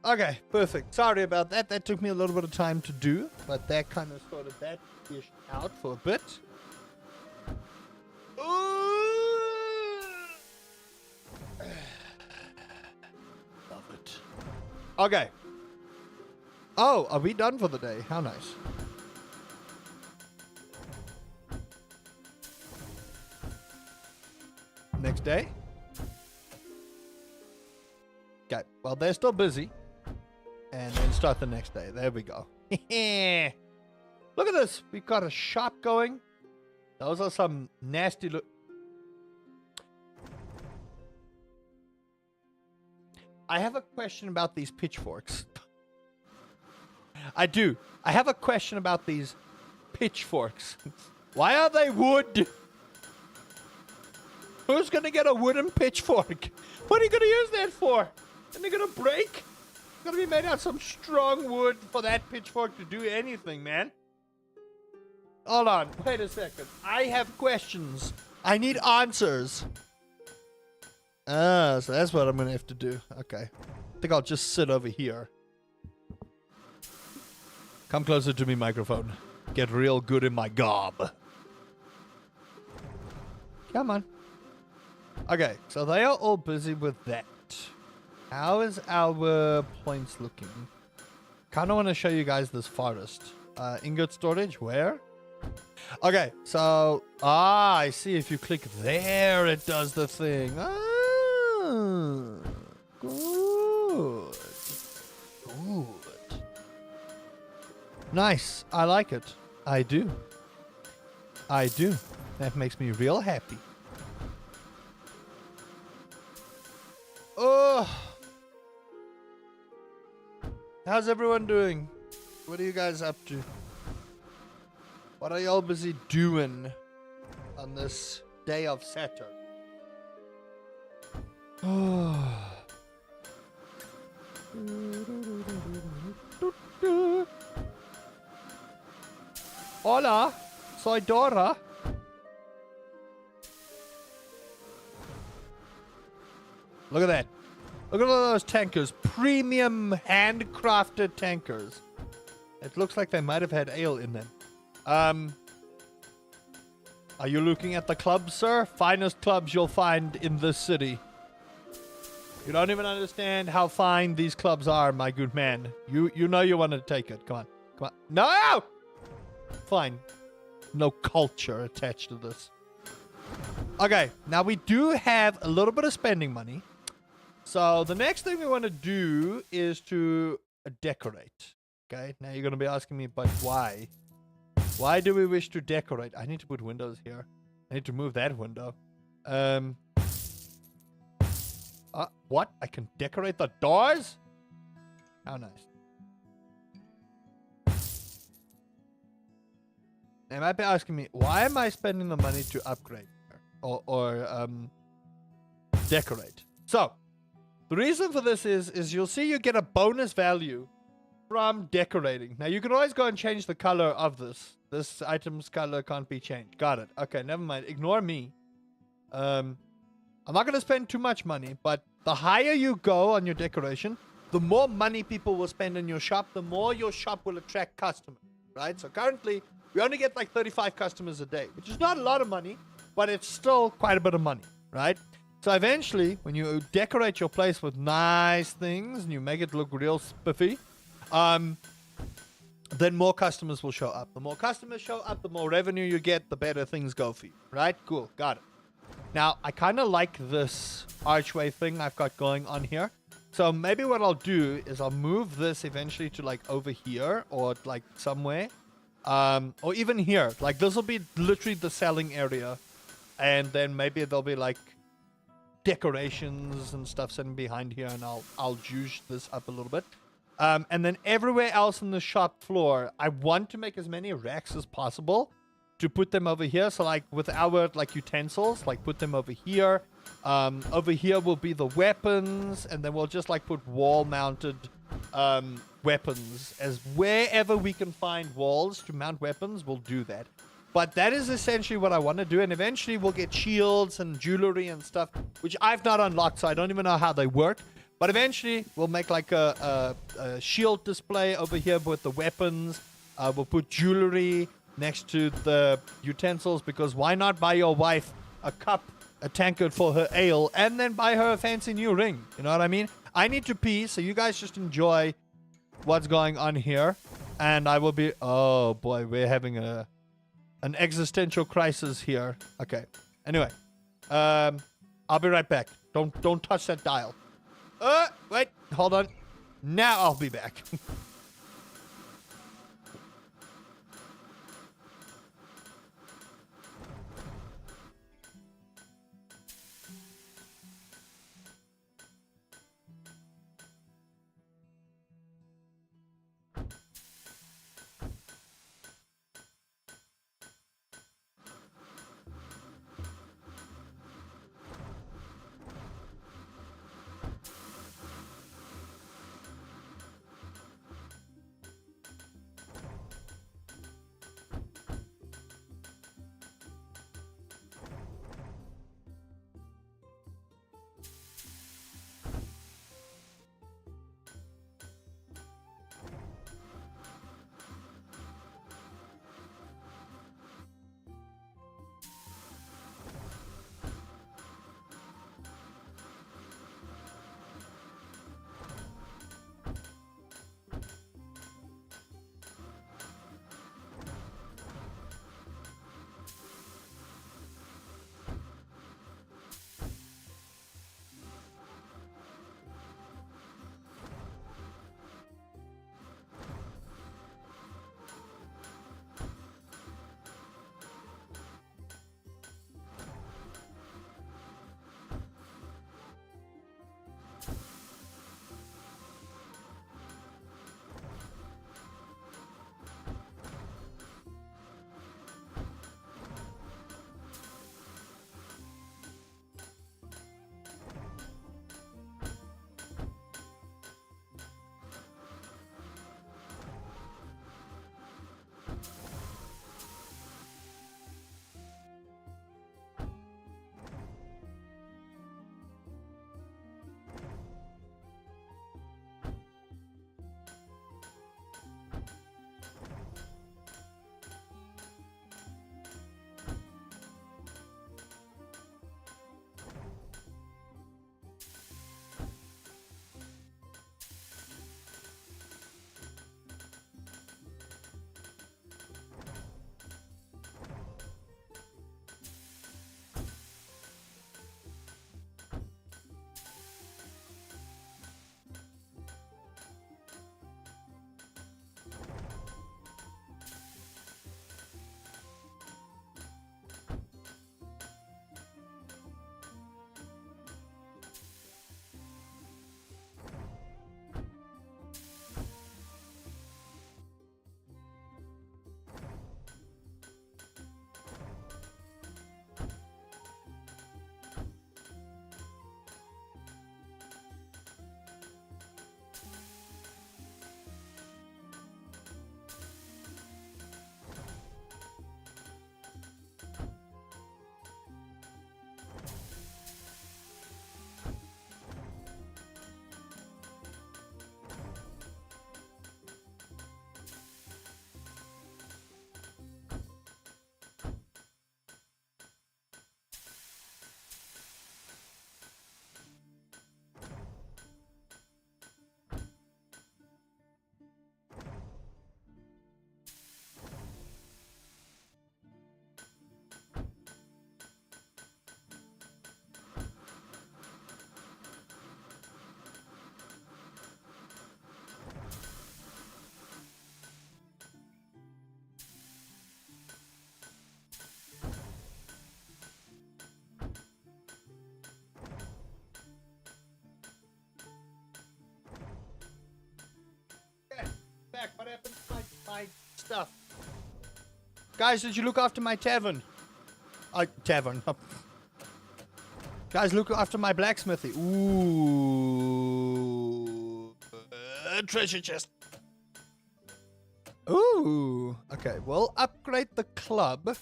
Okay, perfect. Sorry about that. That took me a little bit of time to do, but that kind of sorted that ish out for a bit. Ooh. Love it. Okay. Oh, are we done for the day? How nice. Next day. Okay, well, they're still busy. And then start the next day. There we go. Look at this. We got a shop going. Those are some nasty look. I have a question about these pitchforks. I do. I have a question about these pitchforks. Why are they wood? Who's going to get a wooden pitchfork? What are you going to use that for? And they're going to break? It's going to be made out of some strong wood for that pitchfork to do anything, man. Hold on. Wait a second. I have questions. I need answers. Ah, so that's what I'm going to have to do. Okay. I think I'll just sit over here. Come closer to me, microphone. Get real good in my gob. Come on. Okay, so they are all busy with that. How is our points looking? Kind of want to show you guys this forest. Ingot storage, where? Okay, so... Ah, I see. If you click there, it does the thing. Ah, good. Good. Nice. I like it. I do. I do. That makes me real happy. Oh. How's everyone doing? What are you guys up to? What are y'all busy doing on this day of Saturn? Oh. Hola, soy Dora. Look at that. Look at all those tankers. Premium handcrafted tankers. It looks like they might have had ale in them. Are you looking at the clubs, sir? Finest clubs you'll find in this city. You don't even understand how fine these clubs are, my good man. You know you want to take it. Come on. Come on. No! Fine. No culture attached to this. Okay, now we do have a little bit of spending money. So the next thing we want to do is to decorate. Okay, now you're going to be asking me, but why? Why do we wish to decorate? I need to put windows here. I need to move that window. What? I can decorate the doors? How nice. They might be asking me, why am I spending the money to upgrade or decorate? So, the reason for this is you'll see you get a bonus value from decorating. Now, you can always go and change the color of this. This item's color can't be changed. Got it. Okay, never mind. Ignore me. I'm not going to spend too much money, but the higher you go on your decoration, the more money people will spend in your shop, the more your shop will attract customers, right? So currently, we only get like 35 customers a day, which is not a lot of money, but it's still quite a bit of money, right? So eventually, when you decorate your place with nice things and you make it look real spiffy, then more customers will show up. The more customers show up, the more revenue you get, the better things go for you, right? Cool, got it. Now, I kind of like this archway thing I've got going on here. So maybe what I'll do is I'll move this eventually to like over here or like somewhere. Or even here. Like this will be literally the selling area. And then maybe there'll be like decorations and stuff sitting behind here. And I'll juice this up a little bit. And then everywhere else in the shop floor, I want to make as many racks as possible to put them over here. So like with our like utensils, like put them over here. Over here will be the weapons, and then we'll just like put wall-mounted weapons. As wherever we can find walls to mount weapons, we'll do that. But that is essentially what I want to do, and eventually we'll get shields and jewelry and stuff, which I've not unlocked, so I don't even know how they work. But eventually we'll make like a shield display over here with the weapons. We'll put jewelry next to the utensils, because why not buy your wife a cup, a tankard for her ale, and then buy her a fancy new ring? You know what I mean? I need to pee, so you guys just enjoy what's going on here, and I will be... Oh boy, we're having an existential crisis here. Okay. Anyway, I'll be right back. Don't touch that dial. Wait, hold on. Now I'll be back. What happened to my stuff? Guys, did you look after my tavern? Tavern. Guys, look after my blacksmithy. Ooh. Treasure chest. Ooh. Okay, we'll upgrade the club.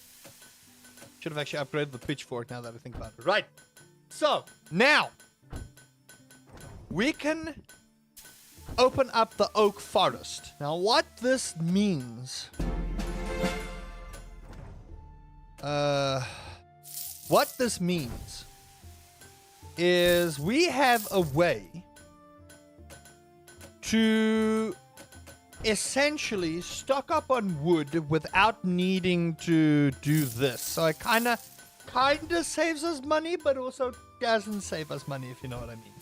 Should have actually upgraded the pitchfork now that I think about it. Right. So, now. We can open up the oak forest. Now, what this means... what this means is we have a way to essentially stock up on wood without needing to do this. So it kind of saves us money, but also doesn't save us money, if you know what I mean.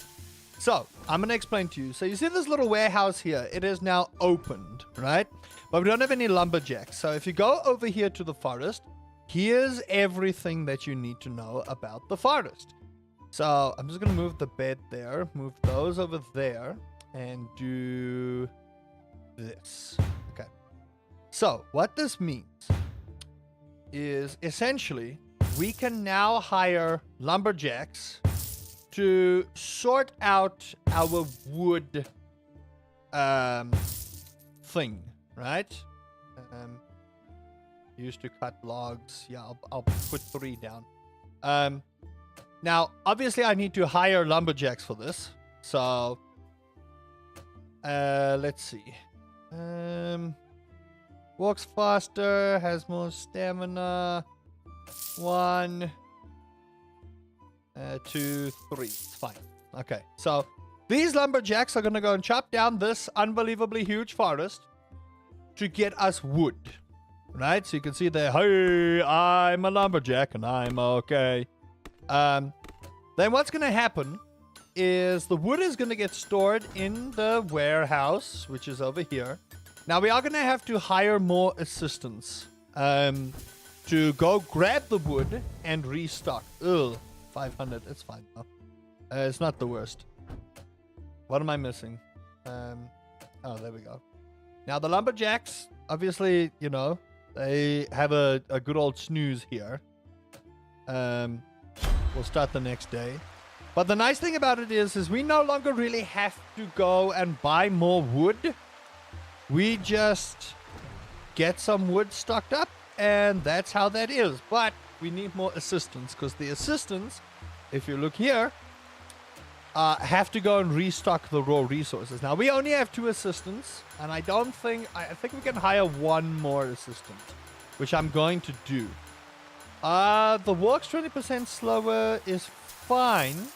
So I'm going to explain to you. So you see this little warehouse here? It is now opened, right? But we don't have any lumberjacks. So if you go over here to the forest, here's everything that you need to know about the forest. So I'm just going to move the bed there, move those over there, and do this. Okay. So what this means is essentially we can now hire lumberjacks to sort out our wood thing, right? Used to cut logs. Yeah, I'll put 3 down. Now, obviously, I need to hire lumberjacks for this. So, let's see. Walks faster, has more stamina. 1, 2, 3. It's fine. Okay, so these lumberjacks are going to go and chop down this unbelievably huge forest to get us wood. Right? So you can see there, hey, I'm a lumberjack and I'm okay. Then what's going to happen is the wood is going to get stored in the warehouse, which is over here. Now we are going to have to hire more assistants to go grab the wood and restock. Ugh, 500. It's fine. It's not the worst. What am I missing? Oh, there we go. Now the lumberjacks, obviously, you know, they have a good old snooze here. We'll start the next day. But the nice thing about it is we no longer really have to go and buy more wood. We just get some wood stocked up, and that's how that is. But we need more assistants, because the assistants, if you look here, have to go and restock the raw resources. Now, we only have 2 assistants, and I think we can hire 1 more assistant, which I'm going to do. The walk's 20% slower is fine,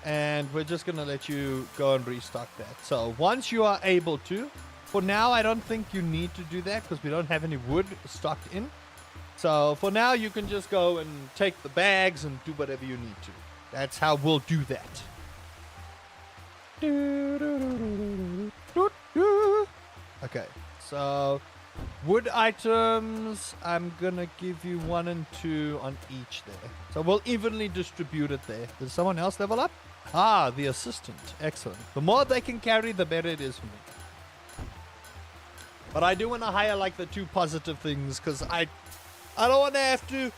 and we're just going to let you go and restock that. So once you are able to, for now, I don't think you need to do that because we don't have any wood stocked in. So for now, you can just go and take the bags and do whatever you need to. That's how we'll do that. Okay, so wood items, I'm gonna give you 1 and 2 on each there. So we'll evenly distribute it there. Did someone else level up? Ah, the assistant. Excellent. The more they can carry, the better it is for me. But I do want to hire like the 2 positive things, because I don't want to have to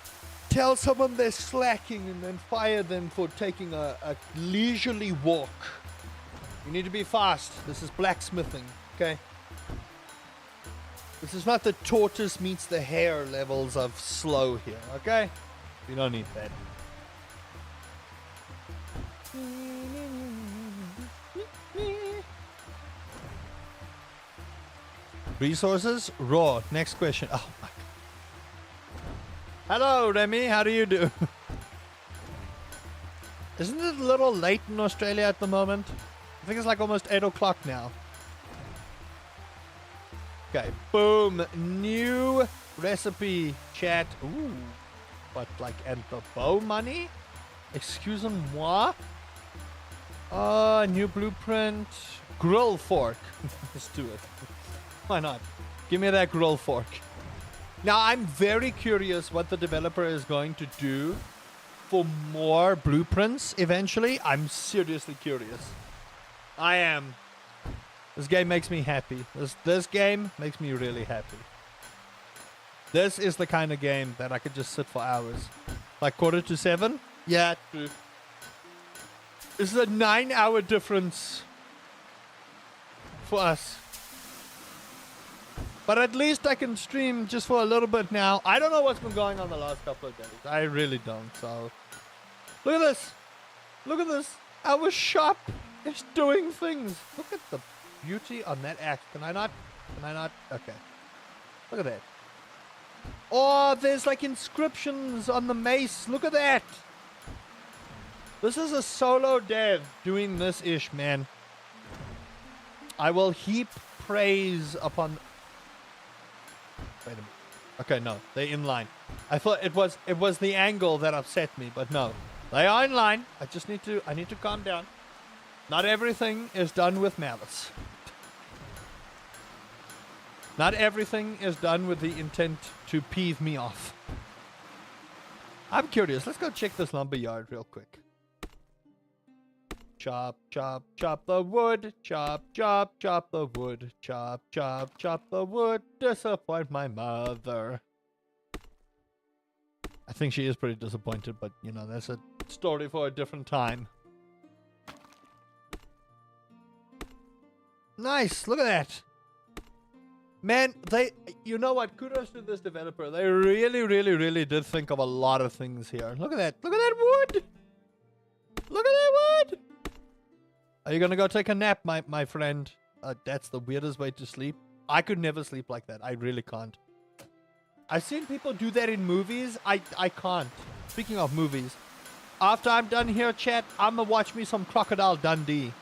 tell someone they're slacking and then fire them for taking a leisurely walk. You need to be fast. This is blacksmithing, okay? This is not the tortoise meets the hare levels of slow here, okay? We don't need that. Resources? Raw. Next question. Oh my God. Hello, Remy. How do you do? Isn't it a little late in Australia at the moment? I think it's like almost 8 o'clock now. Okay. Boom. New recipe, chat. Ooh. What, like, and the bow money? Excusez-moi. New blueprint. Grill fork. Let's do it. Why not? Give me that grill fork. Now, I'm very curious what the developer is going to do for more blueprints eventually. I'm seriously curious. I am. This game makes me happy. This game makes me really happy. This is the kind of game that I could just sit for hours. Like 6:45. Yeah, true. This is a 9-hour difference for us. But at least I can stream just for a little bit now. I don't know what's been going on the last couple of days. I really don't. So, look at this. Look at this. Our shop is doing things. Look at the beauty on that axe. Can I not? Okay. Look at that. Oh, there's like inscriptions on the mace. Look at that. This is a solo dev doing this ish, man. I will heap praise upon... Wait a minute. Okay, no, they're in line. I thought it was the angle that upset me, but no. They are in line. I need to calm down. Not everything is done with malice. Not everything is done with the intent to peeve me off. I'm curious. Let's go check this lumber yard real quick. Chop, chop, chop the wood. Chop, chop, chop the wood. Chop, chop, chop the wood. Disappoint my mother. I think she is pretty disappointed, but, you know, that's a story for a different time. Nice. Look at that. Man, you know what? Kudos to this developer. They really, really, really did think of a lot of things here. Look at that. Look at that wood. Look at that wood. Are you going to go take a nap, my friend? That's the weirdest way to sleep. I could never sleep like that. I really can't. I've seen people do that in movies. I can't. Speaking of movies, after I'm done here, chat, I'm going to watch me some Crocodile Dundee.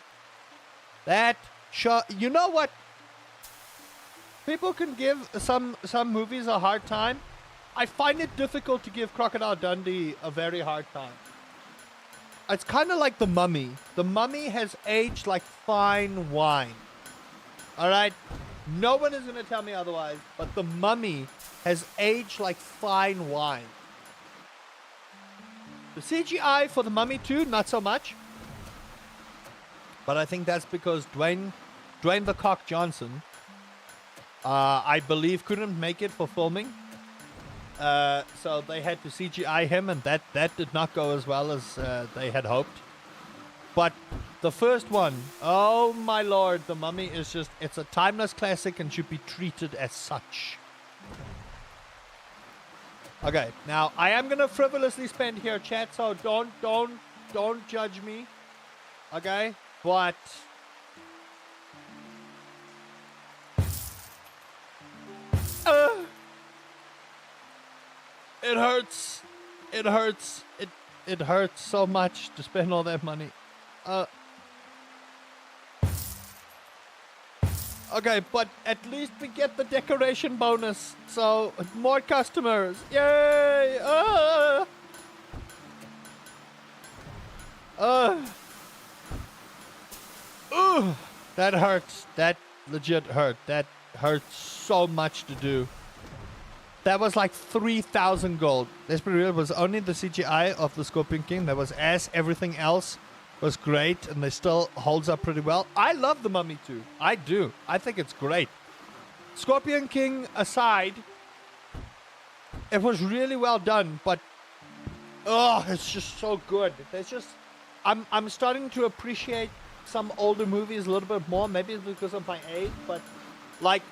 That show, you know what? People can give some movies a hard time. I find it difficult to give Crocodile Dundee a very hard time. It's kind of like The Mummy. The Mummy has aged like fine wine. Alright? No one is going to tell me otherwise, but The Mummy has aged like fine wine. The CGI for The Mummy 2, not so much. But I think that's because Dwayne the Cock Johnson, I believe, couldn't make it for filming. So they had to CGI him, and that did not go as well as they had hoped. But the first one, oh my lord, The Mummy is just, it's a timeless classic and should be treated as such. Okay, now I am gonna frivolously spend here, chat, so don't judge me. Okay, but it hurts. It hurts. It hurts so much to spend all that money. Okay, but at least we get the decoration bonus. So, more customers. Yay! That hurts. That legit hurt. That hurts so much to do. That was like 3,000 gold. Let's be real, it was only the CGI of the Scorpion King that was ass. Everything else was great, and they still holds up pretty well. I love The Mummy 2. I do. I think it's great. Scorpion King aside, it was really well done, but it's just so good. There's just, I'm starting to appreciate some older movies a little bit more. Maybe it's because of my age, but like,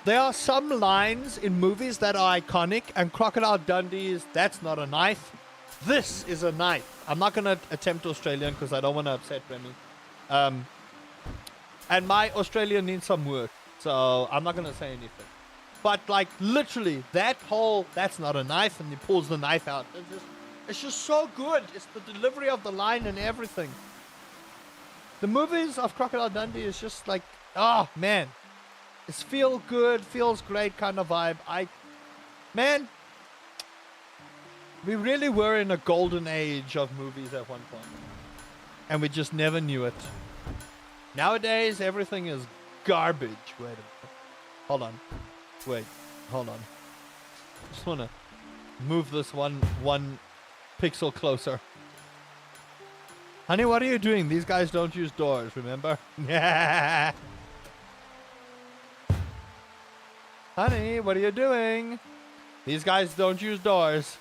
there are some lines in movies that are iconic, and Crocodile Dundee's, that's not a knife. This is a knife. I'm not going to attempt Australian because I don't want to upset Remy. And my Australian needs some work, so I'm not going to say anything. But like literally that whole, that's not a knife, and he pulls the knife out. It's just so good. It's the delivery of the line and everything. The movies of Crocodile Dundee is just like, oh man. It's feel good, feels great kind of vibe. Man, we really were in a golden age of movies at one point. And we just never knew it. Nowadays, everything is garbage. Wait a minute. Hold on. Wait, hold on. Just want to move this one pixel closer. Honey, what are you doing? These guys don't use doors, remember? Yeah. Honey, what are you doing? These guys don't use doors.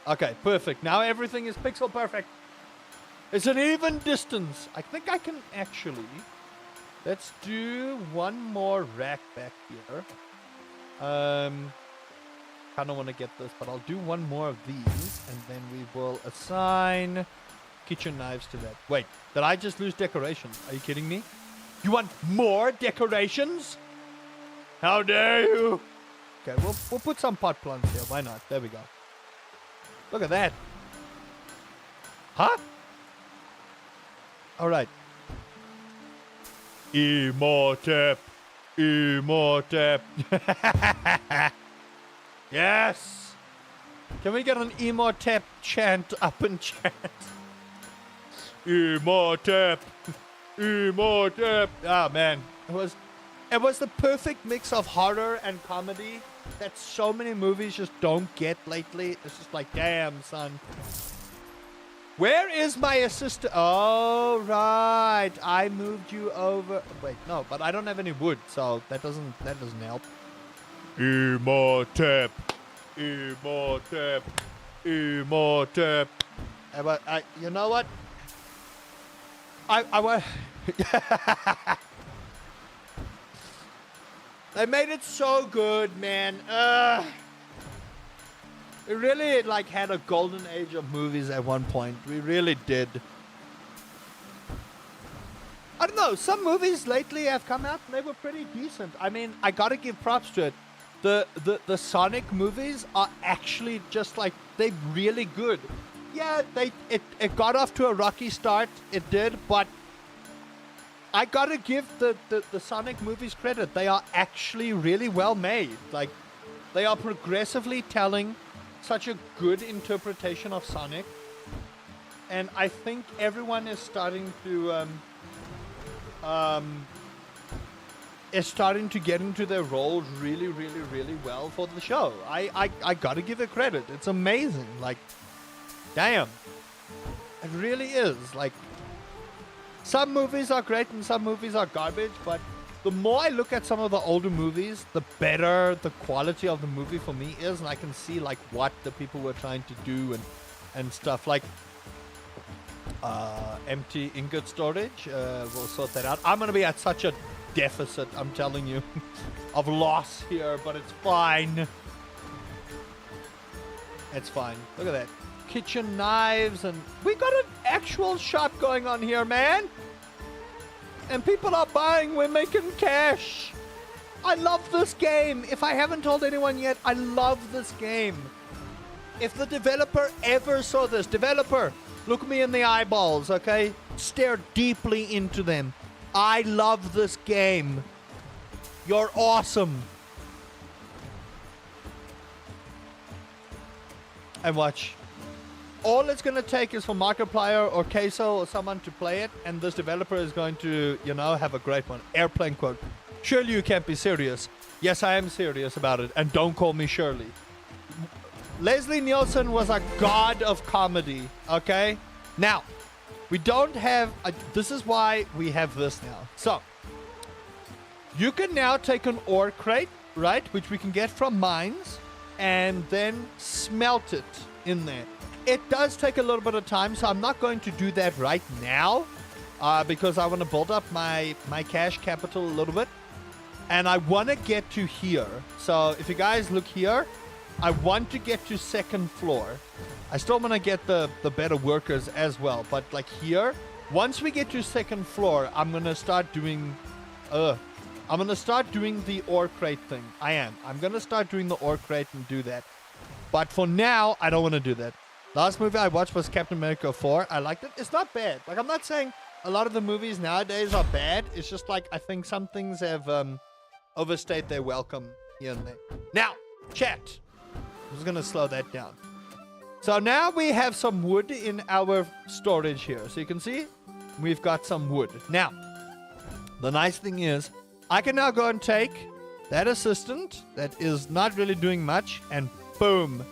Okay, perfect. Now everything is pixel perfect. It's an even distance. I think I can actually... Let's do one more rack back here. Kind of want to get this, but I'll do one more of these, and then we will assign kitchen knives to that. Wait, did I just lose decorations? Are you kidding me? You want more decorations? How dare you? Okay, we'll put some pot plants here. Why not? There we go. Look at that. Huh? All right. Emotep. Emotep. Yes. Can we get an Emotep chant up in chat? Emotep. Emotep. Ah, man. It was the perfect mix of horror and comedy that so many movies just don't get lately. It's just like, damn, son. Where is my assistant? Oh, right. I moved you over. Wait, no, but I don't have any wood, so that doesn't help. Emotep. Emotep. Emotep. But you know what? I want. They made it so good, man. We really had a golden age of movies at one point. We really did. I don't know. Some movies lately have come out and they were pretty decent. I mean, I gotta give props to it. The Sonic movies are actually just they're really good. Yeah, it got off to a rocky start. It did, but I gotta give the Sonic movies credit. They are actually really well made. They are progressively telling such a good interpretation of Sonic, and I think everyone is starting to get into their roles really, really, really well for the show. I gotta give it credit. It's amazing. Damn, it really is. Some movies are great and some movies are garbage, but the more I look at some of the older movies, the better the quality of the movie for me is, and I can see what the people were trying to do and stuff. Empty ingot storage, we'll sort that out. I'm gonna be at such a deficit, I'm telling you, of loss here, but it's fine. It's fine. Look at that. Kitchen knives, and we got an actual shop going on here, man. And people are buying, we're making cash. I love this game. If I haven't told anyone yet, I love this game. If the developer ever saw this, developer, look me in the eyeballs, okay? Stare deeply into them. I love this game. You're awesome. And watch. All it's going to take is for Markiplier or Queso or someone to play it, and this developer is going to, have a great one. Airplane quote. Surely you can't be serious. Yes, I am serious about it, and don't call me Shirley. Leslie Nielsen was a god of comedy, okay? Now, we don't have... this is why we have this now. So, you can now take an ore crate, right, which we can get from mines, and then smelt it in there. It does take a little bit of time, so I'm not going to do that right now because I want to build up my cash capital a little bit. And I want to get to here. So if you guys look here, I want to get to second floor. I still want to get the better workers as well. But here, once we get to second floor, I'm going to start doing... I'm going to start doing the ore crate thing. I'm going to start doing the ore crate and do that. But for now, I don't want to do that. Last movie I watched was Captain America 4. I liked it. It's not bad. I'm not saying a lot of the movies nowadays are bad. It's just I think some things have overstayed their welcome here and there. Now, chat. I'm just going to slow that down. So now we have some wood in our storage here. So you can see we've got some wood. Now, the nice thing is I can now go and take that assistant that is not really doing much and boom,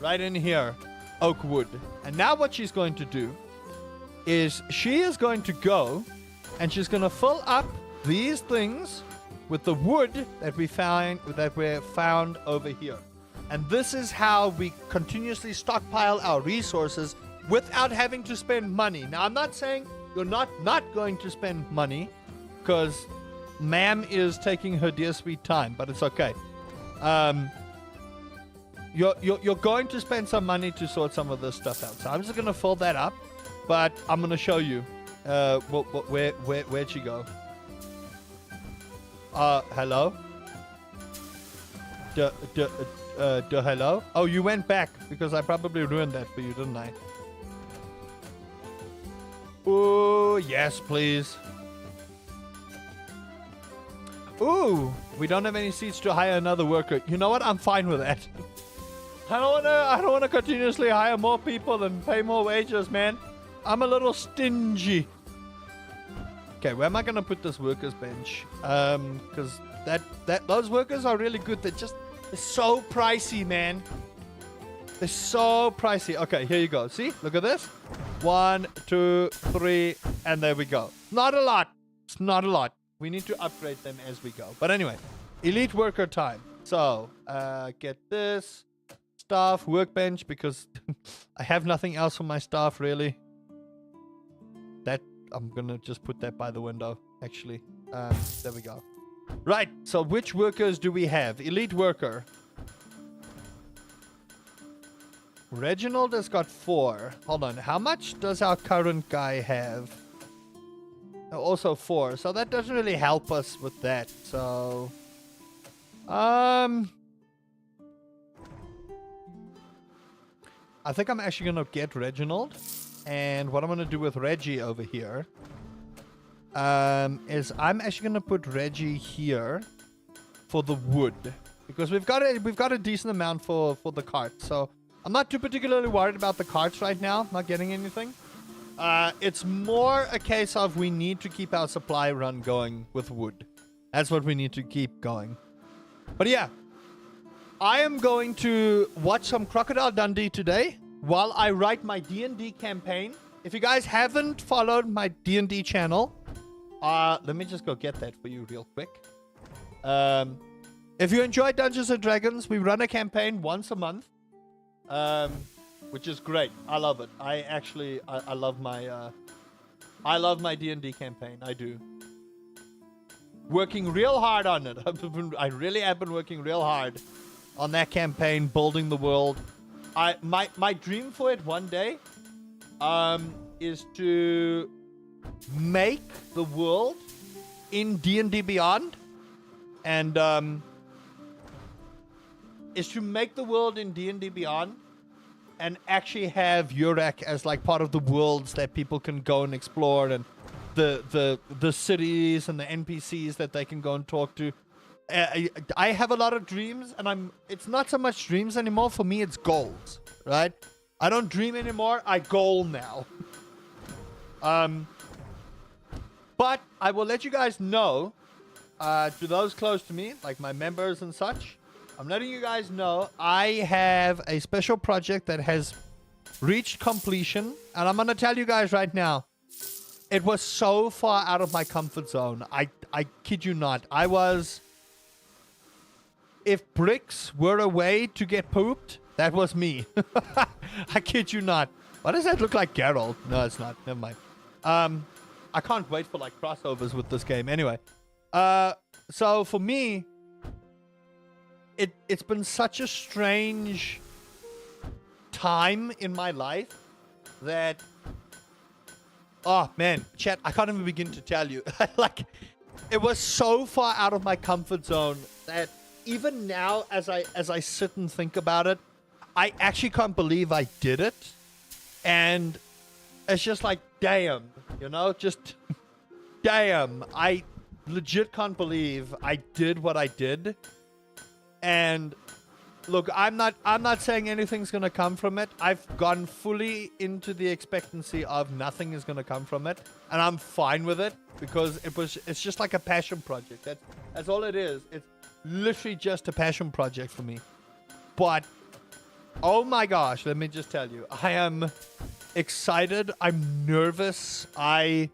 right in here. Oak wood. And now what she's going to do is she is going to go and she's going to fill up these things with the wood that we found over here. And this is how we continuously stockpile our resources without having to spend money. Now, I'm not saying you're not going to spend money, because ma'am is taking her dear sweet time, but it's okay. You're going to spend some money to sort some of this stuff out. So I'm just going to fill that up, but I'm going to show you where'd she go? Hello? Hello? Oh, you went back because I probably ruined that for you, didn't I? Ooh, yes, please. Ooh, we don't have any seats to hire another worker. You know what? I'm fine with that. I don't wanna continuously hire more people and pay more wages, man. I'm a little stingy. Okay, where am I gonna put this workers bench? Because those workers are really good. They're so pricey, man. They're so pricey. Okay, here you go. See? Look at this. 1, 2, 3, and there we go. Not a lot. It's not a lot. We need to upgrade them as we go. But anyway, elite worker time. So, get this. Staff, workbench, because I have nothing else for my staff, really. That, I'm gonna just put that by the window, actually. There we go. Right, so which workers do we have? Elite worker. Reginald has got 4. Hold on, how much does our current guy have? Also 4, so that doesn't really help us with that. So, I think I'm actually gonna get Reginald, and what I'm gonna do with Reggie over here is I'm actually gonna put Reggie here for the wood, because we've got a decent amount for the carts. So I'm not too particularly worried about the carts right now. Not getting anything. It's more a case of we need to keep our supply run going with wood. That's what we need to keep going. But yeah, I am going to watch some Crocodile Dundee today while I write my D&D campaign. If you guys haven't followed my D&D channel, let me just go get that for you real quick. If you enjoy Dungeons & Dragons, we run a campaign once a month, which is great. I love it. I love my D&D campaign. I do. Working real hard on it. I really have been working real hard on that campaign, building the world. My dream for it one day is to make the world in D&D Beyond, and is to make the world in D&D Beyond and actually have Yurak as like part of the worlds that people can go and explore, and the cities and the NPCs that they can go and talk to. I have a lot of dreams, and it's not so much dreams anymore. For me, it's goals, right? I don't dream anymore. I goal now. But I will let you guys know, to those close to me, like my members and such, I'm letting you guys know I have a special project that has reached completion, and I'm going to tell you guys right now, it was so far out of my comfort zone. I kid you not. If bricks were a way to get pooped, that was me. I kid you not. Why does that look like Geralt? No, it's not. Never mind. I can't wait for like crossovers with this game. Anyway, so for me, it's been such a strange time in my life that, oh man, chat, I can't even begin to tell you. Like, it was so far out of my comfort zone that even now, as I sit and think about it, I actually can't believe I did it. And it's just like, damn, just damn. I legit can't believe I did what I did. And look, I'm not saying anything's gonna come from it. I've gone fully into the expectancy of nothing is gonna come from it, and I'm fine with it, because it's just like a passion project. That's all it is. It's literally just a passion project for me. But oh my gosh, let me just tell you, I am excited. I'm nervous. I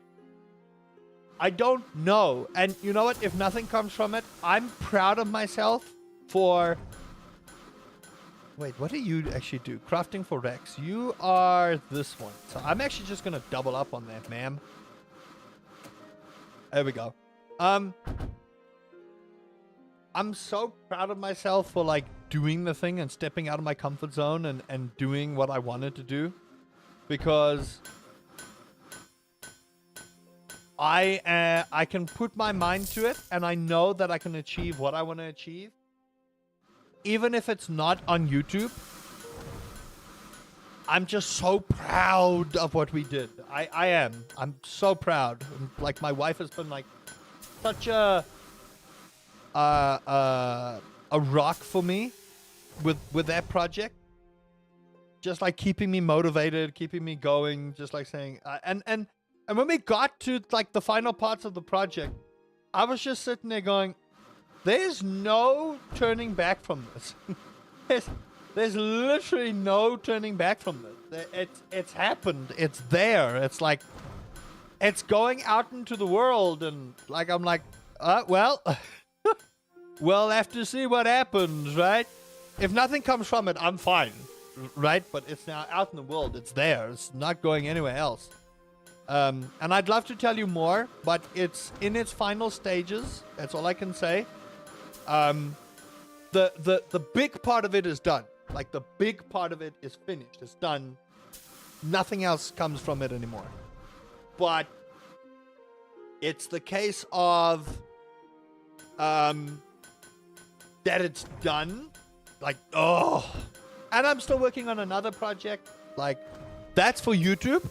don't know. And you know what? If nothing comes from it, I'm proud of myself for Wait, what do you actually do? Crafting for Rex. You are this one. So I'm actually just gonna double up on that, ma'am. There we go. I'm so proud of myself for like doing the thing and stepping out of my comfort zone and doing what I wanted to do. Because I can put my mind to it and I know that I can achieve what I want to achieve. Even if it's not on YouTube. I'm just so proud of what we did. I am. I'm so proud. Like my wife has been like such a rock for me with that project. Just like keeping me motivated, keeping me going, just like saying and when we got to like the final parts of the project, I was just sitting there going, there's no turning back from this. There's literally no turning back from this. It's happened. It's there. It's like, it's going out into the world, and like I'm like, well, we'll have to see what happens, right? If nothing comes from it, I'm fine, right? But it's now out in the world. It's there. It's not going anywhere else. And I'd love to tell you more, but it's in its final stages. That's all I can say. The big part of it is done. Like, the big part of it is finished. It's done. Nothing else comes from it anymore. But it's the case of that it's done. Like, oh. And I'm still working on another project. Like, that's for YouTube.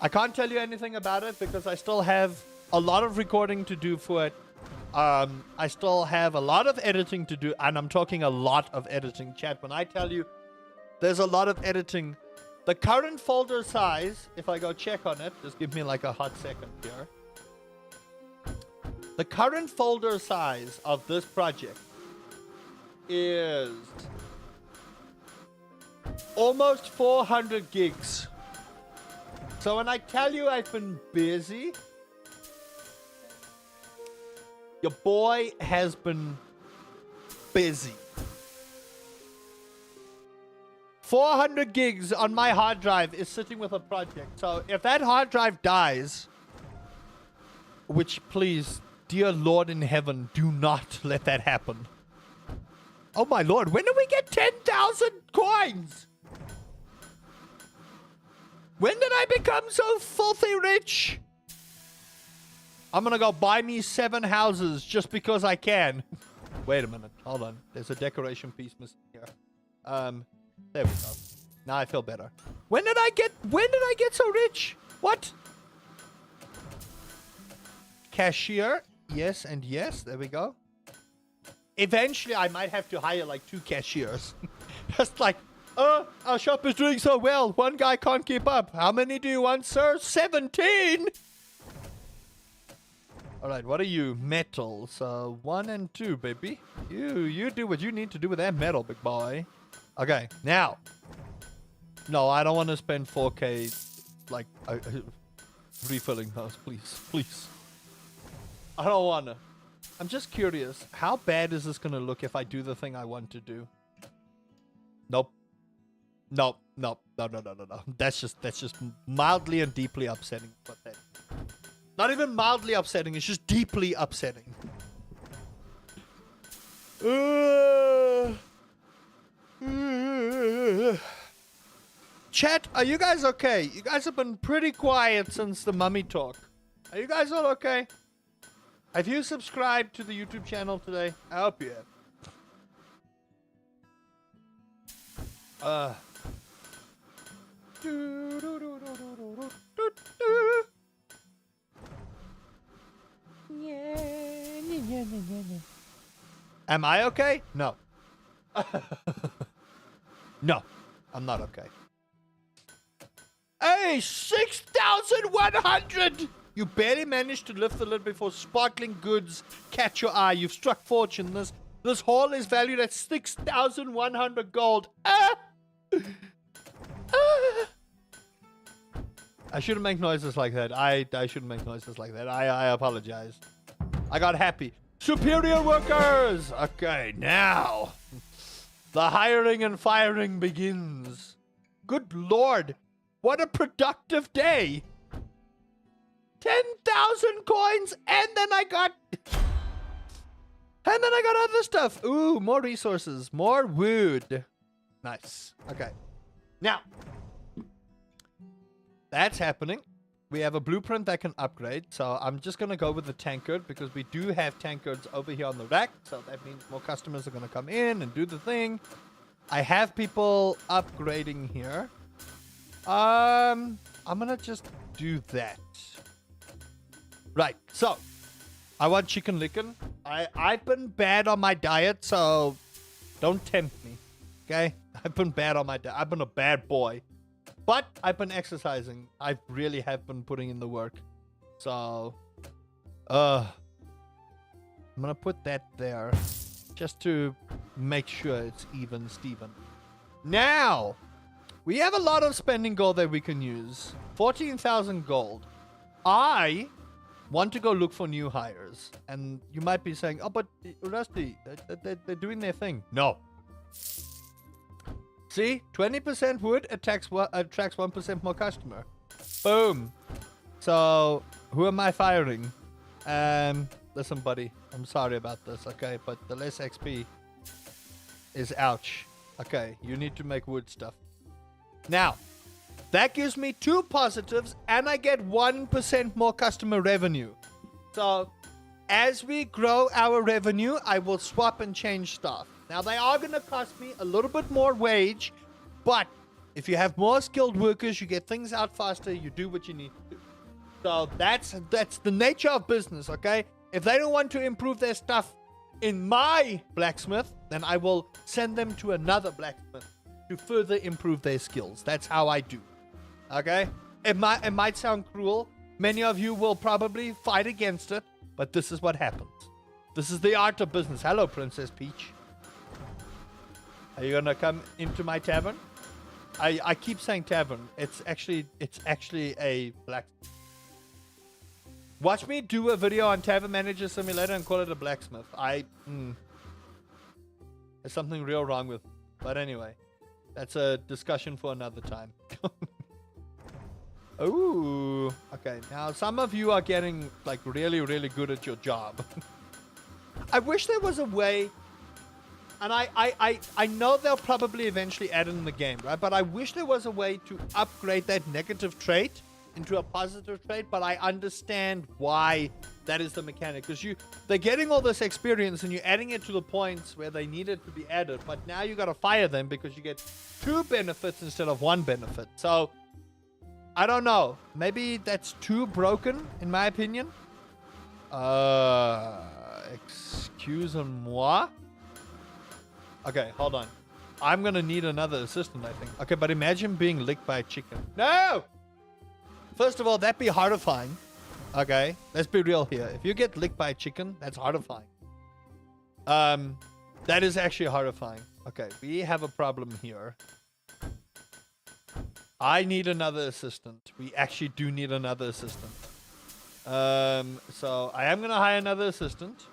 I can't tell you anything about it because I still have a lot of recording to do for it. I still have a lot of editing to do, and I'm talking a lot of editing, chat. When I tell you there's a lot of editing, the current folder size, if I go check on it, just give me like a hot second here. The current folder size of this project is almost 400 gigs. So when I tell you I've been busy, your boy has been busy. 400 gigs on my hard drive is sitting with a project. So if that hard drive dies, which please, dear Lord in heaven, do not let that happen. Oh my Lord, when do we get 10,000 coins? When did I become so filthy rich? I'm gonna go buy me 7 houses just because I can. Wait a minute. Hold on. There's a decoration piece missing here. There we go. Now I feel better. When did I get so rich? What? Cashier. Yes and yes. There we go. Eventually I might have to hire like 2 cashiers. Just like, our shop is doing so well. One guy can't keep up. How many do you want, sir? 17! Alright, what are you? Metal. So 1 and 2, baby. You do what you need to do with that metal, big boy. Okay, now. No, I don't want to spend 4K, like, refilling those, please. Please. I don't want to. I'm just curious. How bad is this going to look if I do the thing I want to do? Nope. No. That's just mildly and deeply upsetting. But that. Not even mildly upsetting, it's just deeply upsetting. Chat, are you guys okay? You guys have been pretty quiet since the mummy talk. Are you guys all okay? Have you subscribed to the YouTube channel today? I hope you have. Am I okay? No. No, I'm not okay. Hey, 6,100! You barely managed to lift the lid before sparkling goods catch your eye. You've struck fortune. This haul is valued at 6,100 gold. I shouldn't make noises like that. I shouldn't make noises like that. I apologize. I got happy. Superior workers! Okay, now. The hiring and firing begins. Good Lord. What a productive day. 10,000 coins. And then I got other stuff. Ooh, more resources. More wood. Nice. Okay. Now, that's happening. We have a blueprint that can upgrade. So I'm just going to go with the tankard because we do have tankards over here on the rack. So that means more customers are going to come in and do the thing. I have people upgrading here. I'm going to just do that. Right. So I want chicken licking. I've been bad on my diet, so don't tempt me. Okay? I've been bad on my diet. I've been a bad boy. But I've been exercising. I really have been putting in the work. So, I'm going to put that there just to make sure it's even, Steven. Now, we have a lot of spending gold that we can use. 14,000 gold. I want to go look for new hires. And you might be saying, oh, but Rusty, they're doing their thing. No. See, 20% wood attracts 1% more customer. Boom. So, who am I firing? Listen, buddy, I'm sorry about this, okay? But the less XP is ouch. Okay, you need to make wood stuff. Now, that gives me 2 positives, and I get 1% more customer revenue. So, as we grow our revenue, I will swap and change stuff. Now, they are going to cost me a little bit more wage, but if you have more skilled workers, you get things out faster, you do what you need to do. So that's the nature of business, okay? If they don't want to improve their stuff in my blacksmith, then I will send them to another blacksmith to further improve their skills. That's how I do, okay? It might sound cruel. Many of you will probably fight against it, but this is what happens. This is the art of business. Hello, Princess Peach. Are you gonna come into my tavern? I keep saying tavern. It's actually a blacksmith. Watch me do a video on Tavern Manager Simulator and call it a blacksmith. There's something real wrong with. But anyway, that's a discussion for another time. Ooh. Okay. Now some of you are getting like really, really good at your job. I wish there was a way. And I know they'll probably eventually add it in the game, right? But I wish there was a way to upgrade that negative trait into a positive trait. But I understand why that is the mechanic. Because they're getting all this experience and you're adding it to the points where they need it to be added. But now you got to fire them because you get 2 benefits instead of 1 benefit. So, I don't know. Maybe that's too broken, in my opinion. Excuse-moi. Okay, hold on. I'm gonna need another assistant, I think. Okay, but imagine being licked by a chicken. No! First of all, that'd be horrifying. Okay, let's be real here. If you get licked by a chicken, that's horrifying. That is actually horrifying. Okay, we have a problem here. I need another assistant. We actually do need another assistant. So I am gonna hire another assistant.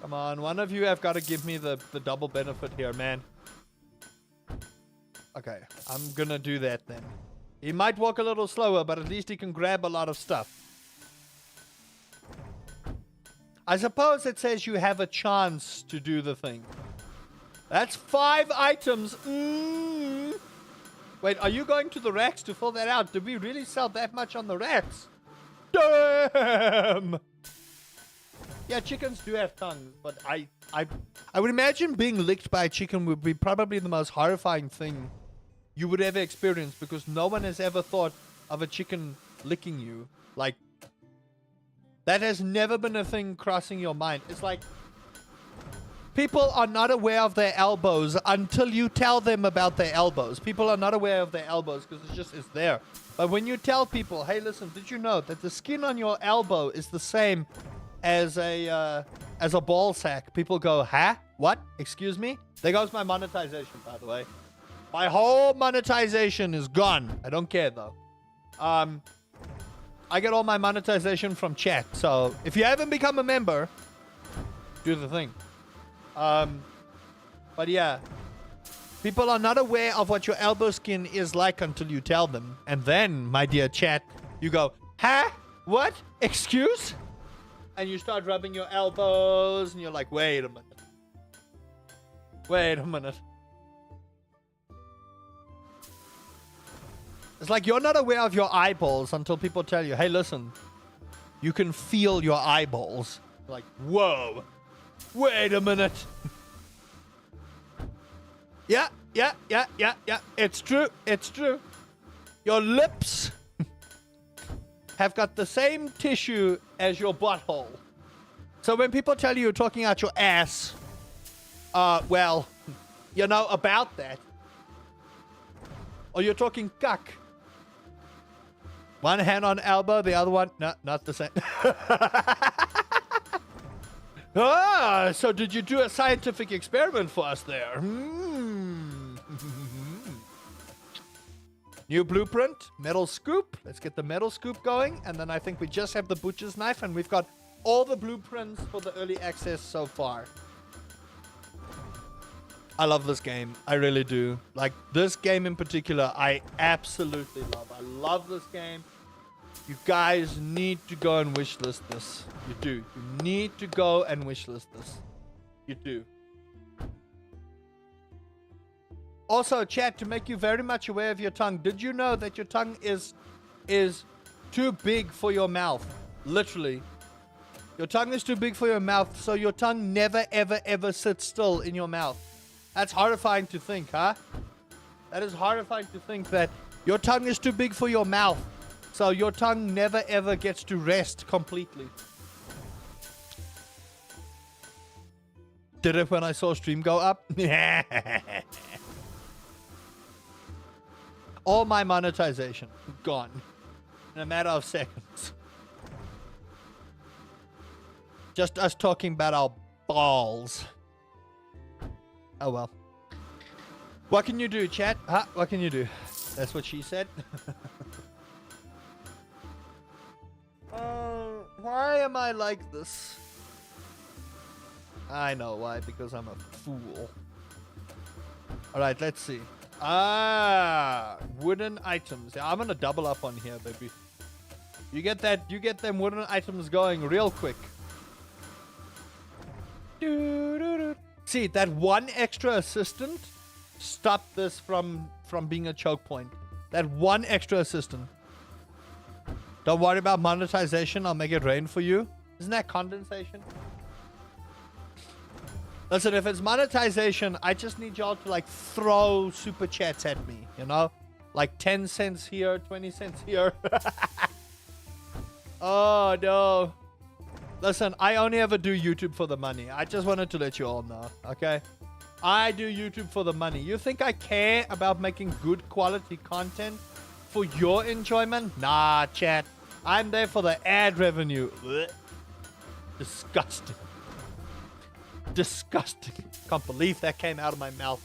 Come on, one of you have got to give me the double benefit here, man. Okay, I'm gonna do that then. He might walk a little slower, but at least he can grab a lot of stuff. I suppose it says you have a chance to do the thing. That's 5 items. Wait, are you going to the racks to fill that out? Did we really sell that much on the racks? Damn! Yeah, chickens do have tongues, but I would imagine being licked by a chicken would be probably the most horrifying thing you would ever experience because no one has ever thought of a chicken licking you. Like, that has never been a thing crossing your mind. It's like, people are not aware of their elbows until you tell them about their elbows. People are not aware of their elbows because it's there. But when you tell people, hey, listen, did you know that the skin on your elbow is the same as a ball sack? People go, huh? What? Excuse me? There goes my monetization, by the way. My whole monetization is gone. I don't care, though. I get all my monetization from chat. So if you haven't become a member, do the thing. But yeah. People are not aware of what your elbow skin is like until you tell them. And then, my dear chat, you go, huh? What? Excuse? And you start rubbing your elbows, and you're like, wait a minute. Wait a minute. It's like you're not aware of your eyeballs until people tell you, hey, listen, you can feel your eyeballs. Like, whoa. Wait a minute. Yeah. It's true. It's true. Your lips have got the same tissue as your butthole. So when people tell you you're talking out your ass, well, you know about that. Or you're talking cuck. One hand on elbow, the other one, no, not the same. So did you do a scientific experiment for us there? New blueprint, metal scoop. Let's get the metal scoop going. And then I think we just have the butcher's knife, and we've got all the blueprints for the early access so far. I love this game. I really do. Like, this game in particular, I absolutely love. I love this game. You guys need to go and wishlist this. You do. You need to go and wishlist this. You do. Also, chat, to make you very much aware of your tongue, did you know that your tongue is too big for your mouth? Literally. Your tongue is too big for your mouth, so your tongue never, ever, ever sits still in your mouth. That's horrifying to think, huh? That is horrifying to think that your tongue is too big for your mouth, so your tongue never, ever gets to rest completely. Did it when I saw stream go up? All my monetization gone in a matter of seconds. Just us talking about our balls. Oh well. What can you do, chat? Huh? What can you do? That's what she said. Why am I like this? I know why, because I'm a fool. Alright, let's see. Wooden items. Yeah, I'm gonna double up on here, baby. You get them wooden items going real quick. See, that one extra assistant stopped this from being a choke point. That one extra assistant. Don't worry about monetization. I'll make it rain for you. Isn't that condensation? Listen, if it's monetization, I just need y'all to like throw super chats at me, you know? Like 10 cents here, 20 cents here. Oh, no. Listen, I only ever do YouTube for the money. I just wanted to let you all know, okay? I do YouTube for the money. You think I care about making good quality content for your enjoyment? Nah, chat. I'm there for the ad revenue. Ugh. Disgusting. Disgusting. Can't believe that came out of my mouth.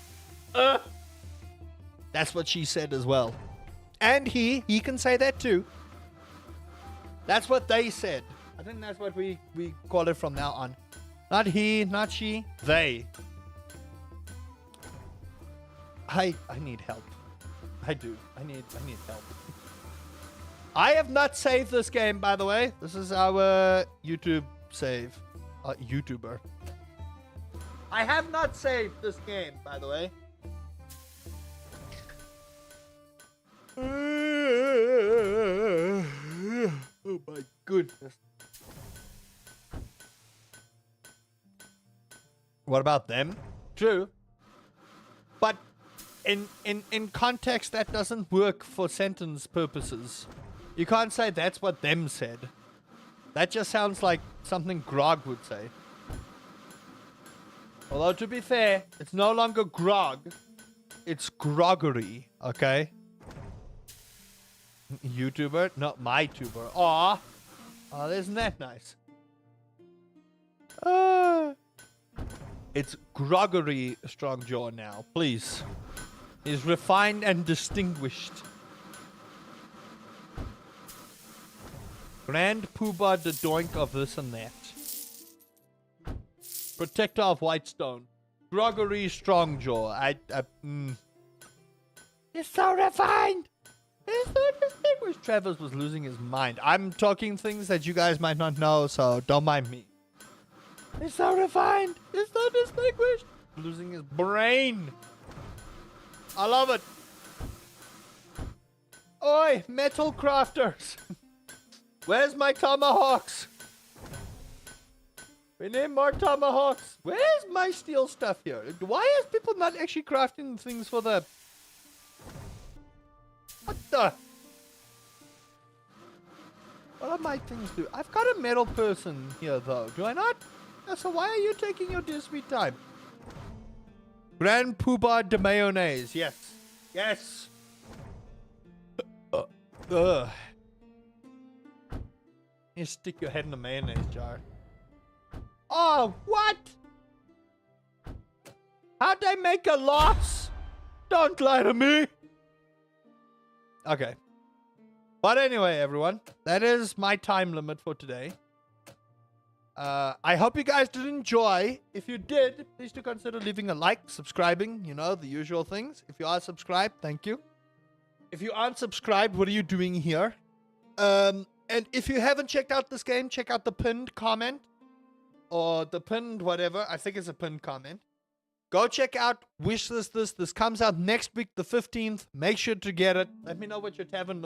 That's what she said as well. And he can say that too. That's what they said. I think that's what we call it from now on. Not he, not she, they. I need help. I do. I need help. I have not saved this game, by the way. This is our YouTube save. YouTuber. I have not saved this game, by the way. Oh my goodness. What about them? True. But in context, that doesn't work for sentence purposes. You can't say that's what them said. That just sounds like something Grog would say. Although, to be fair, it's no longer grog. It's groggery, okay? YouTuber? Not my tuber. Aw. Oh, isn't that nice? It's groggery Strong Jaw now. Please. He's refined and distinguished. Grand Poobah the doink of this and that. Protector of Whitestone. Groggery Strongjaw. It's so refined. It's so distinguished. Travis was losing his mind. I'm talking things that you guys might not know, so don't mind me. It's so refined. It's so distinguished. Losing his brain. I love it. Oi, metal crafters. Where's my tomahawks? We need more tomahawks. Where's my steel stuff here? Why is people not actually crafting things for the... What the? What are my things do? I've got a metal person here though. Do I not? So why are you taking your dear sweet time? Grand Poobah de Mayonnaise. Yes. Yes. You stick your head in the mayonnaise jar. Oh, what? How'd they make a loss? Don't lie to me. Okay. But anyway, everyone, that is my time limit for today. I hope you guys did enjoy. If you did, please do consider leaving a like, subscribing, you know, the usual things. If you are subscribed, thank you. If you aren't subscribed, what are you doing here? And if you haven't checked out this game, check out the pinned comment. Or the pinned whatever. I think it's a pinned comment. Go check out Wishlist This. This comes out next week, the 15th. Make sure to get it. Let me know what your tavern...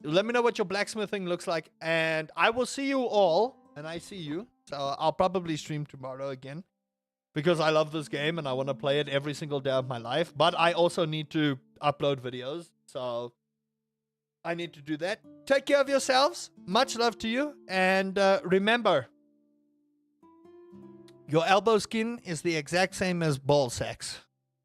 Let me know what your blacksmithing looks like. And I will see you all. And I see you. So I'll probably stream tomorrow again. Because I love this game and I want to play it every single day of my life. But I also need to upload videos. So I need to do that. Take care of yourselves. Much love to you. And remember... Your elbow skin is the exact same as ball sacks.